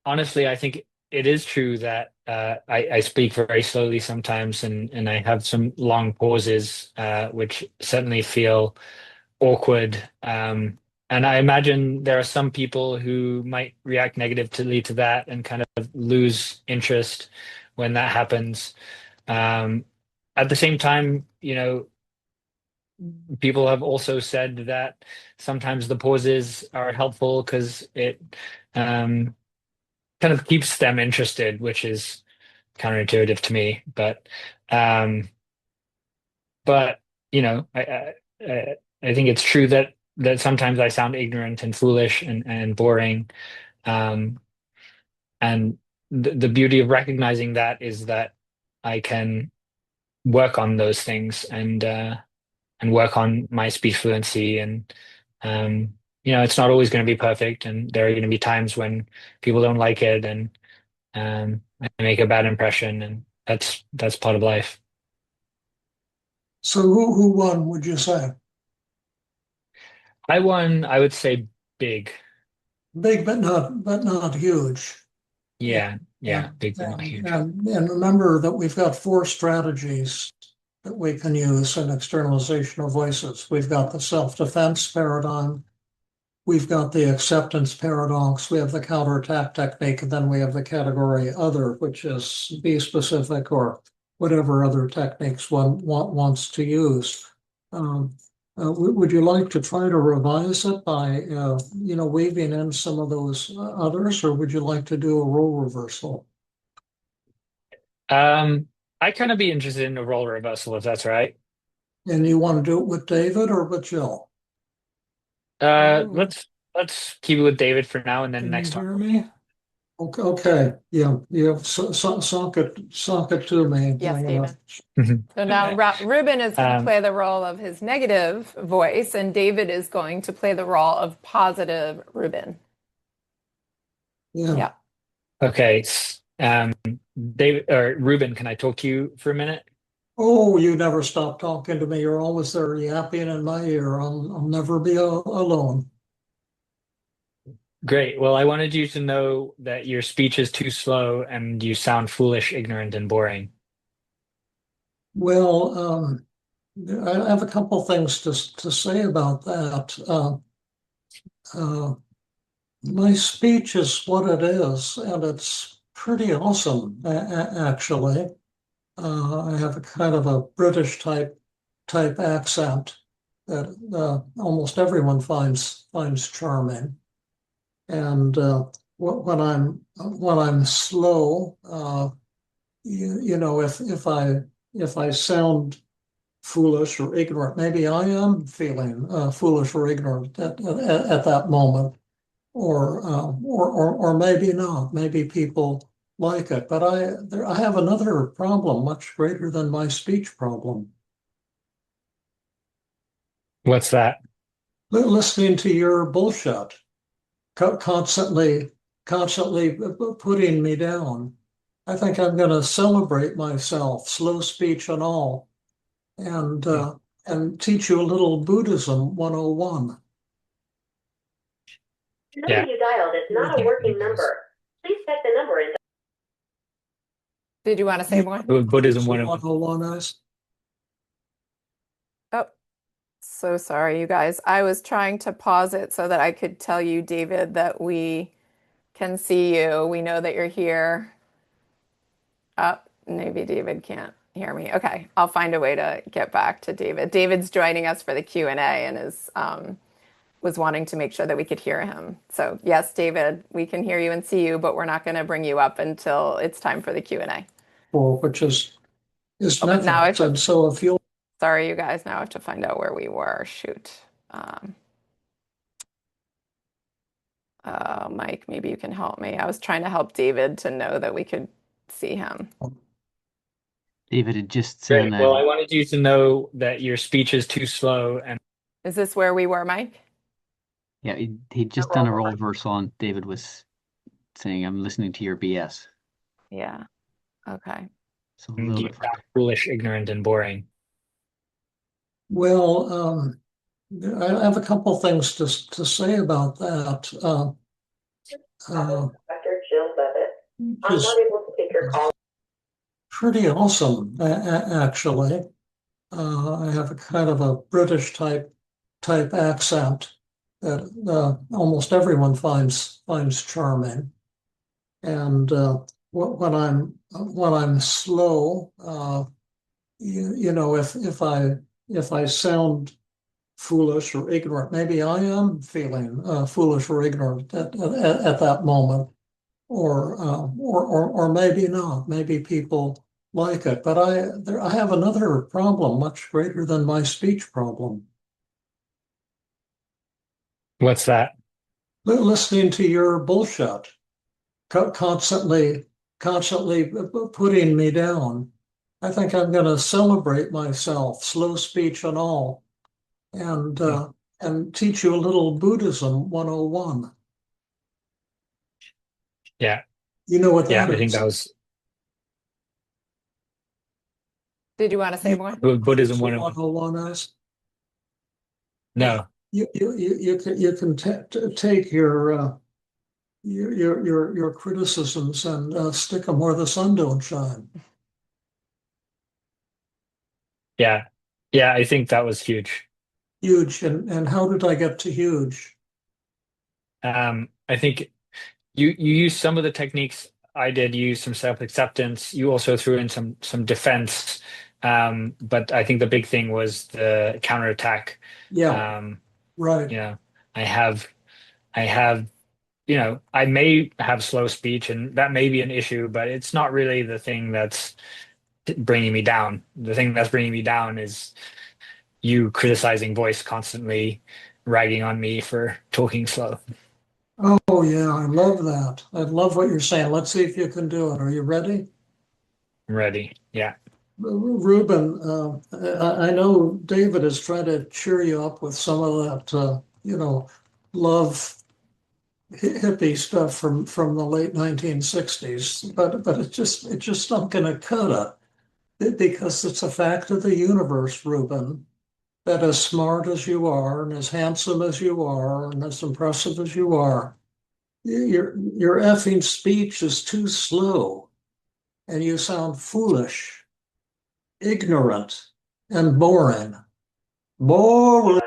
honestly, I think it is true that I speak very slowly sometimes, and I have some long pauses, which certainly feel awkward. And I imagine there are some people who might react negatively to that and kind of lose interest when that happens. Um, at the same time, people have also said that sometimes the pauses are helpful because it um, kind of keeps them interested, which is counterintuitive to me. Um, but I think it's true that sometimes I sound ignorant and foolish and boring. Um, and the beauty of recognizing that is that I can work on those things and work on my speech fluency um, it's not always going to be perfect, and there are going to be times when people don't like it, and I make a bad impression, and that's part of life. So who won, would you say? I won, I would say big. Big, but not huge. And, Yeah, yeah, and, big but not and, huge. and remember that we've got four strategies that we can use in externalization of voices. We've got the self-defense paradigm, we've got the acceptance paradox, we have the counterattack technique, and then we have the category other, which is be specific or whatever other techniques one wants to use. Um, would you like to try to revise it by, weaving in some of those others, or would you like to do a role reversal? Um, I kind of be interested in a role reversal if that's right. And you want to do it with David or with Jill? Ooh. Let's keep it with David for now, and then Can you next time. hear me? Okay, okay, yeah, sock it to me. I'm Yes, gonna, David. So now Ruben is going to Um, play the role of his negative voice, and David is going to play the role of positive Ruben. yeah. Yeah. okay. David or Ruben, can I talk to you for a minute? Oh, you never stop talking to me. You're always there yapping in my ear. I'll never be alone. Great. Well, I wanted you to know that your speech is too slow and you sound foolish, ignorant, and boring. Well, I have a couple things to say about that. Uh, my speech is what it is, and it's pretty awesome, actually. I have a kind of a British type accent that almost everyone finds charming. And when I'm slow, if I sound foolish or ignorant, maybe I am feeling foolish or ignorant at that moment, or maybe not. Maybe people like it, but I have another problem much greater than my speech problem. What's that? Listening to your bullshit, constantly putting me down. I think I'm going to celebrate myself, slow speech and all, and Hmm. uh, and teach you a little Buddhism 101. The number Yeah. you dialed is not a Yeah. working number. Please check the number and Did you want to say You more? know what Buddhism Buddhism 101. 101 is? Oh, so sorry, you guys. I was trying to pause it so that I could tell you, David, that we can see you. We know that you're here. Oh, maybe David can't hear me. Okay, I'll find a way to get back to David. David's joining us for the Q&A and is was wanting to make sure that we could hear him. So yes, David, we can hear you and see you, but we're not going to bring you up until it's time for the Q&A. Or which is Oh, but now I have methods. to, And so if you'll sorry, you guys, now I have to find out where we were. Shoot. Mike, maybe you can help me. I was trying to help David to know that we could see him. David had just Great. sent Well, that. I wanted you to know that your speech is too slow, and Is this where we were, Mike? Yeah, he'd just done a role reversal, and David was saying, "I'm listening to your BS." Yeah. Okay. So a little you bit sound further. foolish, ignorant, and boring. Well, I have a couple things to say about that. Dr. Jill Levitt. I'm Is not able to take your call. pretty awesome, actually. I have a kind of a British type accent that almost everyone finds charming. And when I'm slow, you know, if I sound foolish or ignorant, maybe I am feeling foolish or ignorant at that moment, or maybe not. Maybe people like it, but I have another problem much greater than my speech problem. What's that? Listening to your bullshit, constantly putting me down. I think I'm going to celebrate myself, slow speech and all, and Hmm. uh, and teach you a little Buddhism 101. Yeah, You know what yeah. that I think that is? was Did you want to say You more? know what Buddhism Buddhism 101. 101 is? Well, No. you can take your criticisms and stick them where the sun don't shine. Yeah, yeah. I think that was huge. Huge, and how did I get to huge? I think you used some of the techniques I did use some self-acceptance. You also threw in some defense. But I think the big thing was the counterattack. Yeah, Um, right. you know, I have I have I may have slow speech and that may be an issue, but it's not really the thing that's bringing me down. The thing that's bringing me down is you criticizing voice constantly, ragging on me for talking slow. Oh yeah, I love that. I love what you're saying. Let's see if you can do it. Are you ready? I'm ready. Yeah. Ruben, I know David is trying to cheer you up with some of that, love hippie stuff from the late 1960s, but it just not going to cut because it's a fact of the universe, Ruben, that as smart as you are and as handsome as you are and as impressive as you are, your effing speech is too slow and you sound foolish, ignorant, and boring. Boring.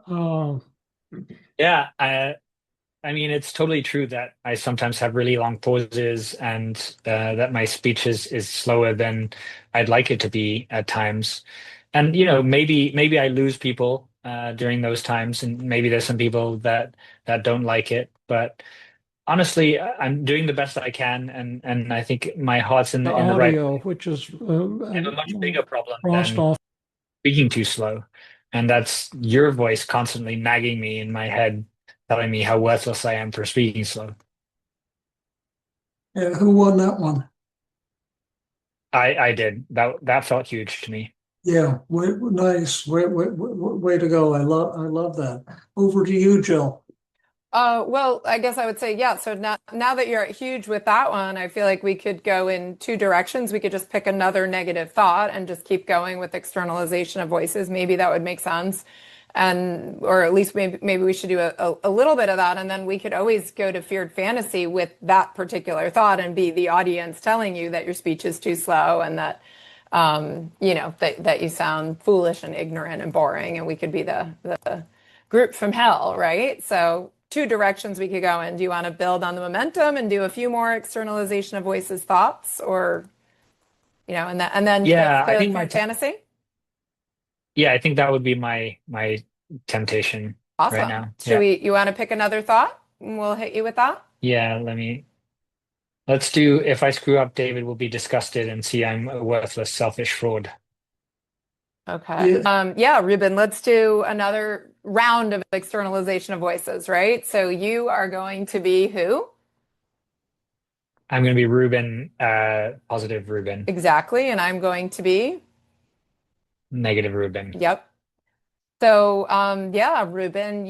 Oh, Yeah, I mean, it's totally true that I sometimes have really long pauses and that my speech is slower than I'd like it to be at times. And maybe I lose people during those times, and maybe there's some people that don't like it. But honestly, I'm doing the best I can, and I think my heart's in the the right. audio, which is I have a much bigger problem crossed than off. speaking too slow, and that's your voice constantly nagging me in my head, telling me how worthless I am for speaking slow. Who won that one? I did. That felt huge to me. Yeah, nice. Way to go. I love that. Over to you, Jill. Well, I guess I would say, yeah. So now that you're at huge with that one, I feel like we could go in two directions. We could just pick another negative thought and just keep going with externalization of voices. Maybe that would make sense. And, or at least maybe we should do a little bit of that. And then we could always go to feared fantasy with that particular thought and be the audience telling you that your speech is too slow and that, that you sound foolish and ignorant and boring. And we could be the group from hell, right? So two directions we could go in. Do you want to build on the momentum and do a few more externalization of voices thoughts, or and then let's Yeah, I play like think fantasy? yeah, I think that would be my temptation right Awesome. now. Yeah. You want to pick another thought? And we'll hit you with that. Yeah, let's do if I screw up, David will be disgusted and see I'm a worthless, selfish fraud. Okay. Yeah, Yeah, Ruben, let's do round of externalization of voices, right? So you are going to be who? I'm going to be Ruben, positive Ruben, Exactly. And I'm going to be, negative Ruben. yep. So, yeah, Ruben,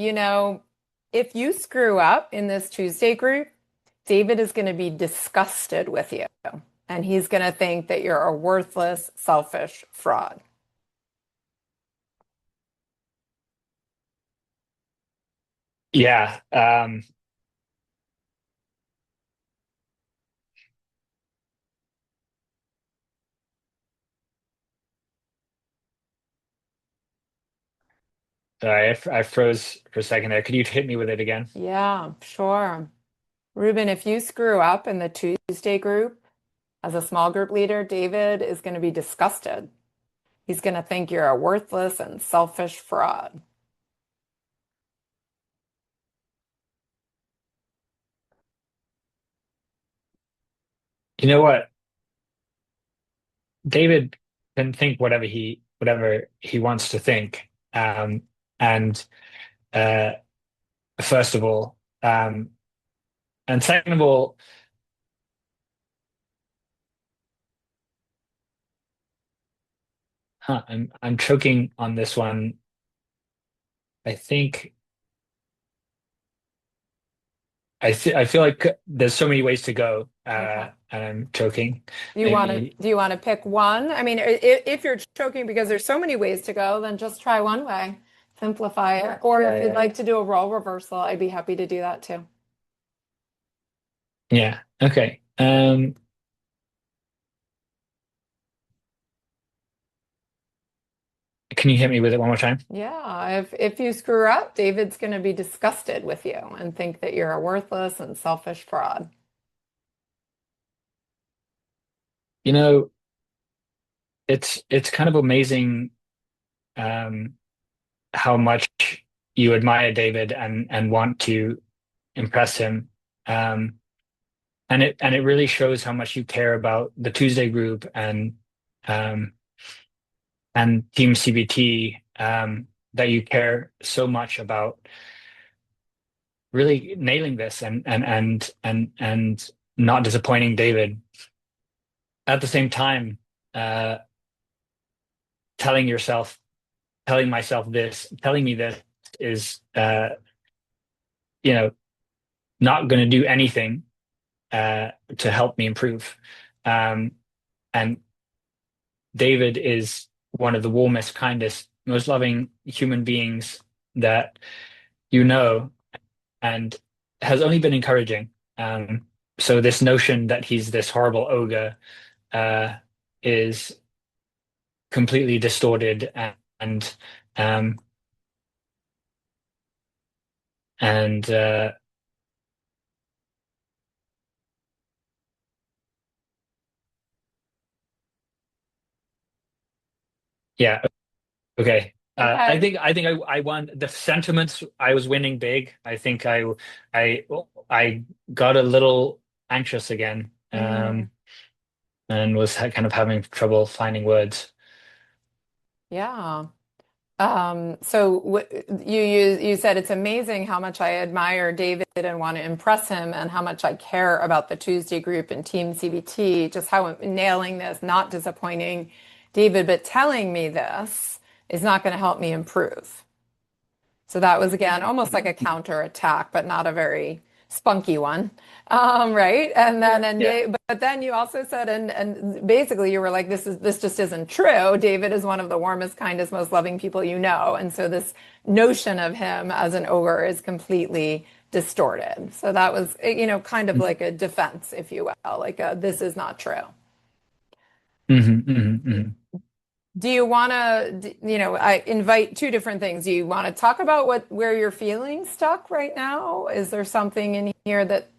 if you screw up in this Tuesday group, David is going to be disgusted with you. And he's going to think that you're a worthless, selfish fraud. Yeah. Sorry, I froze for a second there. Could you hit me with it again? Yeah, sure. Ruben, if you screw up in the Tuesday group as a small group leader, David is going to be disgusted. He's going to think you're a worthless and selfish fraud. You know what? David can think whatever he wants to think. And uh, first of all, and second of all, I'm choking on this one. I think I feel like there's so many ways to go, Okay. and I'm choking. Do Maybe, you want to pick one? I mean, if you're choking because there's so many ways to go, then just try one way. Simplify it. Or if you'd like to do a role reversal, I'd be happy to do that too. yeah. Okay. Can you hit me with it one more time? Yeah, if you screw up, David's going to be disgusted with you and think that you're a worthless and selfish fraud. You know, it's kind of amazing, um, how much you admire David and want to impress him. Um, and it really shows how much you care about the Tuesday group um, and Team CBT, that you care so much about really nailing this and not disappointing David. At the same time, uh, telling yourself, telling me this is, you know, not going to do anything to help me improve. Um, and David is one of the warmest, kindest, most loving human beings that you know, and has only been encouraging. So this notion that he's this horrible ogre, uh, is completely distorted and um, and yeah. Okay. Okay. I won the sentiments. I was winning big. I I got a little anxious again, Mm, and was kind of having trouble finding words. yeah. So you said it's amazing how much I admire David and want to impress him and how much I care about the Tuesday group and Team CBT, just how I'm nailing this, not disappointing David, but telling me this is not going to help me improve. So that was again almost like a counter attack, but not a very spunky one. Right. And then Yeah. but then you also said and basically you were like, this just isn't true. David is one of the warmest, kindest, most loving people you know. And so this notion of him as an ogre is completely distorted. So that was, kind of like a defense, if you will, like this is not true. Do you want to, I invite two different things. Do you want to talk about where you're feeling stuck right now? Is there something in here that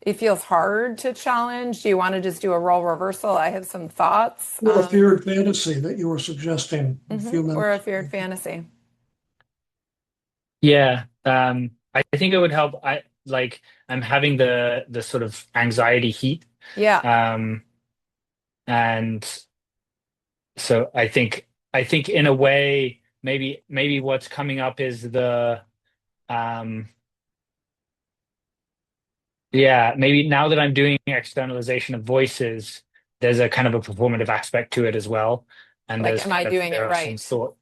it feels hard to challenge? Do you want to just do a role reversal? I have some thoughts. Or a feared fantasy that you were suggesting a few Or a minutes feared ago. fantasy. Yeah. I think it would help. I'm having the sort of anxiety heat. Yeah. Um, and so I think in a way maybe what's coming up is maybe now that I'm doing externalization of voices, there's a kind of a performative aspect to it as well. And Like, am I doing it there are some right? thought.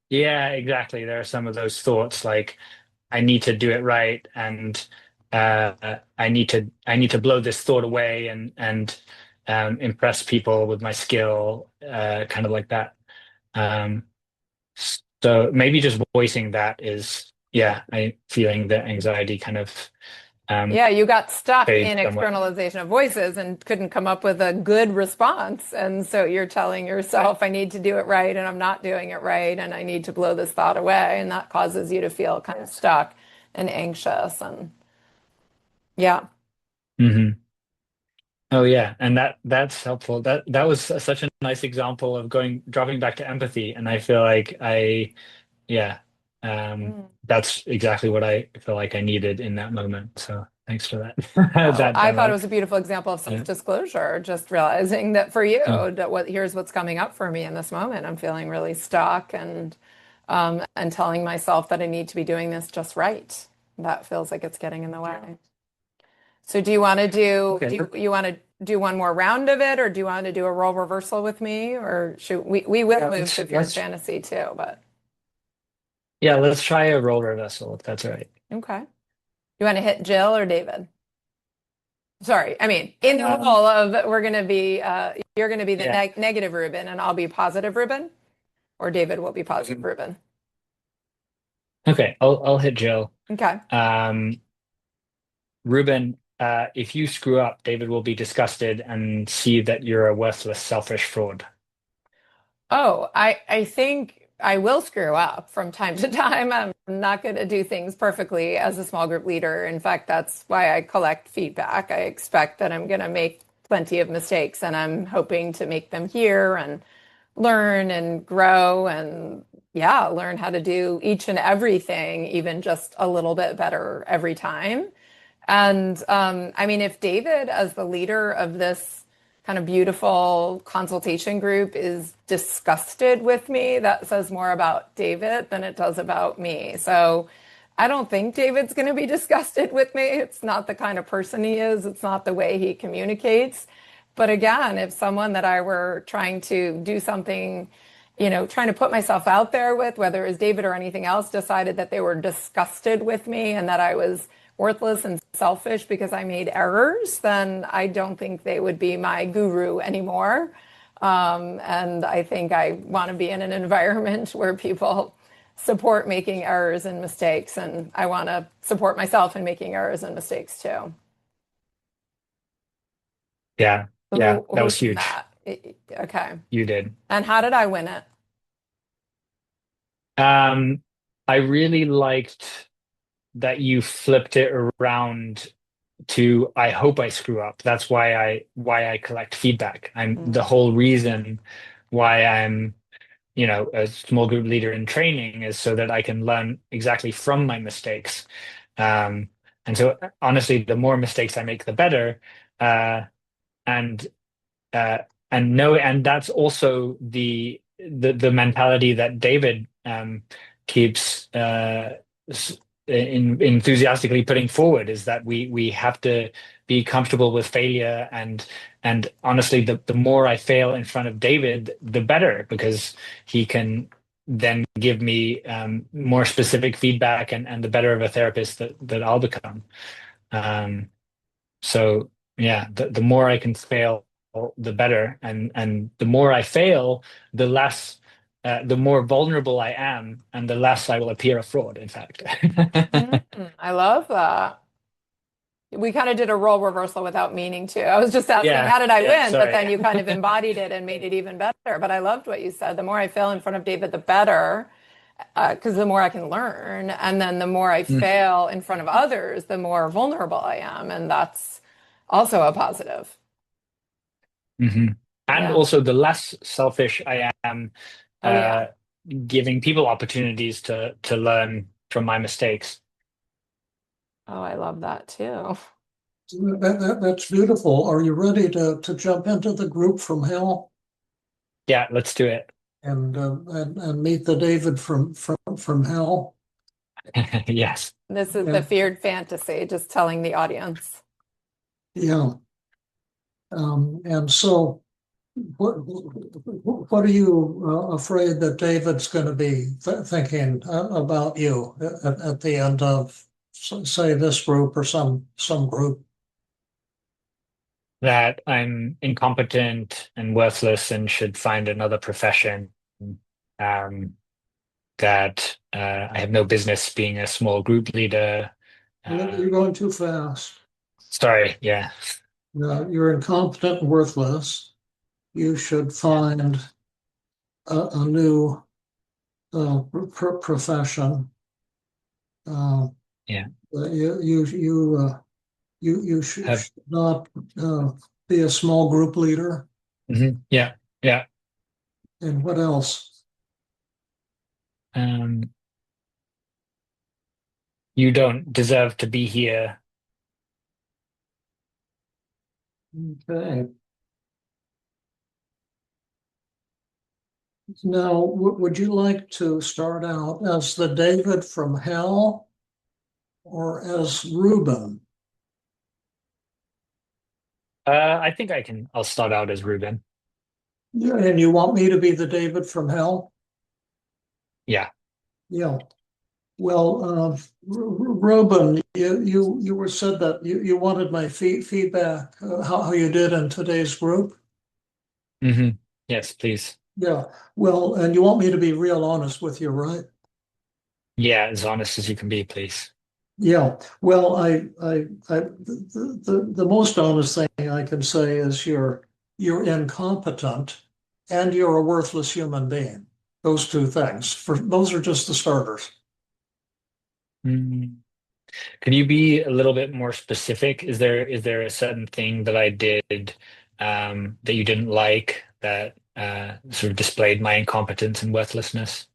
Yeah, exactly. There are some of those thoughts like I need to do it right, and I need to blow this thought away and impress people with my skill, kind of like that. Um, so maybe just voicing that is, yeah, I feeling the anxiety kind of Yeah, you got stuck fade in somewhat. externalization of voices and couldn't come up with a good response. And so you're telling yourself, I need to do it right, and I'm not doing it right, and I need to blow this thought away. And that causes you to feel kind of stuck and anxious. And yeah. Hmm. Oh yeah, and that's helpful. That was such a nice example of dropping back to empathy, and I feel like yeah, Mm. that's exactly what I feel like I needed in that moment. So thanks for that Oh, that I thought it demo. was a beautiful example of Yeah. self-disclosure, just realizing that for you, Mm. that here's what's coming up for me in this moment. I'm feeling really stuck and telling myself that I need to be doing this just right. That feels like it's getting in the way. So do you want to Okay. you want to do one more round of it, or do you want to do a role reversal with me, or should we will Yeah, move to fear and fantasy too, but let's try a role reversal if that's all right. okay. You want to hit Jill or David? Sorry, I mean, in the Um, role of you're going to be the yeah. negative Ruben, and I'll be positive Ruben, or David will be positive Ruben. Okay, I'll hit Jill. Okay. Um, Ruben, if you screw up, David will be disgusted and see that you're a worthless, selfish fraud. Oh, I think I will screw up from time to time. I'm not going to do things perfectly as a small group leader. In fact, that's why I collect feedback. I expect that I'm going to make plenty of mistakes, and I'm hoping to make them here and learn and grow and yeah, learn how to do each and everything, even just a little bit better every time. And I mean, if David, as the leader of this kind of beautiful consultation group, is disgusted with me, that says more about David than it does about me. So I don't think David's going to be disgusted with me. It's not the kind of person he is, it's not the way he communicates. But again, if someone that I were trying to do something, trying to put myself out there with, whether it was David or anything else, decided that they were disgusted with me and that I was worthless and selfish because I made errors, then I don't think they would be my guru anymore. And I think I want to be in an environment where people support making errors and mistakes, and I want to support myself in making errors and mistakes too. Yeah, yeah, that Who was did huge. that? Okay. You did. And how did I win it? Um, I really liked that you flipped it around to I hope I screw up. That's why I collect feedback. I'm the Mm. whole reason why I'm, a small group leader in training is so that I can learn exactly from my mistakes. Um, and so honestly, the more mistakes I make, the better. And uh, and that's also the mentality that David keeps enthusiastically putting forward is that we have to be comfortable with failure and honestly the more I fail in front of David the better because he can then give me more specific feedback and the better of a therapist that I'll become. Um, so yeah, the more I can fail, the better. And the more I fail, the less, the more vulnerable I am, and the less I will appear a fraud, in fact. Mm, I love that. We kind of did a role reversal without meaning to. I was just asking, Yeah, how did I yeah, win? But sorry. then you kind of embodied it and made it even better. But I loved what you said. The more I fail in front of David, the better, because the more I can learn. And then the more I fail in front of others, the more vulnerable I am. And that's also a positive. Hmm. And Yeah. also, the less selfish I am, Oh, yeah. uh, giving people opportunities to learn from my mistakes. Oh, I love that too. That's beautiful. Are you ready to jump into the group from hell? Yeah, let's do it. and meet the David from hell. Yes. This is the Yeah. feared fantasy, just telling the audience. Yeah. And so, what are you afraid that David's going to be thinking about you at the end of, say, this group or some group? That I'm incompetent and worthless and should find another profession. Um, that I have no business being a small group leader. You're going too fast. Sorry, yeah. You're incompetent and worthless. You should find a new profession. Yeah. You should Have not be a small group leader. Yeah, yeah. And what else? Um, you don't deserve to be here. Okay. Now, would you like to start out as the David from hell or as Ruben? I think I'll start out as Ruben. Yeah, and you want me to be the David from hell? Yeah. Yeah. Well, Ruben, you were said that you wanted my feedback, how you did in today's group. hmm Yes, please. Yeah. Well, and you want me to be real honest with you, right? Yeah, as honest as you can be, please. Yeah. Well, the most honest thing I can say is you're incompetent and you're a worthless human being. Those two things. Those are just the starters. Mm. Can you be a little bit more specific? Is there a certain thing that I did that you didn't like that sort of displayed my incompetence and worthlessness?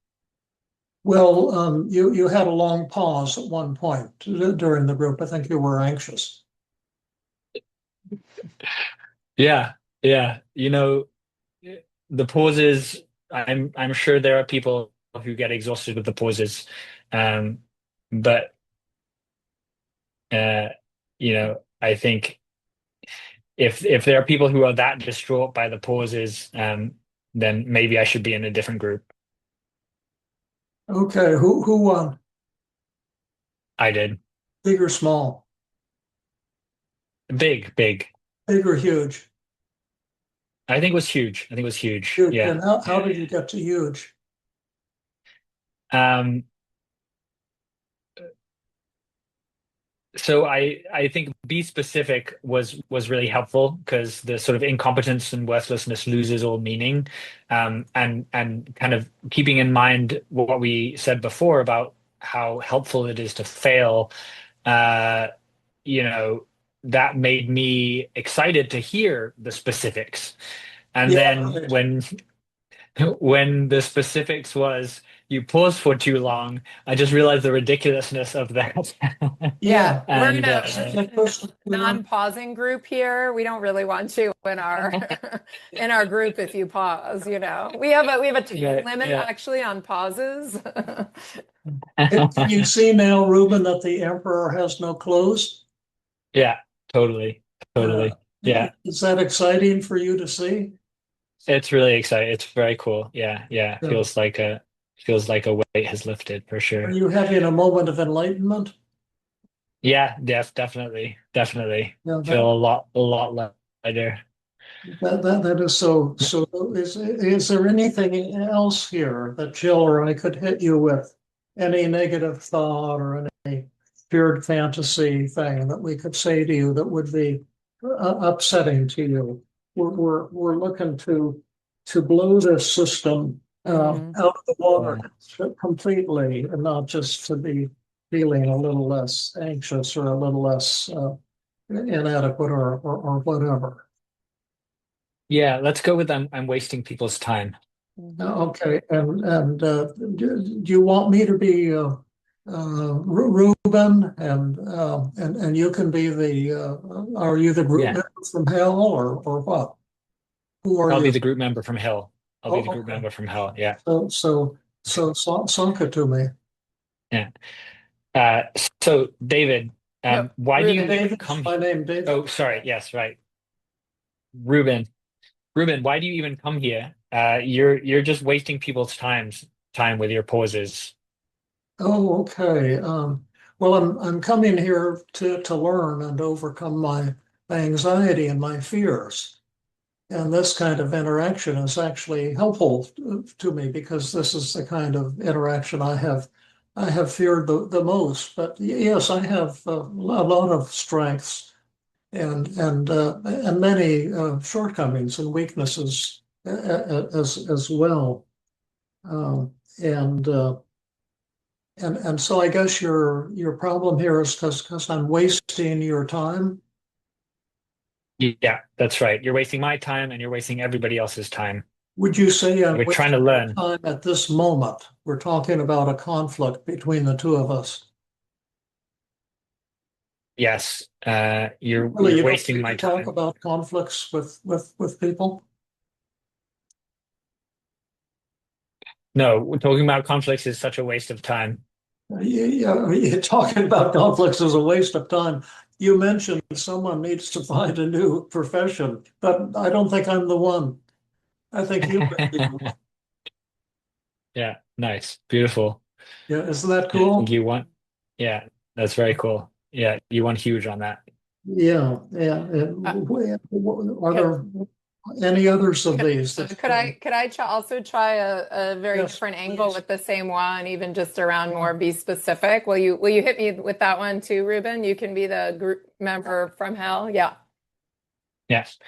Well, you had a long pause at one point during the group. I think you were anxious. Yeah, yeah. The pauses, I'm sure there are people who get exhausted with the pauses. Um, but uh, I think if there are people who are that distraught by the pauses, then maybe I should be in a different group. Okay, who won? I did. Big or small? Big, big. Big or huge? I think it was huge. I think it was huge. Huge. Yeah. And how Yeah. did you get to huge? Um, so I think be specific was really helpful because the sort of incompetence and worthlessness loses all meaning. And kind of keeping in mind what we said before about how helpful it is to fail, uh, you know, that made me excited to hear the specifics. And Yeah, then right. when the specifics was you pause for too long, I just realized the ridiculousness of that. Yeah, Yeah. we're And in a non-pausing group here. We don't really want you in our in our group if you pause, you know. We have a time limit yeah. actually on pauses. Can you see now, Ruben, that the emperor has no clothes? Yeah, totally. Uh, Totally. Yeah. is that exciting for you to see? It's really exciting. It's very cool. Yeah, yeah. Yeah. Feels like a weight has lifted for Are sure. you having a moment of enlightenment? Yeah, definitely. Definitely. Yeah, Feel a lot lighter. that is so. Is there anything else here that Jill or I could hit you with? Any negative thought or any feared fantasy thing that we could say to you that would be upsetting to you? We're looking to blow this system Mhm. out of the water Yeah. completely, and not just to be feeling a little less anxious or a little less inadequate or whatever. Yeah, let's go with I'm wasting people's time. Okay, and do you want me to be Ruben, and you can be are you the group Yeah. member from hell or what? Who are I'll be you? the group member from Hill. I'll be the Oh, group okay. member from hell. Yeah. Sanka to me. Yeah. Uh, so David, No, why do you Ruben. David, come? my name, David. Oh, sorry. Yes, right. Ruben. Ruben, why do you even come here? You're just wasting people's time with your pauses. Oh, okay. Well, I'm coming here to learn and overcome my anxiety and my fears. And this kind of interaction is actually helpful to me because this is the kind of interaction I have feared the most. But yes, I have a lot of strengths and many shortcomings and weaknesses as well. Um, and and so I guess your problem here is because I'm wasting your time. Yeah, that's right. You're wasting my time and you're wasting everybody else's time. Would you say I'm We're trying to wasting your learn. time at this moment? We're talking about a conflict between the two of us. Yes, Really, you're you don't wasting like my to talk time. about conflicts with people? No, talking about conflicts is such a waste of time. Yeah, talking about conflicts is a waste of time. You mentioned someone needs to find a new profession, but I don't think I'm the one. I think you might be the one. Yeah, nice, beautiful. Yeah, isn't that Yeah, I think cool? you won. Yeah, that's very cool. Yeah, you won huge on that. Yeah, yeah. Uh, Are could, there any others of could, these that also try a very yes, different angle please. with the same one, even just around more be specific? Will you hit me with that one too, Ruben? You can be the group member from hell. Yeah. Yes.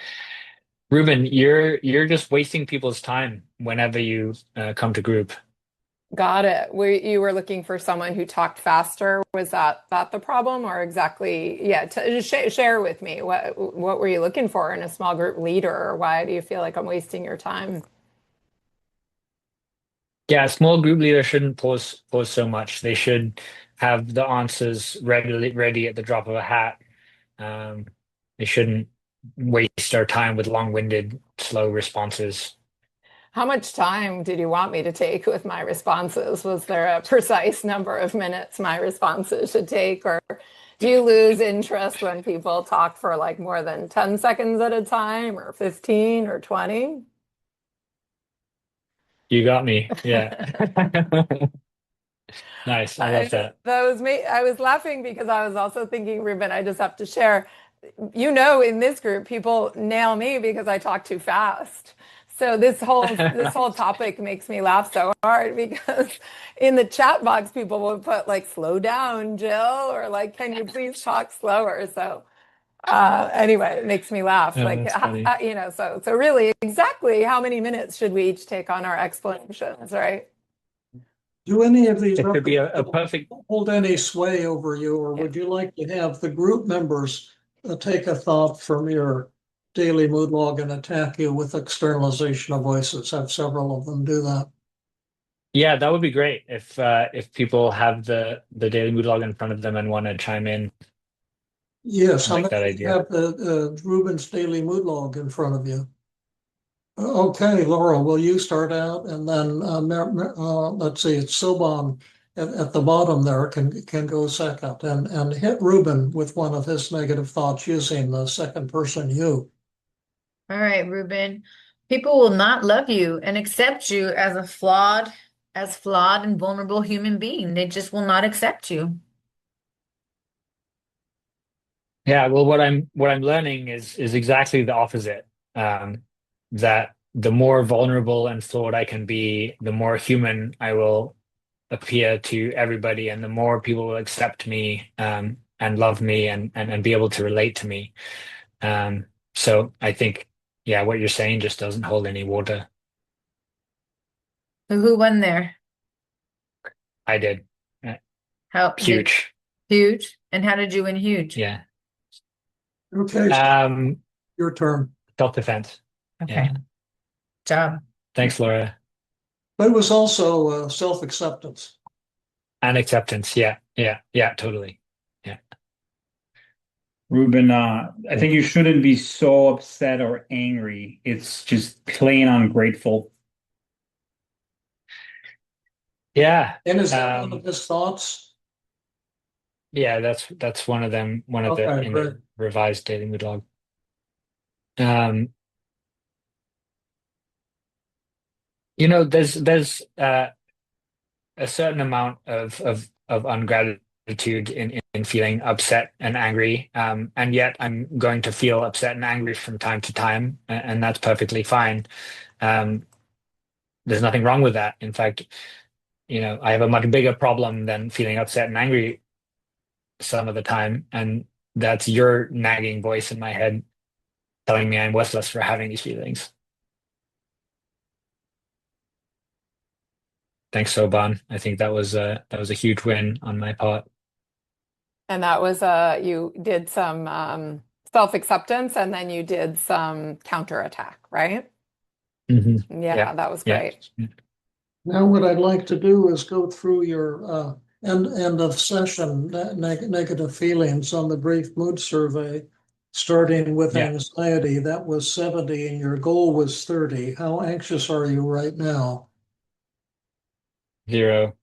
Ruben, you're just wasting people's time whenever you come to group. Got it. You were looking for someone who talked faster. Was that the problem, or exactly? Yeah, just share with me what were you looking for in a small group leader, or why do you feel like I'm wasting your time? Yeah, small group leaders shouldn't pause so much. They should have the answers ready at the drop of a hat. Um, they shouldn't waste our time with long-winded, slow responses. How much time did you want me to take with my responses? Was there a precise number of minutes my responses should take, or do you lose interest when people talk for like more than 10 seconds at a time, or 15 or 20? You got me. Yeah. Nice. I love that. That was me. I was laughing because I was also thinking, Ruben, I just have to share. In this group, people nail me because I talk too fast. So this whole topic makes me laugh so hard because in the chat box, people will put like "slow down, Jill," or like "can you please talk slower?" So anyway, it makes me laugh. Oh, Like that's funny. so really, exactly how many minutes should we each take on our explanations, right? Do any of these It could be a representatives perfect. hold any sway over you, or Yeah. would you like to have the group members take a thought from your daily mood log and attack you with externalization of voices? Have several of them do that. Yeah, that would be great if people have the daily mood log in front of them and want to chime in. Yes, I how like many that of you idea. have Ruben's daily mood log in front of you? Okay, Laura, will you start out, and then let's see, it's Soban at the bottom there can go second, and hit Ruben with one of his negative thoughts using the second person you. All right, Ruben. People will not love you and accept you as flawed and vulnerable human being. They just will not accept you. Yeah, well, what I'm learning is exactly the opposite. Um, that the more vulnerable and flawed I can be, the more human I will appear to everybody, and the more people will accept me and love me and be able to relate to me. So I think, yeah, what you're saying just doesn't hold any water. So who won there? I did. How did Huge. huge? And how did you win huge? Yeah. Okay, Um, your turn. Self-defense. Okay. Yeah. Job. Thanks, Laura. But it was also self-acceptance. And acceptance. Yeah. Yeah. Yeah, totally. Yeah. Ruben, I think you shouldn't be so upset or angry. It's just plain ungrateful. Yeah. And is that one of his thoughts? Yeah, that's one of them, one of the Okay, in great. the revised daily mood log. Um, there's a certain amount of ungratitude in feeling upset and angry, and yet I'm going to feel upset and angry from time to time, and that's perfectly fine. Um, there's nothing wrong with that. In fact, I have a much bigger problem than feeling upset and angry some of the time, and that's your nagging voice in my head telling me I'm worthless for having these feelings. Thanks, Soban. I think that was a huge win on my part. And that was you did some self-acceptance and then you did some counterattack, right? Hmm. Yeah, Yeah, that was yeah. great. Now, what I'd like to do is go through your end of session negative feelings on the brief mood survey, starting with Yeah, anxiety. That was 70 and your goal was 30. How anxious are you right now? 0,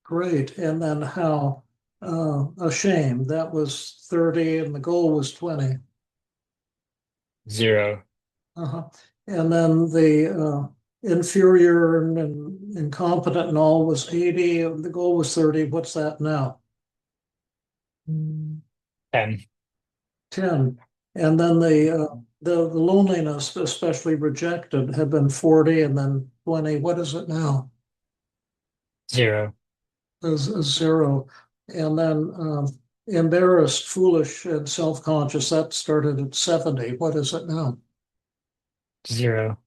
Great. And then how ashamed? That was 30 and the goal was 20. 0, Uh-huh. And then the inferior and incompetent and all was 80. The goal was 30. What's that now? 10, 10. And then the loneliness, especially rejected, had been 40 and then 20. What is it now? 0, Is 0. And then embarrassed, foolish, and self-conscious, that started at 70. What is it now? 0,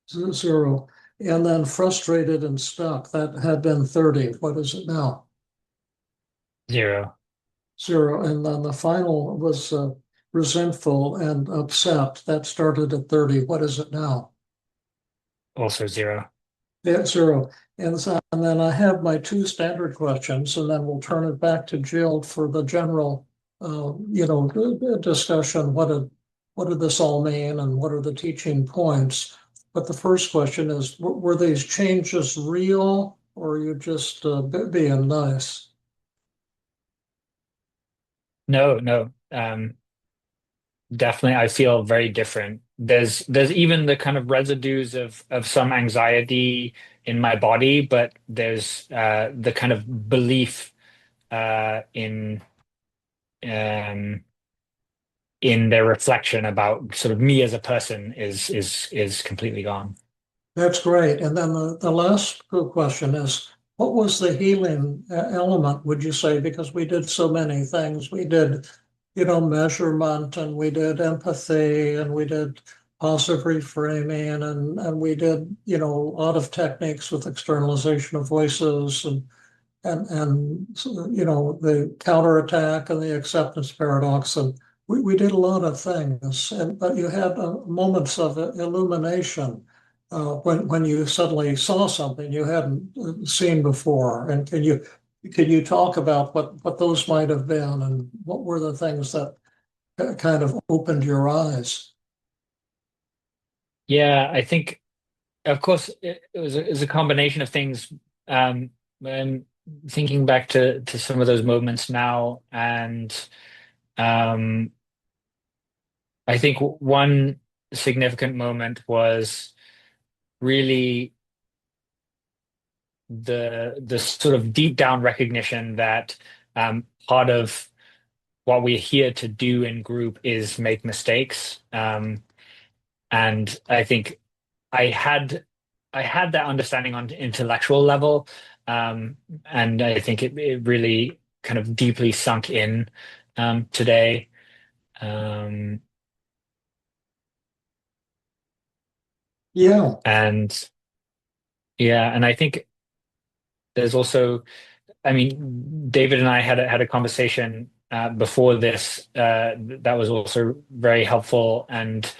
0. And then frustrated and stuck, that had been 30. What is it now? 0, 0. And then the final was resentful and upset. That started at 30. What is it now? also 0. Yeah, 0. And then I have my two standard questions, and then we'll turn it back to Jill for the general, discussion. What did this all mean, and what are the teaching points? But the first question is, were these changes real, or are you just being nice? No, no. Definitely I feel very different. There's even the kind of residues of some anxiety in my body, but there's the kind of belief in um their reflection about sort of me as a person is completely gone. That's great. And then the last question is, what was the healing element, would you say? Because we did so many things. We did, measurement, and we did empathy, and we did positive reframing, and we did, a lot of techniques with externalization of voices and the counterattack and the acceptance paradox, and we did a lot of things, but you had moments of illumination when you suddenly saw something you hadn't seen before. And can you talk about what those might have been, and what were the things that kind of opened your eyes? Yeah, I think of course it was a combination of things. I'm thinking back to some of those moments now, and um, I think one significant moment was really the sort of deep down recognition that part of what we're here to do in group is make mistakes. And I think I had I had that understanding on intellectual level, and I think it really kind of deeply sunk in today. Um, Yeah. and yeah, and I think there's also, I mean, David and I had a conversation before this that was also very helpful and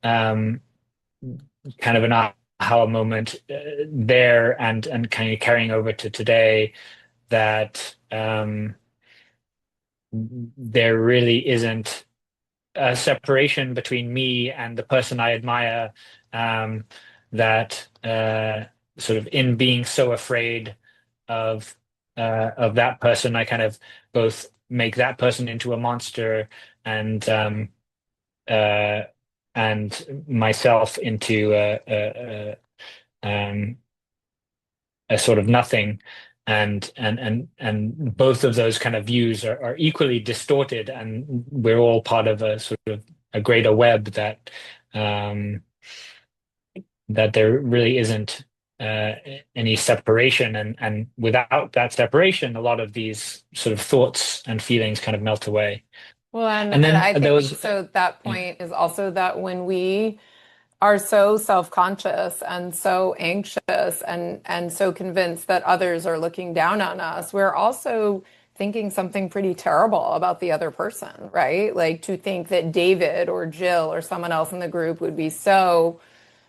um, kind of an aha moment there, and kind of carrying over to today that there really isn't a separation between me and the person I admire. That sort of in being so afraid of that person. I kind of both make that person into a monster and uh, myself into a sort of nothing, and both of those kind of views are equally distorted, and we're all part of a sort of a greater web that that there really isn't uh, any separation, and without that separation, a lot of these sort of thoughts and feelings kind of melt away. Well, and And then I there think was so that yeah, point is also that when we are so self-conscious and so anxious and so convinced that others are looking down on us, we're also thinking something pretty terrible about the other person, right? Like to think that David or Jill or someone else in the group would be so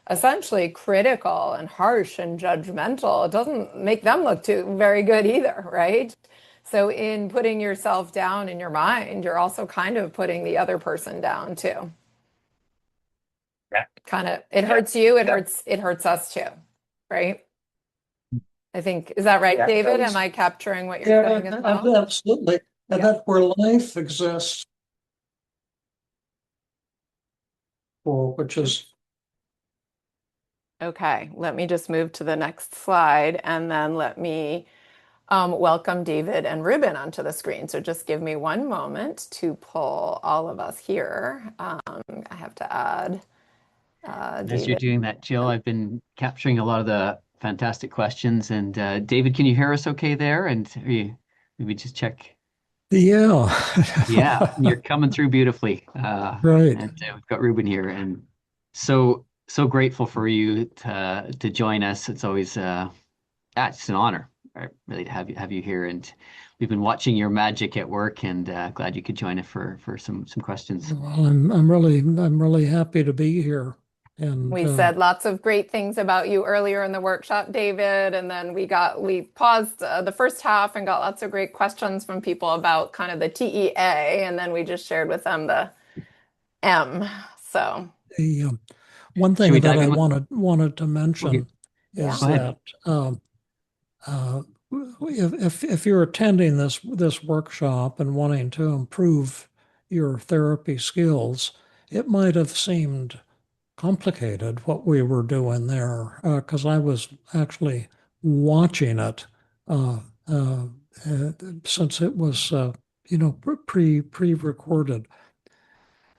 essentially critical and harsh and judgmental, it doesn't make them look too very good either, right? So in putting yourself down in your mind, you're also kind of putting the other person down too. yeah, Kind of, it yeah, hurts you, yeah, it hurts us too, right? I think, is that right, yeah. David? Am I capturing what you're Yeah, saying as well? absolutely. And Yeah. that's where life exists for, which is, Okay, let me just move to the next slide and then let me welcome David and Ruben onto the screen. So just give me one moment to pull all of us here. I have to add And as you're David. doing that, Jill, I've been capturing a lot of the fantastic questions. And David, can you hear us okay there? And maybe just check. yeah. Yeah, you're coming through beautifully. Right. And we've got Ruben here, and so grateful for you to join us. It's always it's an honor, right, really, to have you here. And we've been watching your magic at work, and glad you could join us for some questions. Well, I'm really happy to be here. And We said lots of great things about you earlier in the workshop, David, and then we paused the first half and got lots of great questions from people about kind of the TEA, and then we just shared with them the M. So, the one Should thing we that dive I in with? wanted to Okay, mention yeah. is go ahead. that uh, if you're attending this workshop and wanting to improve your therapy skills, it might have seemed complicated what we were doing there because I was actually watching it uh, uh, uh, since it was pre-recorded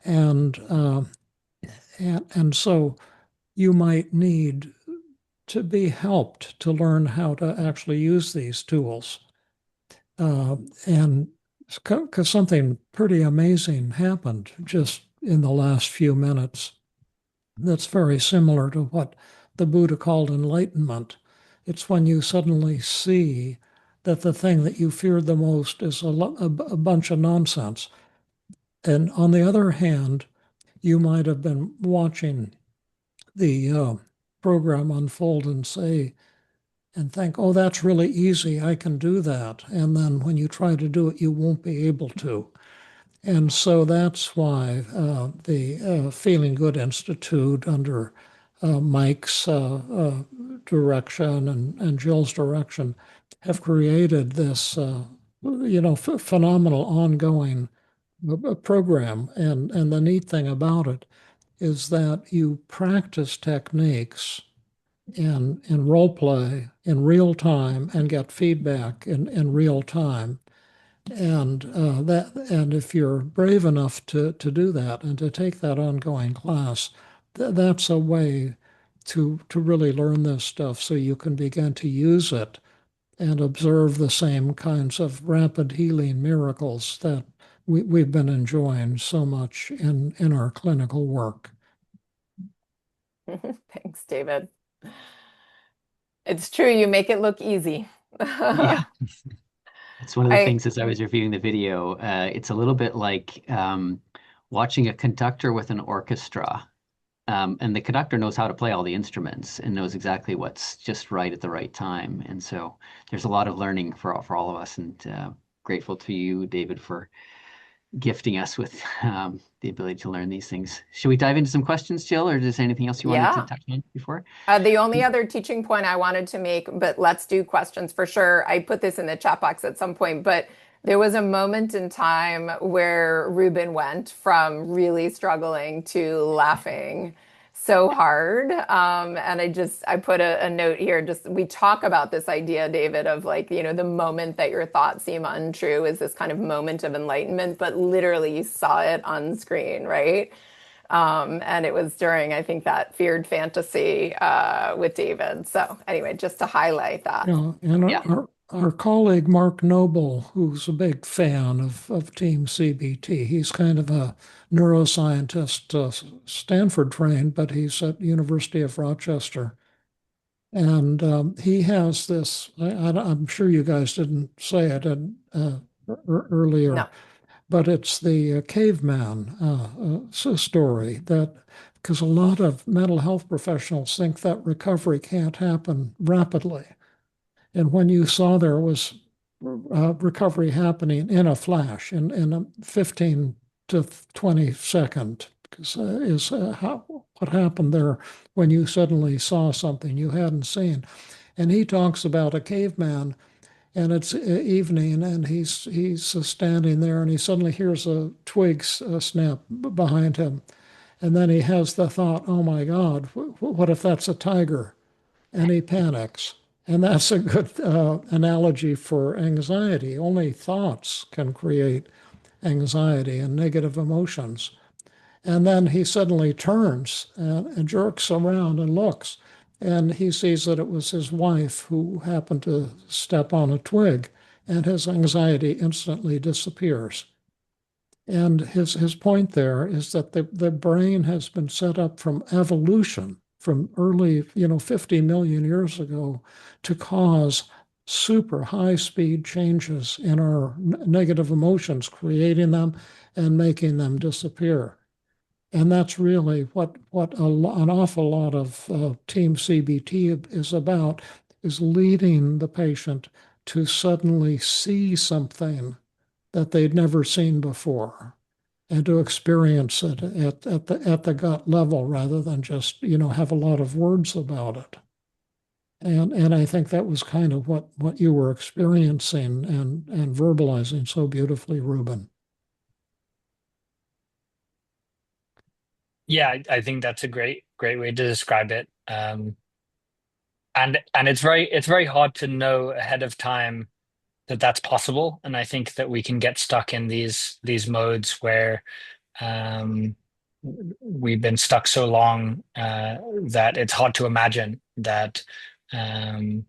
and so you might need to be helped to learn how to actually use these tools. And because something pretty amazing happened just in the last few minutes that's very similar to what the Buddha called enlightenment. It's when you suddenly see that the thing that you feared the most is a bunch of nonsense. And on the other hand, you might have been watching the program unfold and say, and think, oh, that's really easy. I can do that. And then when you try to do it, you won't be able to. And so that's why the Feeling Good Institute, under Mike's direction and Jill's direction, have created this, phenomenal ongoing program. And the neat thing about it is that you practice techniques in role play in real time and get feedback in real time. And if you're brave enough to do that and to take that ongoing class, that's a way to really learn this stuff so you can begin to use it and observe the same kinds of rapid healing miracles that we've been enjoying so much in our clinical work. Thanks, David. It's true, you make it look easy. Yeah, it's one of the I things as I was reviewing the video. It's a little bit like watching a conductor with an orchestra. And the conductor knows how to play all the instruments and knows exactly what's just right at the right time. And so there's a lot of learning for all of us. And grateful to you, David, for gifting us with the ability to learn these things. Should we dive into some questions, Jill, or is there anything else you wanted to Yeah. touch on before? The only other teaching point I wanted to make, but let's do questions for sure. I put this in the chat box at some point, but there was a moment in time where Ruben went from really struggling to laughing so hard. And I put a note here. Just we talk about this idea, David, of like, the moment that your thoughts seem untrue is this kind of moment of enlightenment, but literally you saw it on screen, right? And it was during, I think, that feared fantasy with David. So anyway, just to highlight that. Yeah, and Yeah. our colleague Mark Noble, who's a big fan of TEAM-CBT, he's kind of a neuroscientist, Stanford trained, but he's at University of Rochester. And he has this, I'm sure you guys didn't say it earlier, No. but it's the caveman story that, because a lot of mental health professionals think that recovery can't happen rapidly. And when you saw there was recovery happening in a flash, in a 15 to 20 second, is what happened there when you suddenly saw something you hadn't seen. And he talks about a caveman, and it's evening, and he's standing there, and he suddenly hears a twig snap behind him, and then he has the thought, "Oh my God, what if that's a tiger?" And he panics. And that's a good analogy for anxiety. Only thoughts can create anxiety and negative emotions. And then he suddenly turns and jerks around and looks, and he sees that it was his wife who happened to step on a twig, and his anxiety instantly disappears. And his point there is that the brain has been set up from evolution, from early, 50 million years ago, to cause super high speed changes in our negative emotions, creating them and making them disappear. And that's really what an awful lot of TEAM-CBT is about, is leading the patient to suddenly see something that they'd never seen before, and to experience it at the gut level rather than just have a lot of words about it. And I think that was kind of what you were experiencing and verbalizing so beautifully, Ruben. Yeah, I think that's a great way to describe it. And it's very hard to know ahead of time that that's possible. And I think that we can get stuck in these modes where um, we've been stuck so long that it's hard to imagine that um,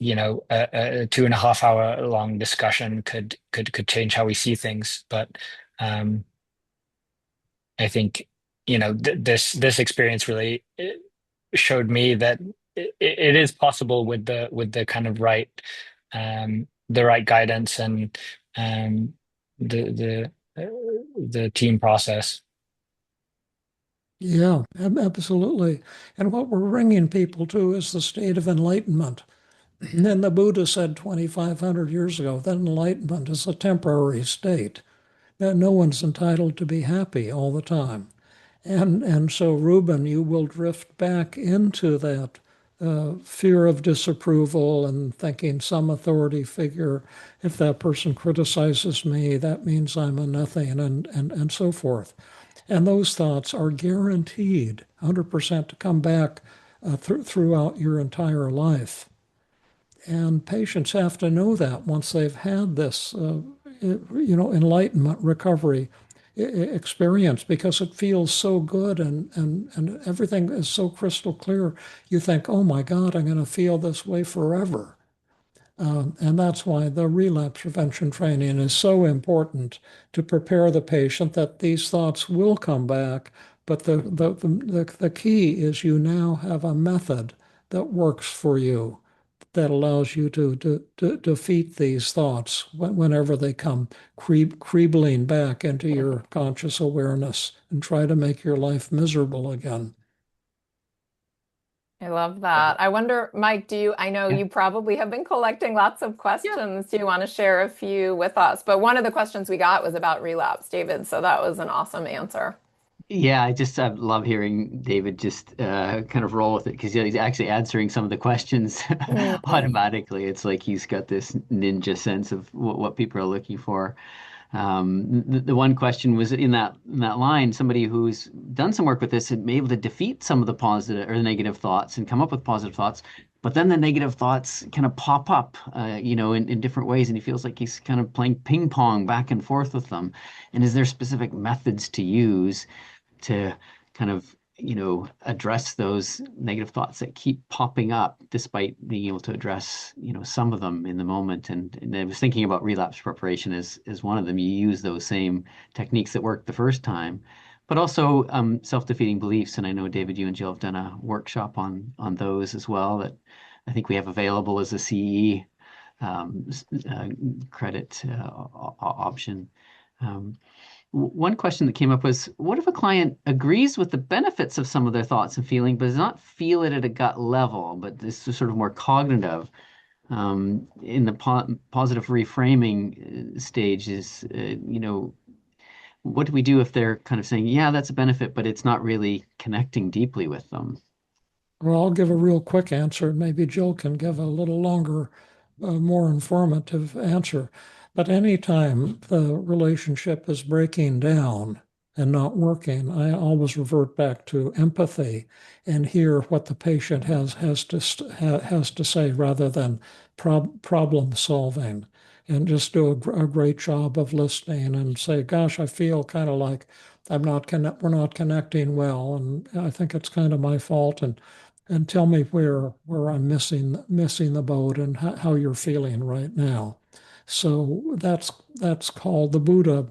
a 2.5 hour long discussion could change how we see things. But I think this experience really showed me that it is possible with the kind of the right guidance and um, the team process. Yeah, absolutely. And what we're bringing people to is the state of enlightenment. And then the Buddha said 2,500 years ago that enlightenment is a temporary state, that no one's entitled to be happy all the time. And so, Ruben, you will drift back into that fear of disapproval and thinking some authority figure, if that person criticizes me, that means I'm a nothing, and so forth. And those thoughts are guaranteed 100% to come back throughout your entire life. And patients have to know that once they've had this, enlightenment recovery experience, because it feels so good and everything is so crystal clear. You think, oh my God, I'm going to feel this way forever. And that's why the relapse prevention training is so important, to prepare the patient that these thoughts will come back. But the key is you now have a method that works for you, that allows you to defeat these thoughts whenever they come creeping back into your conscious awareness and try to make your life miserable again. I love that. I wonder, Mike, I know Yeah. you probably have been collecting lots of questions. Do you want to share a few with us? But one of the questions we got was about relapse, David. So that was an awesome answer. Yeah, I love hearing David just kind of roll with it because he's actually answering some of the questions Mhm. automatically. It's like he's got this ninja sense of what people are looking for. The one question was in that line, somebody who's done some work with this and been able to defeat some of the positive or the negative thoughts and come up with positive thoughts, but then the negative thoughts kind of pop up, in different ways, and he feels like he's kind of playing ping pong back and forth with them. And is there specific methods to use to kind of, address those negative thoughts that keep popping up despite being able to address, some of them in the moment. And I was thinking about relapse preparation as one of them. You use those same techniques that worked the first time, but also self-defeating beliefs. And I know, David, you and Jill have done a workshop on those as well that I think we have available as a CE credit option. Um, One question that came up was, what if a client agrees with the benefits of some of their thoughts and feeling, but does not feel it at a gut level, but this is sort of more cognitive? In the positive reframing stage is, what do we do if they're kind of saying, yeah, that's a benefit, but it's not really connecting deeply with them? Well, I'll give a real quick answer. Maybe Jill can give a little longer, more informative answer. But anytime the relationship is breaking down and not working, I always revert back to empathy and hear what the patient has to say rather than problem solving. And just do a great job of listening and say, "Gosh, I feel kind of like we're not connecting well, and I think it's kind of my fault." And tell me where I'm missing the boat and how you're feeling right now. So that's called the Buddha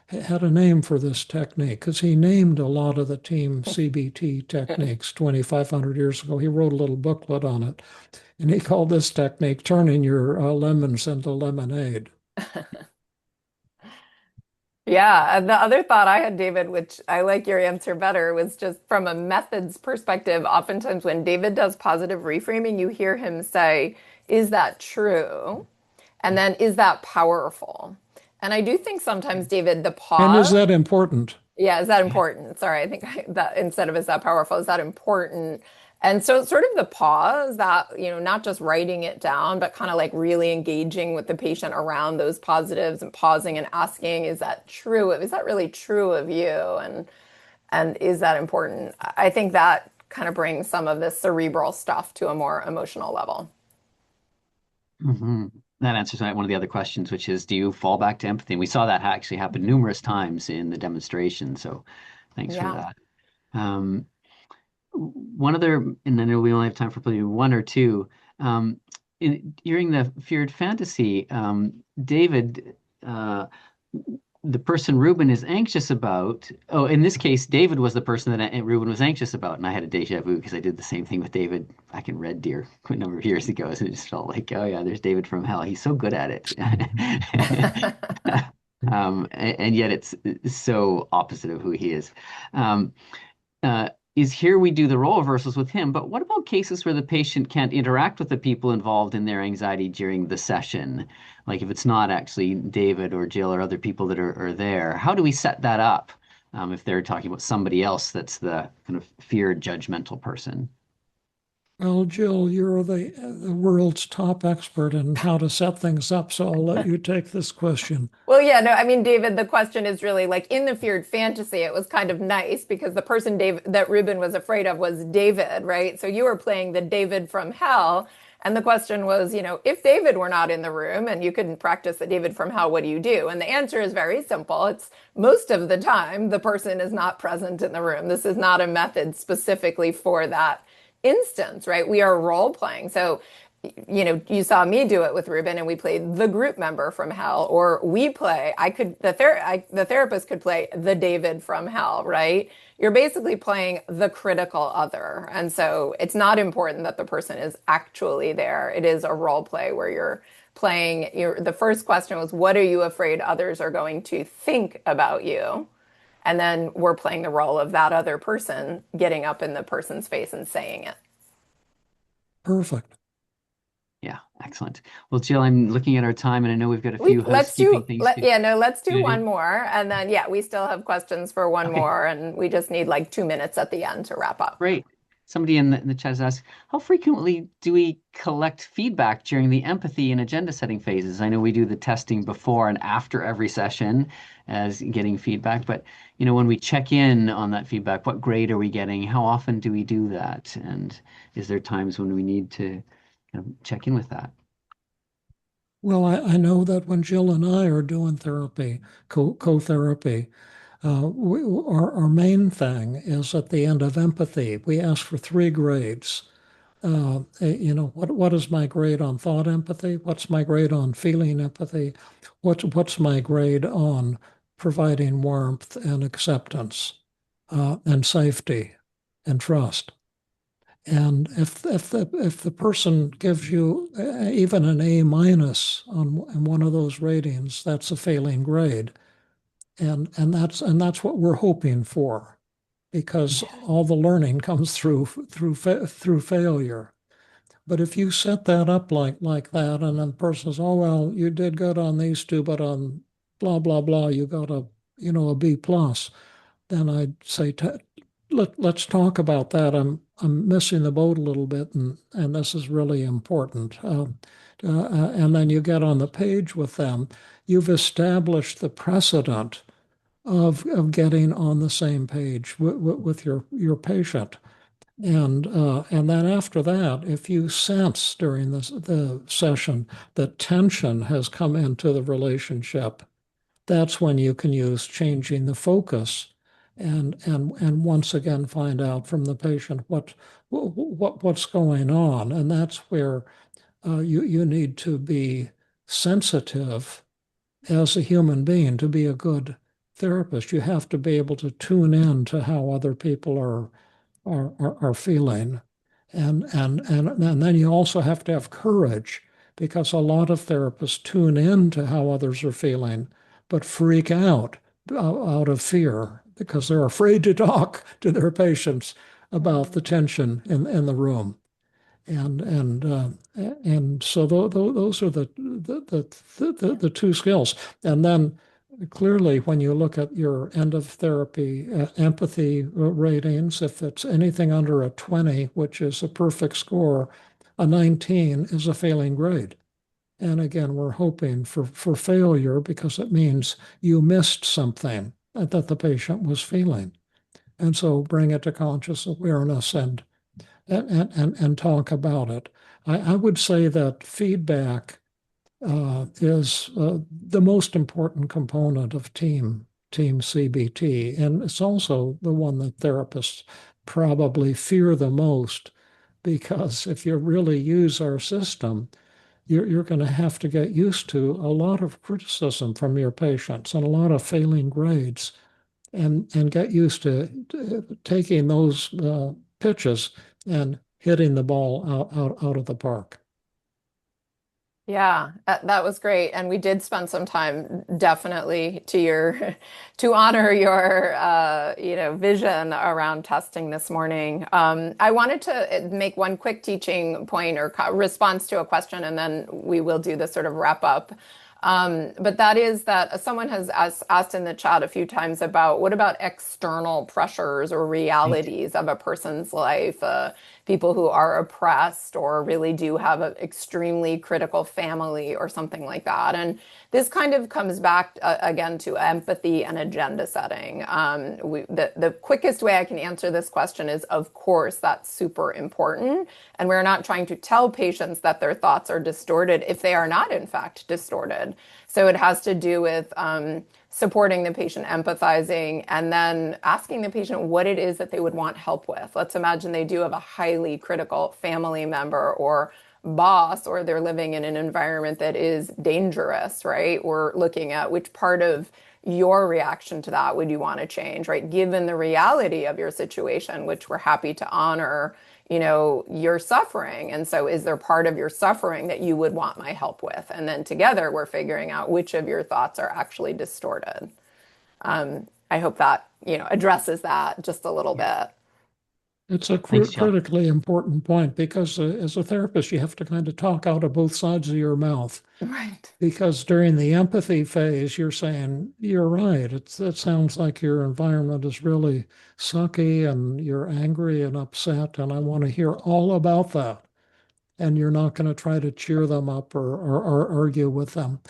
had a name for this technique because he named a lot of the team CBT techniques 2,500 years ago. He wrote a little booklet on it, and he called this technique turning your lemons into lemonade. Yeah, and the other thought I had, David, which I like your answer better, was just from a methods perspective. Oftentimes, when David does positive reframing, you hear him say, "Is that true?" And then, "Is that powerful?" And I do think sometimes, David, the And is pause, that important? yeah, is that Yeah. important? Sorry, that instead of is that powerful, is that important? And so it's sort of the pause that, not just writing it down, but kind of like really engaging with the patient around those positives and pausing and asking, is that true? Is that really true of you? And is that important? I think that kind of brings some of this cerebral stuff to a more emotional level. hmm That answers one of the other questions, which is, do you fall back to empathy? And we saw that actually happen numerous times in the demonstration. So thanks for Yeah. that. Um, One other, and I know we only have time for probably one or two. During the feared fantasy, David, the person Ruben is anxious about. Oh, in this case, David was the person that Ruben was anxious about, and I had a deja vu because I did the same thing with David back in Red Deer a number of years ago. So it just felt like, oh yeah, there's David from hell. He's so good at it. And yet it's so opposite of who he is. Um, is here we do the role reversals with him, but what about cases where the patient can't interact with the people involved in their anxiety during the session? Like if it's not actually David or Jill or other people that are there, how do we set that up if they're talking about somebody else that's the kind of feared judgmental person? Well, Jill, you're the world's top expert in how to set things up, so I'll let you take this question. Well, yeah, no, I mean, David, the question is really like in the feared fantasy, it was kind of nice because the person that Ruben was afraid of was David, right? So you were playing the David from hell. And the question was, if David were not in the room and you couldn't practice the David from hell, what do you do? And the answer is very simple. It's most of the time the person is not present in the room. This is not a method specifically for that instance, right? We are role playing. So you saw me do it with Ruben and we played the group member from hell, or the therapist could play the David from hell, right? You're basically playing the critical other. And so it's not important that the person is actually there. It is a role play where you're the first question was, what are you afraid others are going to think about you? And then we're playing the role of that other person, getting up in the person's face and saying it. Perfect. Yeah, excellent. Well, Jill, I'm looking at our time, and I know we've got a We few let's housekeeping do things yeah, no, let's do to one do. more, and then yeah, we still have questions for one Okay, more, and we just need like 2 minutes at the end to wrap up. great. Somebody in the chat has asked, how frequently do we collect feedback during the empathy and agenda setting phases? I know we do the testing before and after every session as getting feedback, but when we check in on that feedback, what grade are we getting? How often do we do that? And is there times when we need to check in with that? Well, I know that when Jill and I are doing therapy, co-therapy, our main thing is at the end of empathy, we ask for 3 grades. What is my grade on thought empathy? What's my grade on feeling empathy? What's my grade on providing warmth and acceptance, and safety and trust? And if the person gives you even an A minus on one of those ratings, that's a failing grade, and that's what we're hoping for, because all the learning comes through failure. But if you set that up like that, and then the person says, "Oh well, you did good on these two, but on blah blah blah, you got a B plus," then I'd say, let's talk about that. I'm missing the boat a little bit, and this is really important. And then you get on the page with them. You've established the precedent of getting on the same page with your patient. And then after that, if you sense during the session that tension has come into the relationship, that's when you can use changing the focus, and once again find out from the patient what's going on. And that's where you need to be sensitive as a human being to be a good therapist. You have to be able to tune in to how other people are feeling. And then you also have to have courage, because a lot of therapists tune in to how others are feeling, but freak out of fear because they're afraid to talk to their patients about the tension in the room. And so those are the 2 skills. And then clearly, when you look at your end of therapy empathy ratings, if it's anything under a 20, which is a perfect score, a 19 is a failing grade. And again, we're hoping for failure, because it means you missed something that the patient was feeling. And so bring it to conscious awareness and talk about it. I would say that feedback is the most important component of TEAM-CBT, and it's also the one that therapists probably fear the most, because if you really use our system, you're going to have to get used to a lot of criticism from your patients and a lot of failing grades, and get used to taking those pitches and hitting the ball out of the park. Yeah, that was great. And we did spend some time definitely to honor your vision around testing this morning. I wanted to make one quick teaching point or response to a question, and then we will do the sort of wrap up. But that is that someone has asked in the chat a few times about what about external pressures or realities of a person's life, people who are oppressed or really do have an extremely critical family or something like that. And this kind of comes back again to empathy and agenda setting. The quickest way I can answer this question is, of course, that's super important. And we're not trying to tell patients that their thoughts are distorted if they are not, in fact, distorted. So it has to do with supporting the patient, empathizing, and then asking the patient what it is that they would want help with. Let's imagine they do have a highly critical family member or boss, or they're living in an environment that is dangerous, right? We're looking at which part of your reaction to that would you want to change, right? Given the reality of your situation, which we're happy to honor, you're suffering. And so is there part of your suffering that you would want my help with? And then together we're figuring out which of your thoughts are actually distorted. I hope that addresses that just a little bit. It's a Thanks, Jill. critically important point because as a therapist, you have to kind of talk out of both sides of your mouth. Right. Because during the empathy phase, you're saying, you're right. It sounds like your environment is really sucky and you're angry and upset, and I want to hear all about that. And you're not going to try to cheer them up or argue with them.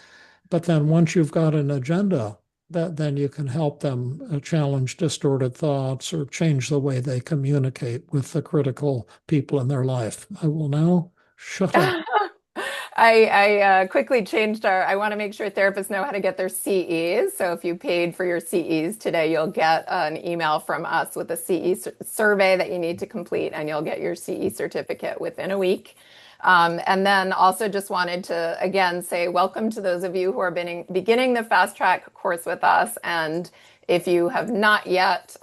But then once you've got an agenda, then you can help them challenge distorted thoughts or change the way they communicate with the critical people in their life. I will now shut up. I quickly changed I want to make sure therapists know how to get their CEs. So if you paid for your CEs today, you'll get an email from us with a CE survey that you need to complete, and you'll get your CE certificate within a week. And then also just wanted to again say welcome to those of you who are beginning the fast track course with us. And if you have not yet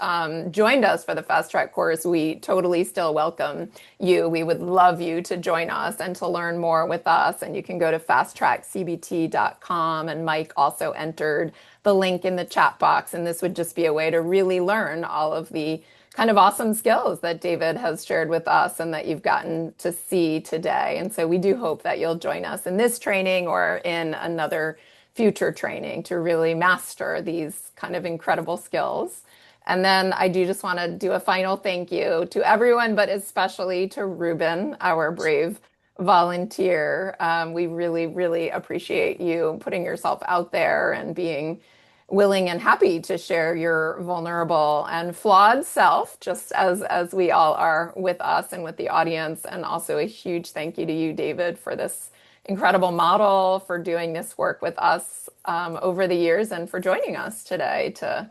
joined us for the fast track course, we totally still welcome you. We would love you to join us and to learn more with us. And you can go to fasttrackcbt.com. And Mike also entered the link in the chat box. And this would just be a way to really learn all of the kind of awesome skills that David has shared with us and that you've gotten to see today. And so we do hope that you'll join us in this training or in another future training to really master these kind of incredible skills. And then I do just want to do a final thank you to everyone, but especially to Ruben, our brave volunteer. We really, really appreciate you putting yourself out there and being willing and happy to share your vulnerable and flawed self, just as we all are with us and with the audience. And also a huge thank you to you, David, for this incredible model, for doing this work with us over the years, and for joining us today to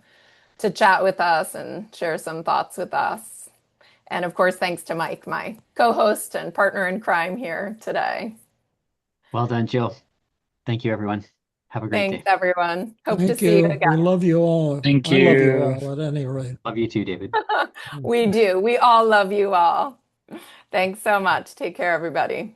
chat with us and share some thoughts with us. And of course, thanks to Mike, my co-host and partner in crime here today. Well done, Jill. Thank you, everyone. Have a great Thanks, day. everyone. Hope to Thank see you you. We again. love you all. Thank I love you you. all at any rate. Love you too, David. We do. We all love you all. Thanks so much. Take care, everybody.